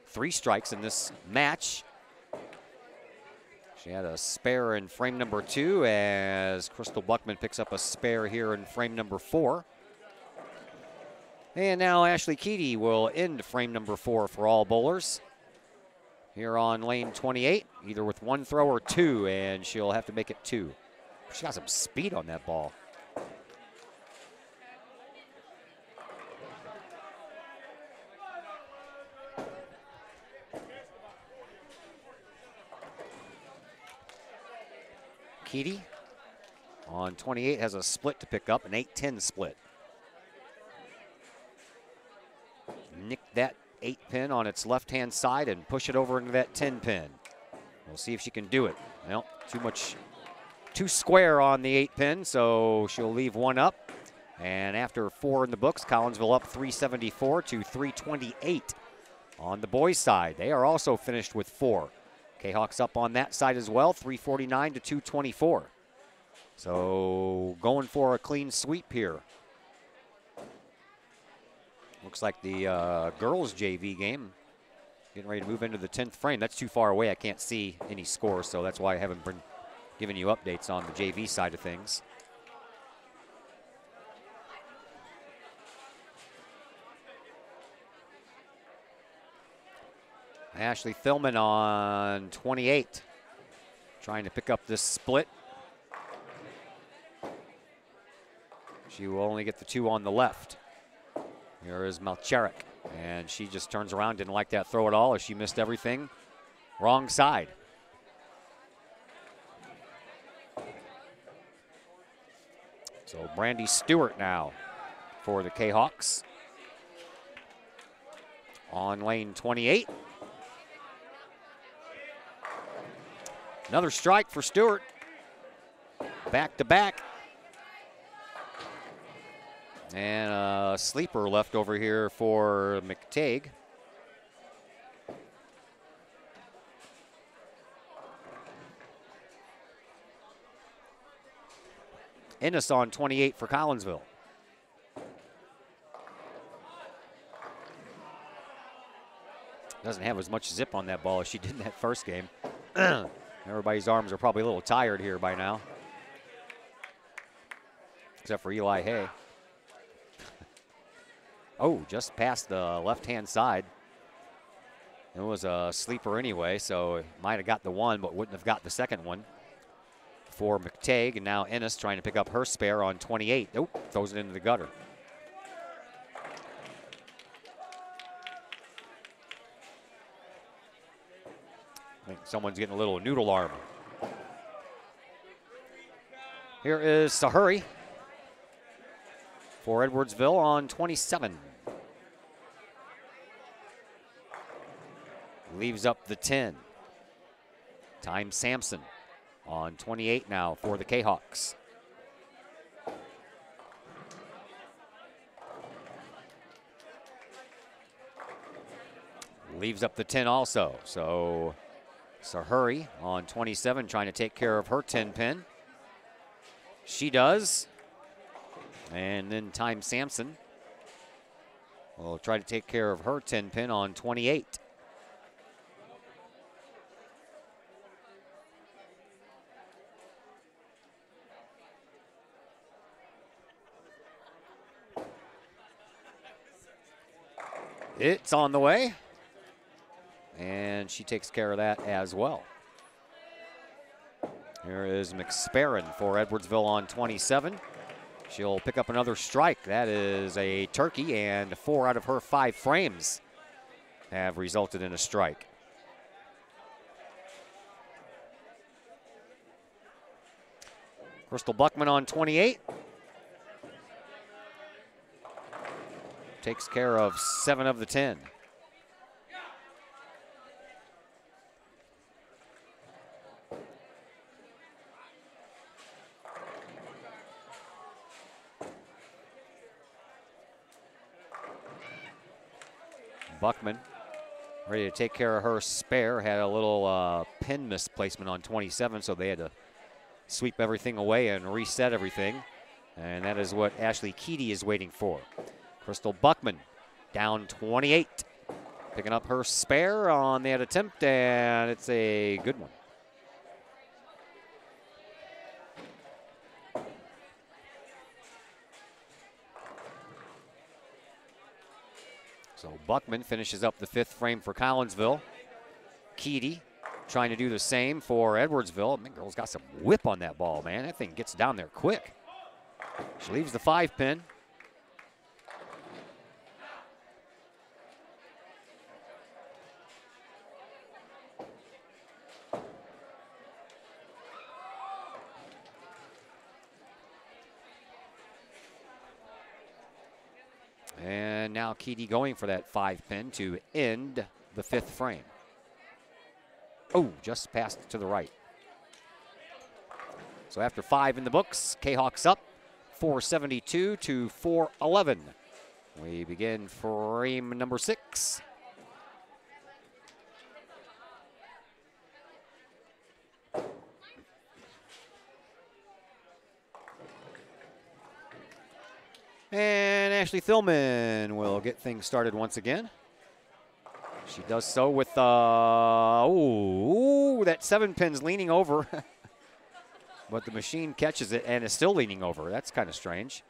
3 strikes in this match. She had a spare in frame number 2 as Crystal Buckman picks up a spare here in frame number 4. And now Ashley Keedy will end frame number 4 for all bowlers. Here on lane 28, either with 1 throw or 2, and she'll have to make it 2. She got some speed on that ball. Keedy on 28 has a split to pick up, an 8-10 split. Nick that 8 pin on its left-hand side and push it over into that 10 pin. We'll see if she can do it. Well, too square on the 8 pin, so she'll leave 1 up. And after 4 in the books, Collinsville up 374 to 328 on the boys' side. They are also finished with 4. Kahawks up on that side as well, 349 to 224. So going for a clean sweep here. Looks like the girls' JV game getting ready to move into the 10th frame. That's too far away. I can't see any scores, so that's why I haven't been giving you updates on the JV side of things. Ashley Thillman on 28, trying to pick up this split. She will only get the 2 on the left. Here is Malcharik, and she just turns around, didn't like that throw at all as she missed everything. Wrong side. So Brandy Stewart now for the Kahawks on lane 28. Another strike for Stewart. Back to back. And a sleeper left over here for McTague. Ennis on 28 for Collinsville. Doesn't have as much zip on that ball as she did in that first game. Everybody's arms are probably a little tired here by now. Except for Eli Hay. Oh, just past the left-hand side. It was a sleeper anyway, so it might have got the 1, but wouldn't have got the second one for McTague. And now Ennis trying to pick up her spare on 28. Oh, throws it into the gutter. I think someone's getting a little noodle arm. Here is Sahuri for Edwardsville on 27. Leaves up the 10. Time Sampson on 28 now for the Kahawks. Leaves up the 10 also. So Sahuri on 27 trying to take care of her 10 pin. She does. And then Time Sampson will try to take care of her 10 pin on 28. It's on the way. And she takes care of that as well. Here is McSparron for Edwardsville on 27. She'll pick up another strike. That is a turkey, and 4 out of her 5 frames have resulted in a strike. Crystal Buckman on 28. Takes care of 7 of the 10. Buckman ready to take care of her spare. Had a little pin misplacement on 27, so they had to sweep everything away and reset everything. And that is what Ashley Keedy is waiting for. Crystal Buckman down 28. Picking up her spare on that attempt, and it's a good one. So Buckman finishes up the 5th frame for Collinsville. Keedy trying to do the same for Edwardsville. Man, girl's got some whip on that ball, man. That thing gets down there quick. She leaves the 5-pin. And now Keedy going for that 5-pin to end the 5th frame. Oh, just passed to the right. So after 5 in the books, Kahawks up 472 to 411. We begin frame number 6. And Ashley Thillman will get things started once again. She does so with, that 7-pin's leaning over. But the machine catches it and is still leaning over. That's kind of strange.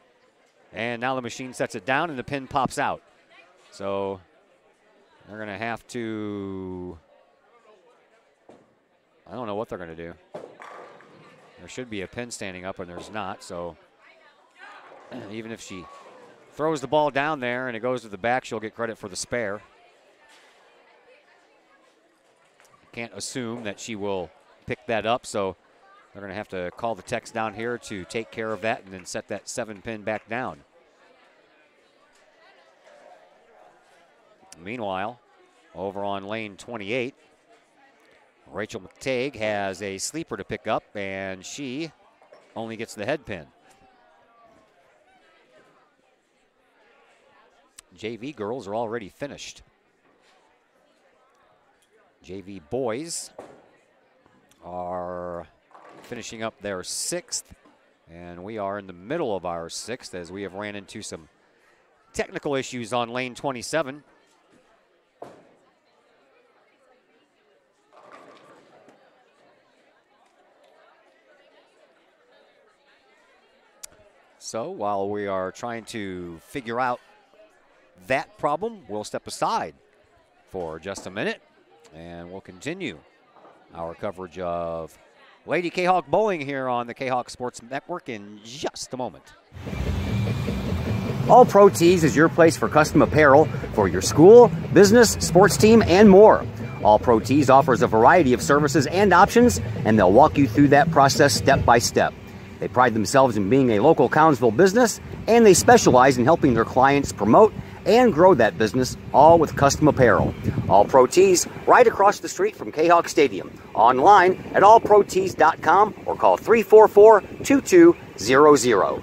And now the machine sets it down and the pin pops out. So they're going to have to, I don't know what they're going to do. There should be a pin standing up and there's not, so even if she throws the ball down there and it goes to the back, she'll get credit for the spare. Can't assume that she will pick that up, so they're going to have to call the techs down here to take care of that and then set that 7-pin back down. Meanwhile, over on lane 28, Rachel McTague has a sleeper to pick up, and she only gets the head pin. JV girls are already finished. JV boys are finishing up their 6th, and we are in the middle of our 6th as we have ran into some technical issues on lane 27. So while we are trying to figure out that problem, we'll step aside for just a minute and we'll continue our coverage of Lady Kahawk bowling here on the Kahawk Sports Network in just a moment.
All Pro Tees is your place for custom apparel for your school, business, sports team, and more. All Pro Tees offers a variety of services and options, and they'll walk you through that process step by step. They pride themselves in being a local Collinsville business, and they specialize in helping their clients promote and grow that business, all with custom apparel. All Pro Tees, right across the street from Kahok Stadium. Online at allprotees.com or call 344-2200.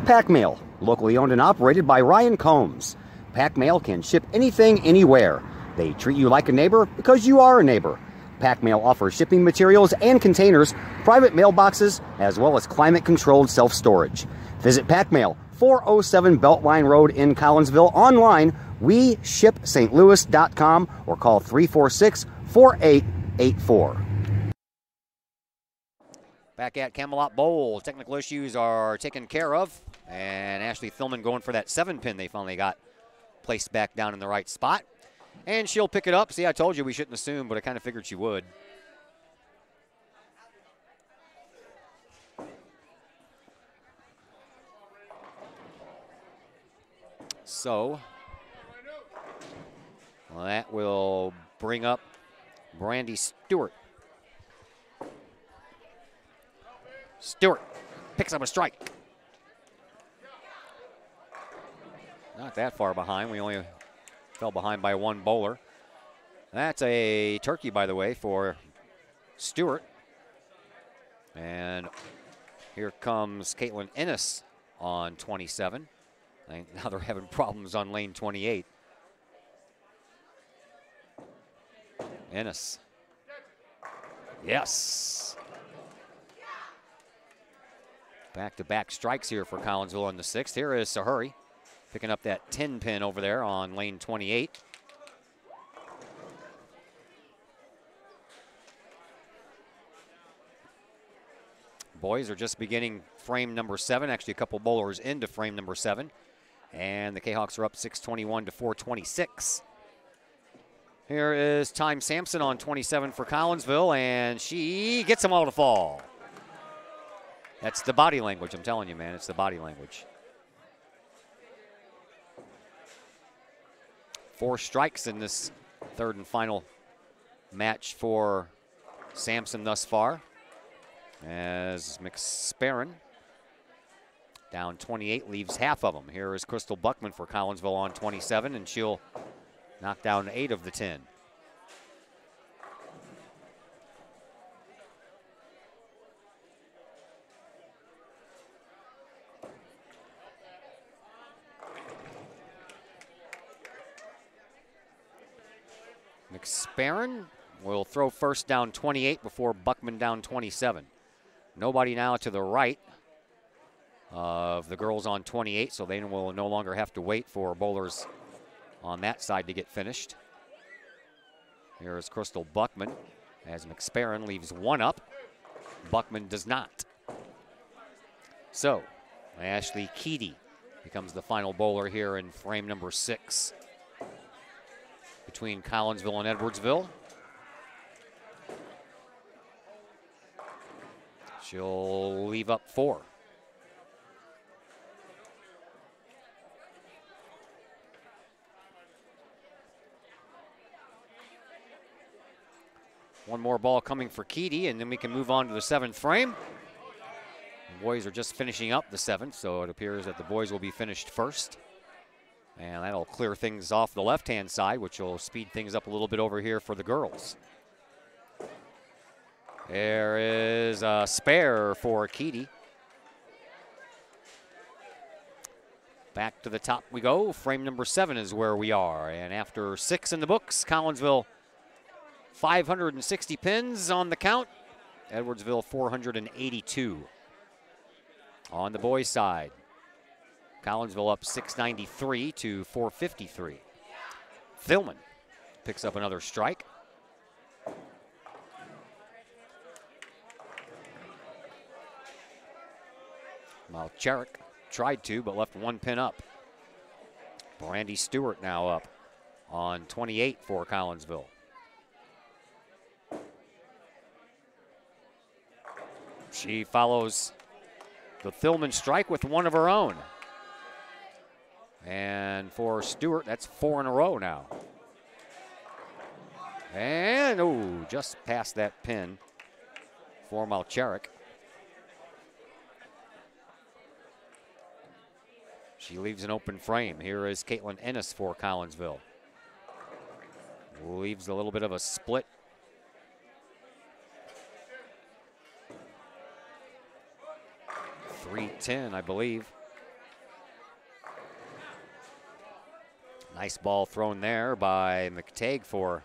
Pack Mail, locally owned and operated by Ryan Combs. Pack Mail can ship anything, anywhere. They treat you like a neighbor because you are a neighbor. Pack Mail offers shipping materials and containers, private mailboxes, as well as climate-controlled self-storage. Visit Pack Mail, 407 Beltline Road in Collinsville. Online, weshipstlouis.com or call 346-4884.
Back at Camelot Bowl, technical issues are taken care of, and Ashley Thillman going for that 7-pin they finally got placed back down in the right spot. And she'll pick it up. See, I told you we shouldn't assume, but I kind of figured she would. So, well, that will bring up Brandy Stewart. Stewart picks up a strike. Not that far behind. We only fell behind by one bowler. That's a turkey, by the way, for Stewart. And here comes Caitlin Ennis on 27. Now they're having problems on lane 28. Ennis. Yes. Back-to-back strikes here for Collinsville in the 6th. Here is Sahuri picking up that 10 pin over there on lane 28. Boys are just beginning frame number 7, actually a couple bowlers into frame number 7. And the Kahawks are up 621 to 426. Here is Time Sampson on 27 for Collinsville, and she gets them all to fall. That's the body language, I'm telling you, man. It's the body language. 4 strikes in this 3rd and final match for Sampson thus far. As McSparron, down 28, leaves half of them. Here is Crystal Buckman for Collinsville on 27, and she'll knock down 8 of the 10. McSparron will throw first down 28 before Buckman down 27. Nobody now to the right of the girls on 28, so they will no longer have to wait for bowlers on that side to get finished. Here is Crystal Buckman as McSparron leaves 1 up. Buckman does not. So Ashley Keedy becomes the final bowler here in frame number 6 between Collinsville and Edwardsville. She'll leave up 4. One more ball coming for Keedy, and then we can move on to the 7th frame. The boys are just finishing up the 7th, so it appears that the boys will be finished first. And that'll clear things off the left-hand side, which will speed things up a little bit over here for the girls. There is a spare for Keedy. Back to the top we go. Frame number 7 is where we are. And after 6 in the books, Collinsville 560 pins on the count. Edwardsville 482. On the boys' side, Collinsville up 693 to 453. Thilman picks up another strike. Malcharik tried to, but left 1 pin up. Brandy Stewart now up on 28 for Collinsville. She follows the Thilman strike with 1 of her own. And for Stewart, that's 4 in a row now. And, oh, just past that pin for Malcharik. She leaves an open frame. Here is Caitlin Ennis for Collinsville. Leaves a little bit of a split. .310, I believe. Nice ball thrown there by McTagg for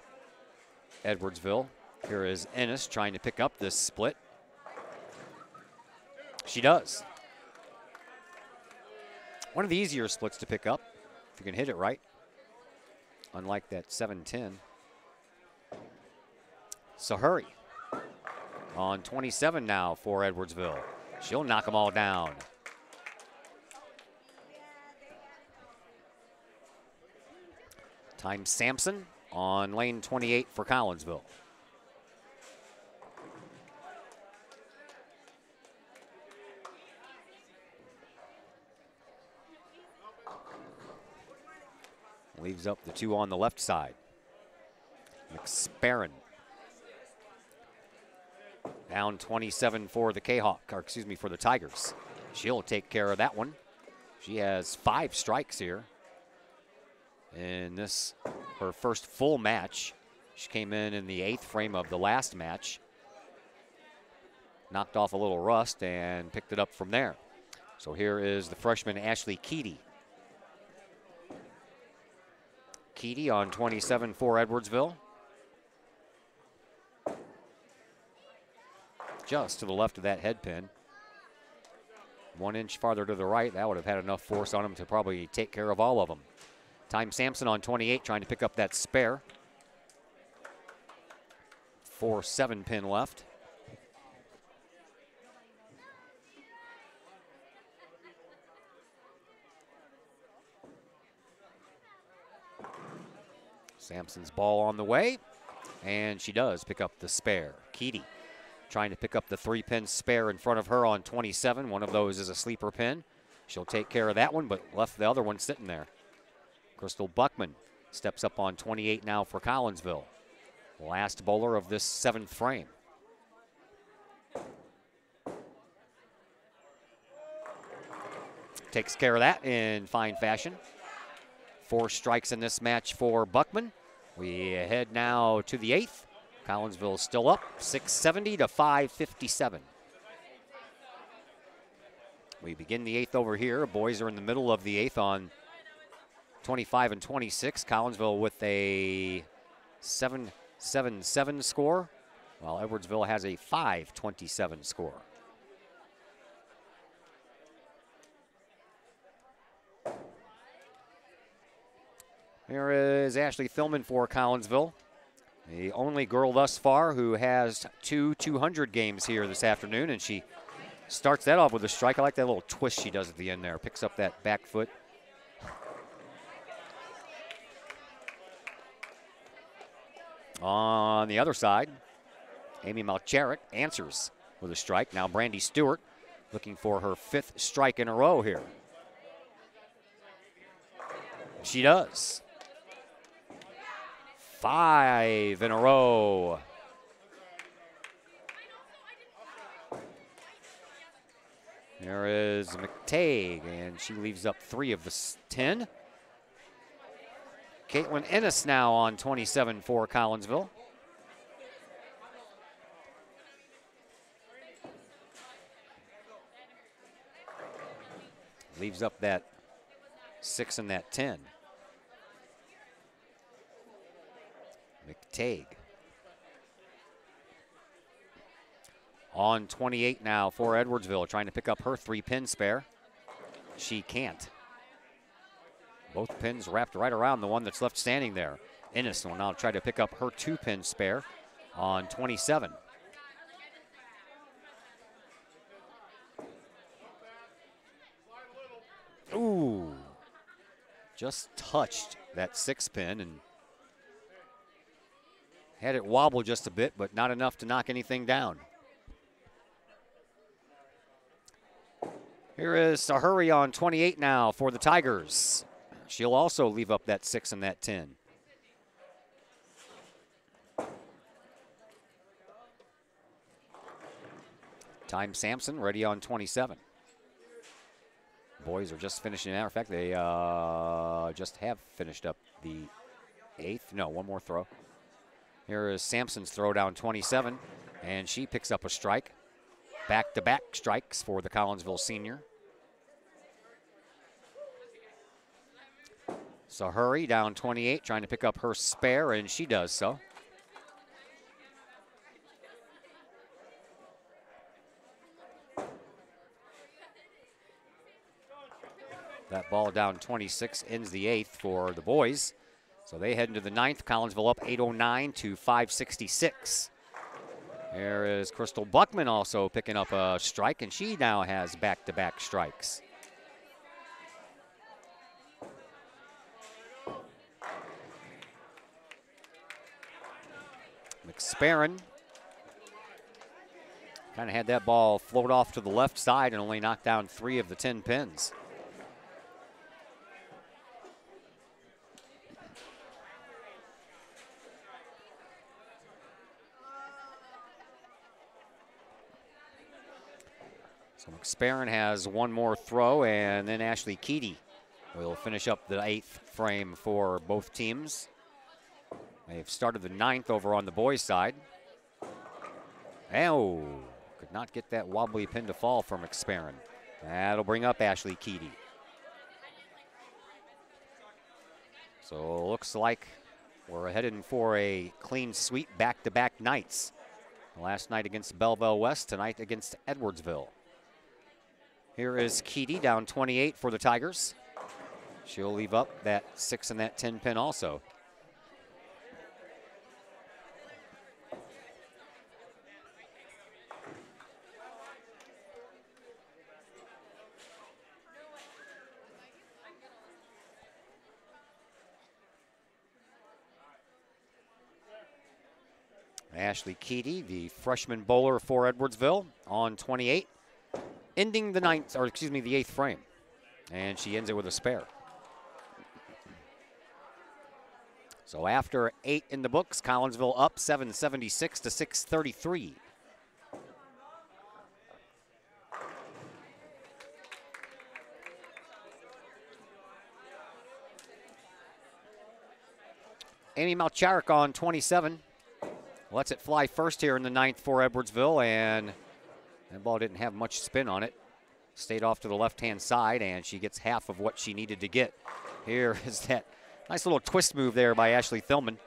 Edwardsville. Here is Ennis trying to pick up this split. She does. One of the easier splits to pick up, if you can hit it right. Unlike that 7-10. Sahuri on 27 now for Edwardsville. She'll knock them all down. Time Sampson on lane 28 for Collinsville. Leaves up the 2 on the left side. McSparron. Down 27 for the Kahok, or excuse me, for the Tigers. She'll take care of that one. She has 5 strikes here in this, her first full match. She came in the 8th frame of the last match. Knocked off a little rust and picked it up from there. So here is the freshman Ashley Keedy. Keedy on 27 for Edwardsville. Just to the left of that head pin. 1 inch farther to the right, that would have had enough force on him to probably take care of all of them. Time Sampson on 28 trying to pick up that spare. 4-7 pin left. Sampson's ball on the way, and she does pick up the spare. Keedy trying to pick up the 3-pin spare in front of her on 27. One of those is a sleeper pin. She'll take care of that one, but left the other one sitting there. Crystal Buckman steps up on 28 now for Collinsville. Last bowler of this 7th frame. Takes care of that in fine fashion. 4 strikes in this match for Buckman. We head now to the 8th. Collinsville still up, 670 to 557. We begin the 8th over here. Boys are in the middle of the 8th on 25 and 26. Collinsville with a 7-7-7 score, while Edwardsville has a 5-27 score. Here is Ashley Thillman for Collinsville, the only girl thus far who has 2 200 games here this afternoon, and she starts that off with a strike. I like that little twist she does at the end there. Picks up that back foot. On the other side, Amy Malcharik answers with a strike. Now Brandy Stewart looking for her 5th strike in a row here. She does. 5 in a row. There is McTague, and she leaves up 3 of the 10. Caitlin Ennis now on 27 for Collinsville. Leaves up that 6 and that 10. McTague on 28 now for Edwardsville, trying to pick up her 3-pin spare. She can't. Both pins wrapped right around the one that's left standing there. Ennis will now try to pick up her 2-pin spare on 27. Ooh, just touched that 6-pin and had it wobble just a bit, but not enough to knock anything down. Here is Sahuri on 28 now for the Tigers. She'll also leave up that 6 and that 10. Time Sampson ready on 27. Boys are just finishing. Matter of fact, they just have finished up the 8th. No, one more throw. Here is Sampson's throw down 27, and she picks up a strike. Back-to-back strikes for the Collinsville senior. Sahuri down 28, trying to pick up her spare, and she does so. That ball down 26 ends the 8th for the boys. So they head into the 9th. Collinsville up 809 to 566. There is Crystal Buckman also picking up a strike, and she now has back-to-back strikes. McSparron kind of had that ball float off to the left side and only knocked down 3 of the 10 pins. So McSparron has one more throw, and then Ashley Keedy will finish up the 8th frame for both teams. They've started the 9th over on the boys' side. Oh, could not get that wobbly pin to fall for McSparron. That'll bring up Ashley Keedy. So looks like we're heading for a clean sweep back-to-back nights. Last night against Belleville West, tonight against Edwardsville. Here is Keedy down 28 for the Tigers. She'll leave up that 6 and that 10 pin also. Ashley Keedy, the freshman bowler for Edwardsville, on 28, ending the the 8th frame. And she ends it with a spare. So after 8 in the books, Collinsville up 776 to 633. Amy Malcharik on 27. Lets it fly first here in the 9th for Edwardsville, and that ball didn't have much spin on it. Stayed off to the left-hand side, and she gets half of what she needed to get. Here is that nice little twist move there by Ashley Thillman,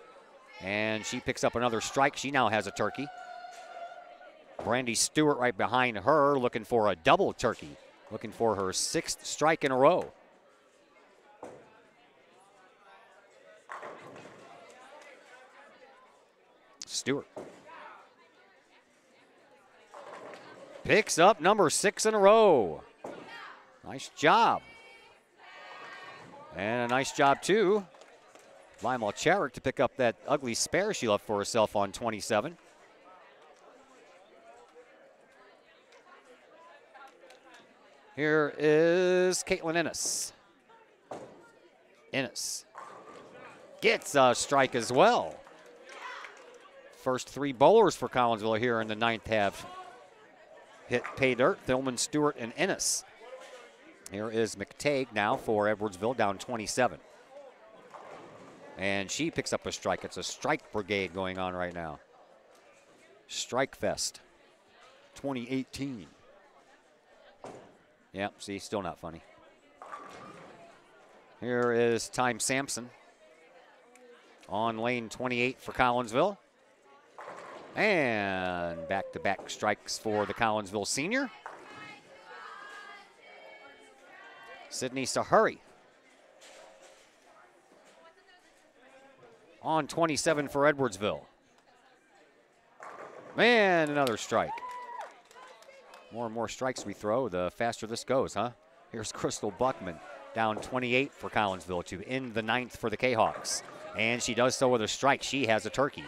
and she picks up another strike. She now has a turkey. Brandy Stewart right behind her, looking for a double turkey, looking for her 6th strike in a row. Stewart picks up number 6 in a row. Nice job. And a nice job, too, by Malcharik to pick up that ugly spare she left for herself on 27. Here is Caitlin Ennis. Ennis gets a strike as well. First 3 bowlers for Collinsville here in the 9th have hit pay dirt. Thillman, Stewart, and Ennis. Here is McTague now for Edwardsville, down 27. And she picks up a strike. It's a strike brigade going on right now. Strike Fest 2018. Yep, see, still not funny. Here is Time Sampson on lane 28 for Collinsville. And back-to-back strikes for the Collinsville senior. Sydney Sahuri on 27 for Edwardsville. Man, another strike. More and more strikes we throw, the faster this goes, huh? Here's Crystal Buckman down 28 for Collinsville to end the 9th for the Kahawks. And she does so with a strike. She has a turkey.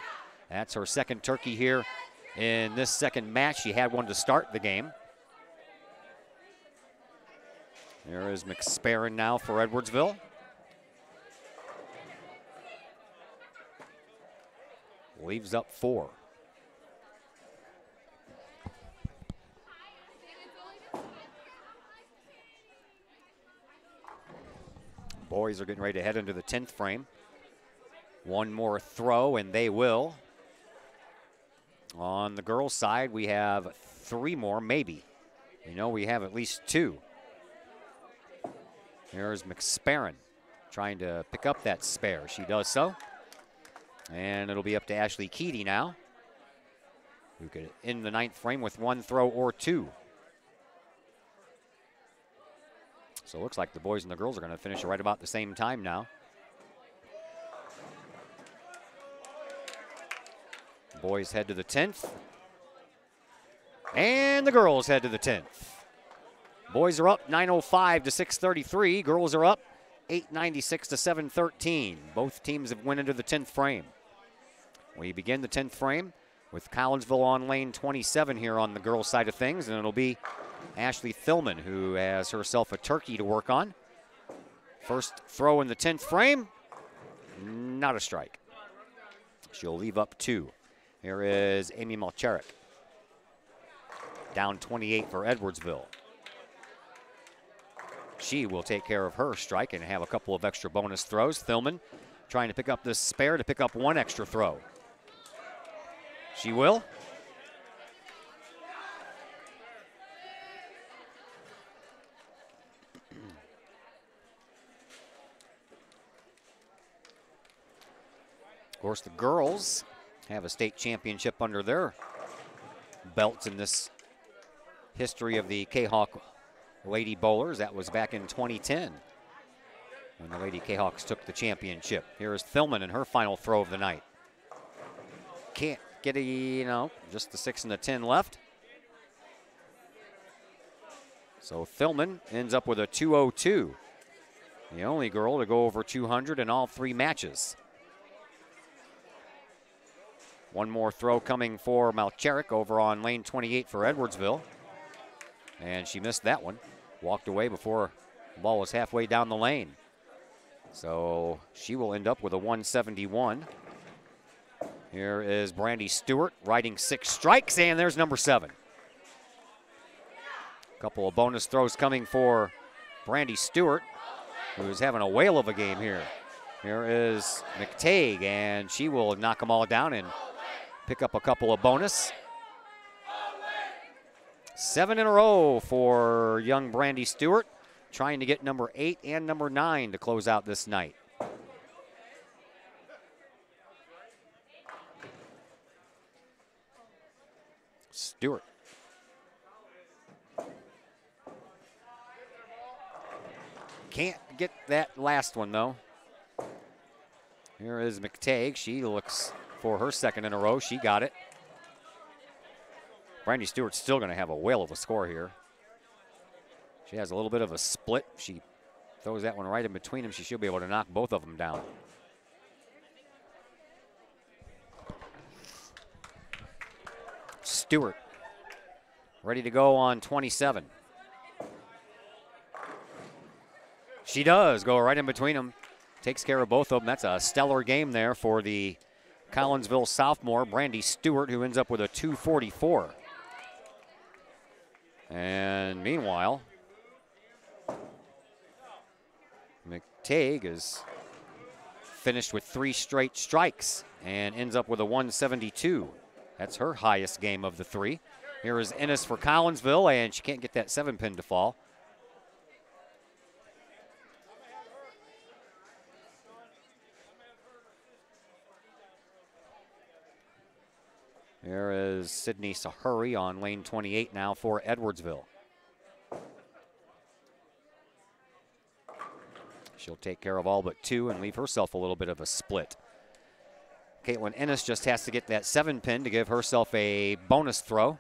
That's her 2nd turkey here in this 2nd match. She had one to start the game. There is McSparron now for Edwardsville. Leaves up 4. Boys are getting ready to head into the 10th frame. One more throw, and they will. On the girls' side, we have 3 more, maybe. You know, we have at least 2. Here's McSparron trying to pick up that spare. She does so. And it'll be up to Ashley Keedy now, who could end the 9th frame with 1 throw or 2. So it looks like the boys and the girls are going to finish right about the same time now. The boys head to the 10th. And the girls head to the 10th. Boys are up 905 to 633. Girls are up 896 to 713. Both teams have went into the 10th frame. We begin the 10th frame with Collinsville on lane 27 here on the girls' side of things, and it'll be Ashley Thillman, who has herself a turkey to work on. First throw in the 10th frame, not a strike. She'll leave up 2. Here is Amy Malcharik, down 28 for Edwardsville. She will take care of her strike and have a couple of extra bonus throws. Thillman trying to pick up this spare to pick up 1 extra throw. She will. Of course, the girls have a state championship under their belts in this history of the Kahok Lady Bowlers. That was back in 2010 when the Lady Kahawks took the championship. Here is Thilman in her final throw of the night. Can't get just the 6 and the 10 left. So Thilman ends up with a 202. The only girl to go over 200 in all 3 matches. One more throw coming for Malcherik over on lane 28 for Edwardsville. And she missed that one. Walked away before the ball was halfway down the lane. So she will end up with a 171. Here is Brandy Stewart riding 6 strikes, and there's number 7. A couple of bonus throws coming for Brandy Stewart, who's having a whale of a game here. Here is McTague, and she will knock them all down and pick up a couple of bonus. 7 in a row for young Brandy Stewart, trying to get number 8 and number 9 to close out this night. Stewart. Can't get that last one, though. Here is McTague. She looks for her 2nd in a row. She got it. Brandy Stewart's still going to have a whale of a score here. She has a little bit of a split. She throws that one right in between them. She should be able to knock both of them down. Stewart ready to go on 27. She does go right in between them. Takes care of both of them. That's a stellar game there for the Collinsville sophomore, Brandy Stewart, who ends up with a 244. And meanwhile, McTague is finished with 3 straight strikes and ends up with a 172. That's her highest game of the 3. Here is Ennis for Collinsville, and she can't get that 7-pin to fall. Here is Sydney Sahuri on lane 28 now for Edwardsville. She'll take care of all but 2 and leave herself a little bit of a split. Caitlin Ennis just has to get that 7-pin to give herself a bonus throw.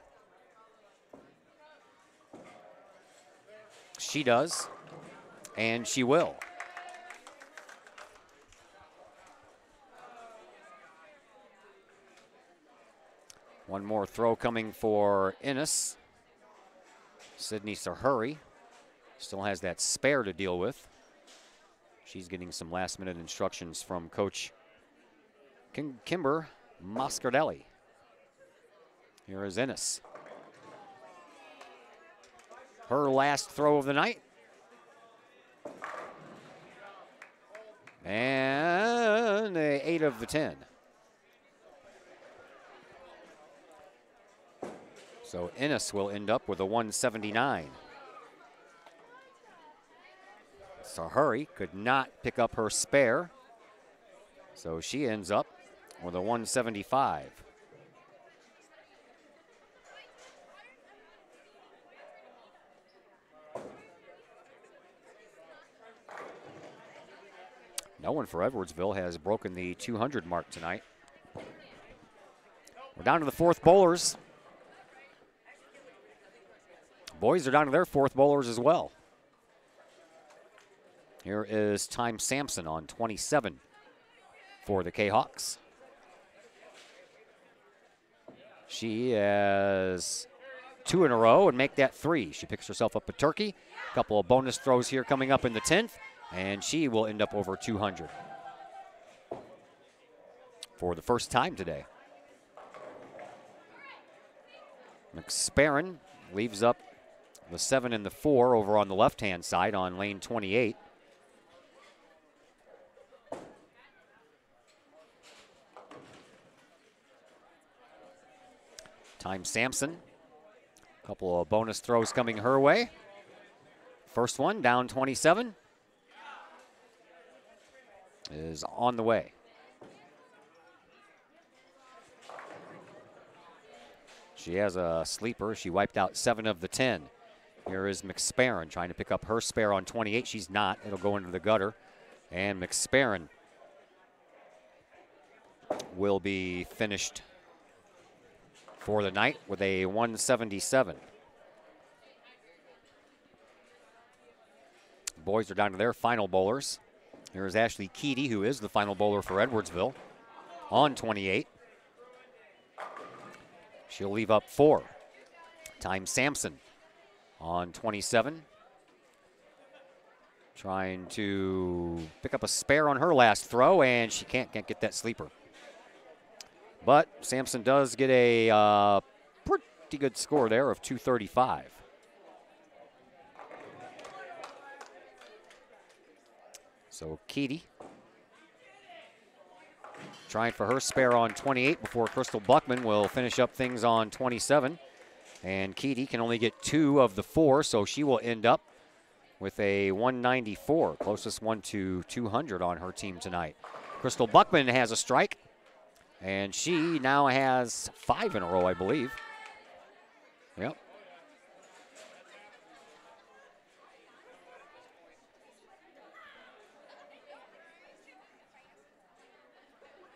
She does, and she will. One more throw coming for Ennis. Sydney Sahuri still has that spare to deal with. She's getting some last-minute instructions from Coach Kimber Moscardelli. Here is Ennis. Her last throw of the night. And 8 of the 10. So Ennis will end up with a 179. Sahuri could not pick up her spare, so she ends up with a 175. No one for Edwardsville has broken the 200 mark tonight. We're down to the 4th bowlers. Boys are down to their 4th bowlers as well. Here is Time Sampson on 27 for the Kahawks. She has 2 in a row and make that 3. She picks herself up a turkey. A couple of bonus throws here coming up in the 10th, and she will end up over 200 for the first time today. McSparron leaves up the 7 and the 4 over on the left-hand side on lane 28. Time Sampson. A couple of bonus throws coming her way. First one, down 27, is on the way. She has a sleeper. She wiped out 7 of the 10. Here is McSparron trying to pick up her spare on 28. She's not. It'll go into the gutter. And McSparron will be finished for the night with a 177. Boys are down to their final bowlers. Here's Ashley Keedy, who is the final bowler for Edwardsville, on 28. She'll leave up 4. Time Sampson on 27. Trying to pick up a spare on her last throw, and she can't get that sleeper. But Sampson does get a pretty good score there of 235. So Keedy trying for her spare on 28 before Crystal Buckman will finish up things on 27. And Keedy can only get 2 of the 4, so she will end up with a 194, closest one to 200 on her team tonight. Crystal Buckman has a strike, and she now has 5 in a row, I believe. Yep.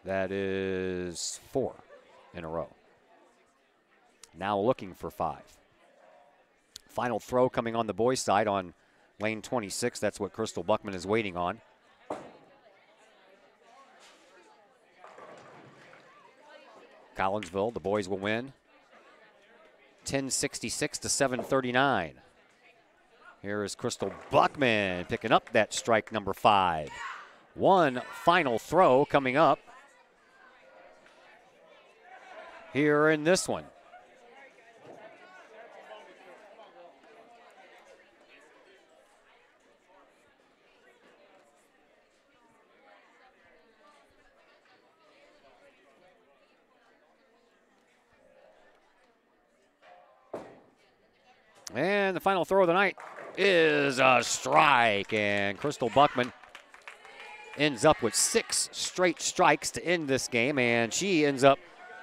That is 4 in a row. Now looking for 5. Final throw coming on the boys' side on lane 26. That's what Crystal Buckman is waiting on. Collinsville, the boys will win 1066 to 739. Here is Crystal Buckman picking up that strike number 5. One final throw coming up here in this one. And the final throw of the night is a strike, and Crystal Buckman ends up with 6 straight strikes to end this game, and she ends up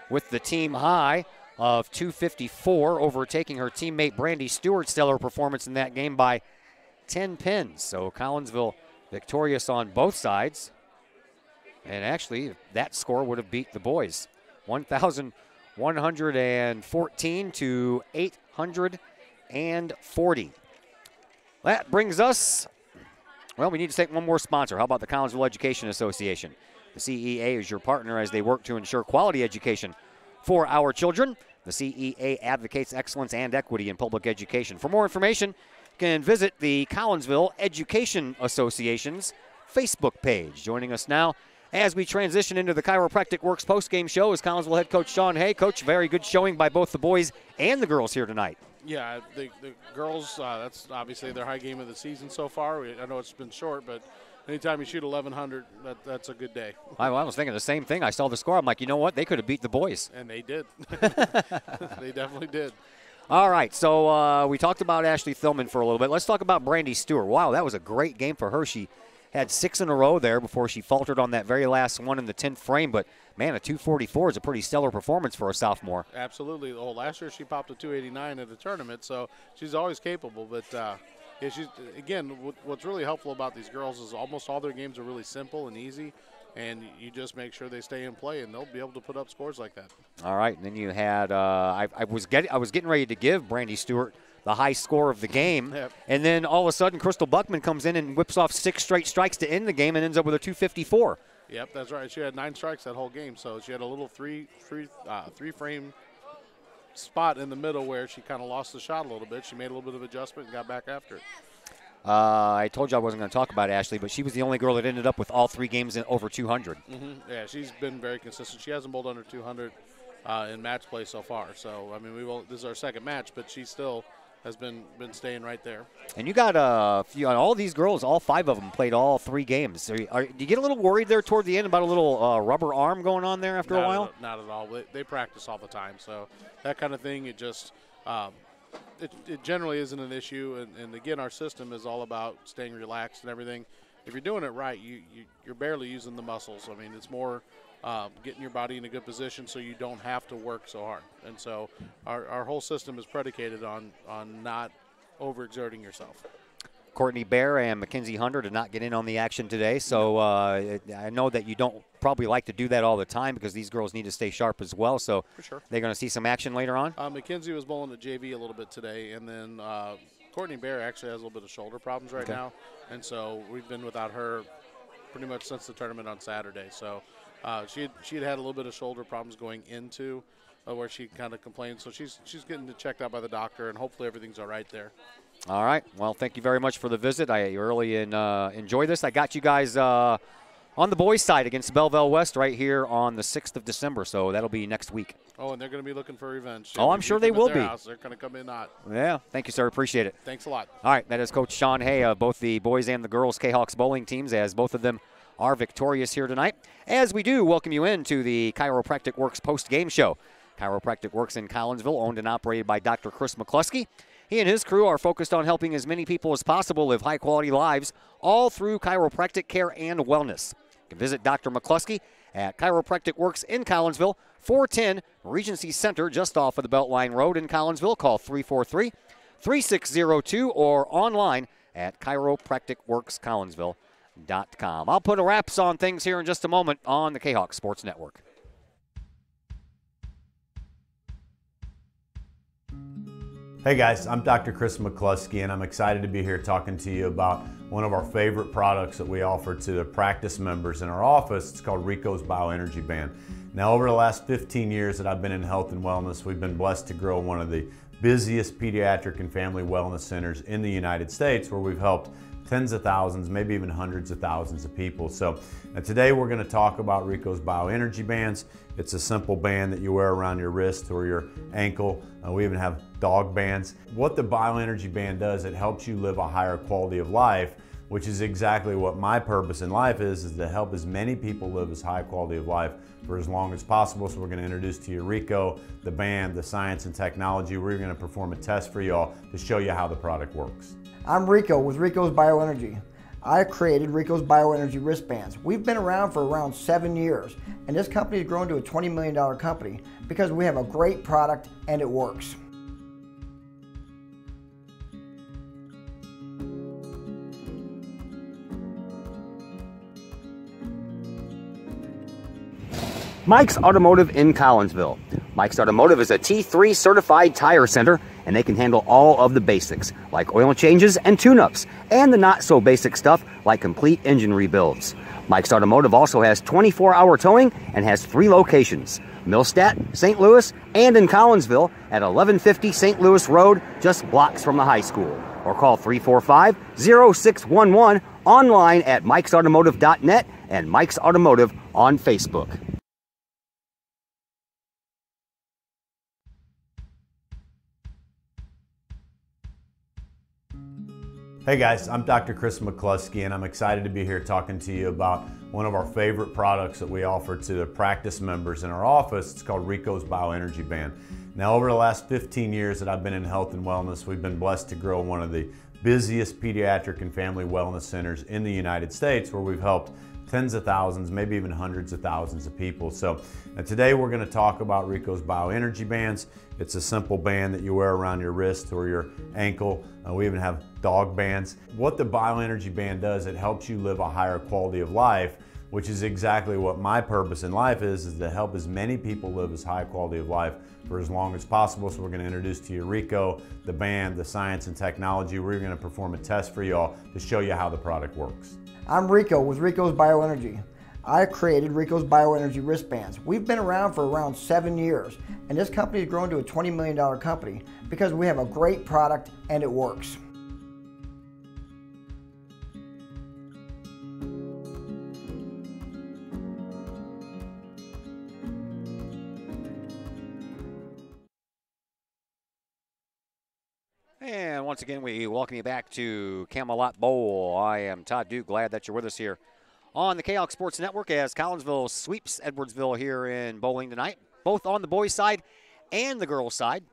with the team high of 254, overtaking her teammate Brandy Stewart's stellar performance in that game by 10 pins. So Collinsville victorious on both sides, and actually that score would have beat the boys 1,114 to 840. That brings us, well, we need to take one more sponsor. How about the Collinsville Education Association? The CEA is your partner as they work to ensure quality education for our children. The CEA advocates excellence and equity in public education. For more information, you can visit the Collinsville Education Association's Facebook page. Joining us now as we transition into the Chiropractic Works postgame show is Collinsville head coach Sean Hay. Coach, very good showing by both the boys and the girls here tonight.
Yeah, the girls, that's obviously their high game of the season so far. I know it's been short, but anytime you shoot 1,100, that's a good day.
I was thinking the same thing. I saw the score. I'm like, you know what? They could have beat the boys.
And they did. They definitely did.
All right, so we talked about Ashley Thillman for a little bit. Let's talk about Brandy Stewart. Wow, that was a great game for her. She had 6 in a row there before she faltered on that very last one in the 10th frame. But, man, a 244 is a pretty stellar performance for a sophomore.
Absolutely. Well, last year she popped a 289 at a tournament, so she's always capable. But, yeah, she's, again, what's really helpful about these girls is almost all their games are really simple and easy, and you just make sure they stay in play, and they'll be able to put up scores like that. All
right, and then you had I was getting ready to give Brandy Stewart the high score of the game,
Yep.
And then all of a sudden Crystal Buckman comes in and whips off 6 straight strikes to end the game and ends up with a 254.
Yep, that's right. She had 9 strikes that whole game, so she had a little three-frame spot in the middle where she kind of lost the shot a little bit. She made a little bit of adjustment and got back after it.
I told you I wasn't going to talk about Ashley, but she was the only girl that ended up with all 3 games in over 200.
Yeah, she's been very consistent. She hasn't bowled under 200 in match play so far. So, I mean, this is our second match, but she still has been staying right there.
And you got all these girls, all 5 of them played all 3 games. So do you get a little worried there toward the end about a little rubber arm going on there after a while?
Not at all. They practice all the time, so that kind of thing, it just it generally isn't an issue. And again, our system is all about staying relaxed and everything. If you're doing it right, you're barely using the muscles. I mean, it's more getting your body in a good position so you don't have to work so hard. And so our whole system is predicated on not overexerting yourself.
Courtney Bear and Mackenzie Hunter did not get in on the action today, so I know that you don't probably like to do that all the time because these girls need to stay sharp as well, so
For sure.
they're going to see some action later on?
Mackenzie was bowling the JV a little bit today, and then Courtney Bear actually has a little bit of shoulder problems right now, and so we've been without her pretty much since the tournament on Saturday. So she had a little bit of shoulder problems going into where she kind of complained, so she's getting checked out by the doctor, and hopefully everything's all right there.
All right. Well, thank you very much for the visit. I really enjoy this. I got you guys on the boys' side against Belleville West right here on the 6th of December, so that'll be next week.
Oh, and they're going to be looking for revenge.
Oh, I'm sure they will be.
House. They're going to come in hot.
Yeah. Thank you, sir. Appreciate it.
Thanks a lot.
All right. That is Coach Sean Hay of both the boys and the girls Kahawks bowling teams, as both of them are victorious here tonight. As we do, welcome you into the Chiropractic Works post-game show. Chiropractic Works in Collinsville, owned and operated by Dr. Chris McCluskey. He and his crew are focused on helping as many people as possible live high-quality lives, all through chiropractic care and wellness. You can visit Dr. McCluskey at Chiropractic Works in Collinsville, 410 Regency Center, just off of the Beltline Road in Collinsville. Call 343-3602 or online at chiropracticworkscollinsville.com. I'll put a wraps on things here in just a moment on the Kahok Sports Network.
Hey guys, I'm Dr. Chris McCluskey, and I'm excited to be here talking to you about one of our favorite products that we offer to the practice members in our office. It's called Rico's Bioenergy Band. Now, over the last 15 years that I've been in health and wellness, we've been blessed to grow one of the busiest pediatric and family wellness centers in the United States, where we've helped tens of thousands, maybe even hundreds of thousands of people. So today we're going to talk about Rico's Bioenergy Bands. It's a simple band that you wear around your wrist or your ankle. We even have dog bands. What the Bioenergy Band does, it helps you live a higher quality of life, which is exactly what my purpose in life is to help as many people live as high quality of life for as long as possible. So we're going to introduce to you Rico, the band, the science and technology. We're going to perform a test for y'all to show you how the product works.
I'm Rico with Rico's Bioenergy. I created Rico's Bioenergy wristbands. We've been around for around 7 years, and this company has grown to a $20 million company because we have a great product and it works.
Mike's Automotive in Collinsville. Mike's Automotive is a T3 certified tire center, and they can handle all of the basics, like oil changes and tune-ups, and the not-so-basic stuff, like complete engine rebuilds. Mike's Automotive also has 24-hour towing and has 3 locations, Millstadt, St. Louis, and in Collinsville at 1150 St. Louis Road, just blocks from the high school. Or call 345-0611, online at mikesautomotive.net and Mike's Automotive on Facebook.
Hey guys, I'm Dr. Chris McCluskey, and I'm excited to be here talking to you about one of our favorite products that we offer to the practice members in our office. It's called Rico's Bioenergy Band. Now, over the last 15 years that I've been in health and wellness, we've been blessed to grow one of the busiest pediatric and family wellness centers in the United States, where we've helped tens of thousands, maybe even hundreds of thousands of people. So today we're going to talk about Rico's Bioenergy Bands. It's a simple band that you wear around your wrist or your ankle. We even have dog bands. What the Bioenergy Band does, it helps you live a higher quality of life, which is exactly what my purpose in life is to help as many people live as high quality of life for as long as possible. So we're going to introduce to you Rico, the band, the science and technology. We're going to perform a test for y'all to show you how the product works.
I'm Rico with Rico's Bioenergy. I created Rico's Bioenergy wristbands. We've been around for around 7 years, and this company has grown to a $20 million company because we have a great product and it works.
And once again, we welcome you back to Camelot Bowl. I am Todd Duke. Glad that you're with us here on the Kahok Sports Network as Collinsville sweeps Edwardsville here in bowling tonight, both on the boys' side and the girls' side.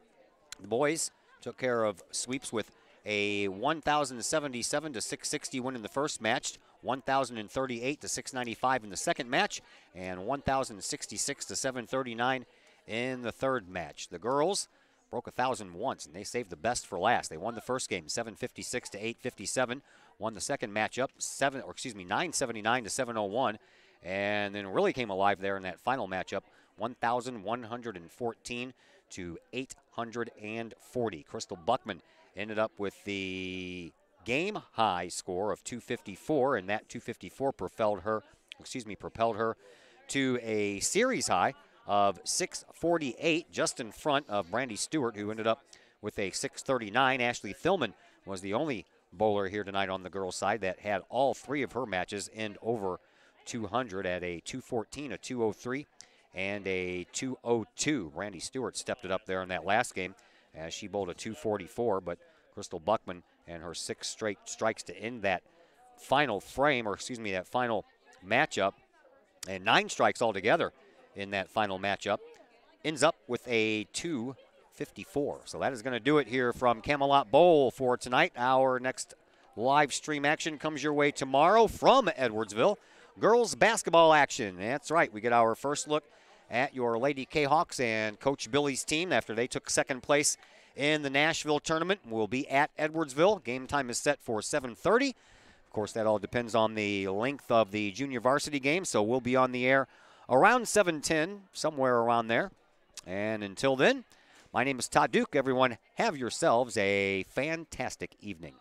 The boys took care of sweeps with a 1,077 to 660 win in the first match, 1,038 to 695 in the second match, and 1,066 to 739 in the third match. The girls broke 1,000 once, and they saved the best for last. They won the first game 756 to 857, won the second matchup 979 to 701, and then really came alive there in that final matchup 1,114 to 840. Crystal Buckman ended up with the game high score of 254, and that 254 propelled her to a series high of 648, just in front of Brandy Stewart, who ended up with a 639. Ashley Thillman was the only bowler here tonight on the girls' side that had all three of her matches end over 200 at a 214, a 203, and a 202. Brandy Stewart stepped it up there in that last game as she bowled a 244, but Crystal Buckman and her 6 straight strikes to end that final frame, that final matchup, and 9 strikes altogether in that final matchup, ends up with a 254. So that is going to do it here from Camelot Bowl for tonight. Our next live stream action comes your way tomorrow from Edwardsville. Girls basketball action. That's right. We get our first look at your Lady Kahawks and Coach Billy's team after they took second place in the Nashville tournament. We'll be at Edwardsville. Game time is set for 7:30. Of course, that all depends on the length of the junior varsity game, so we'll be on the air around 7:10, somewhere around there. And until then, my name is Todd Duke. Everyone, have yourselves a fantastic evening.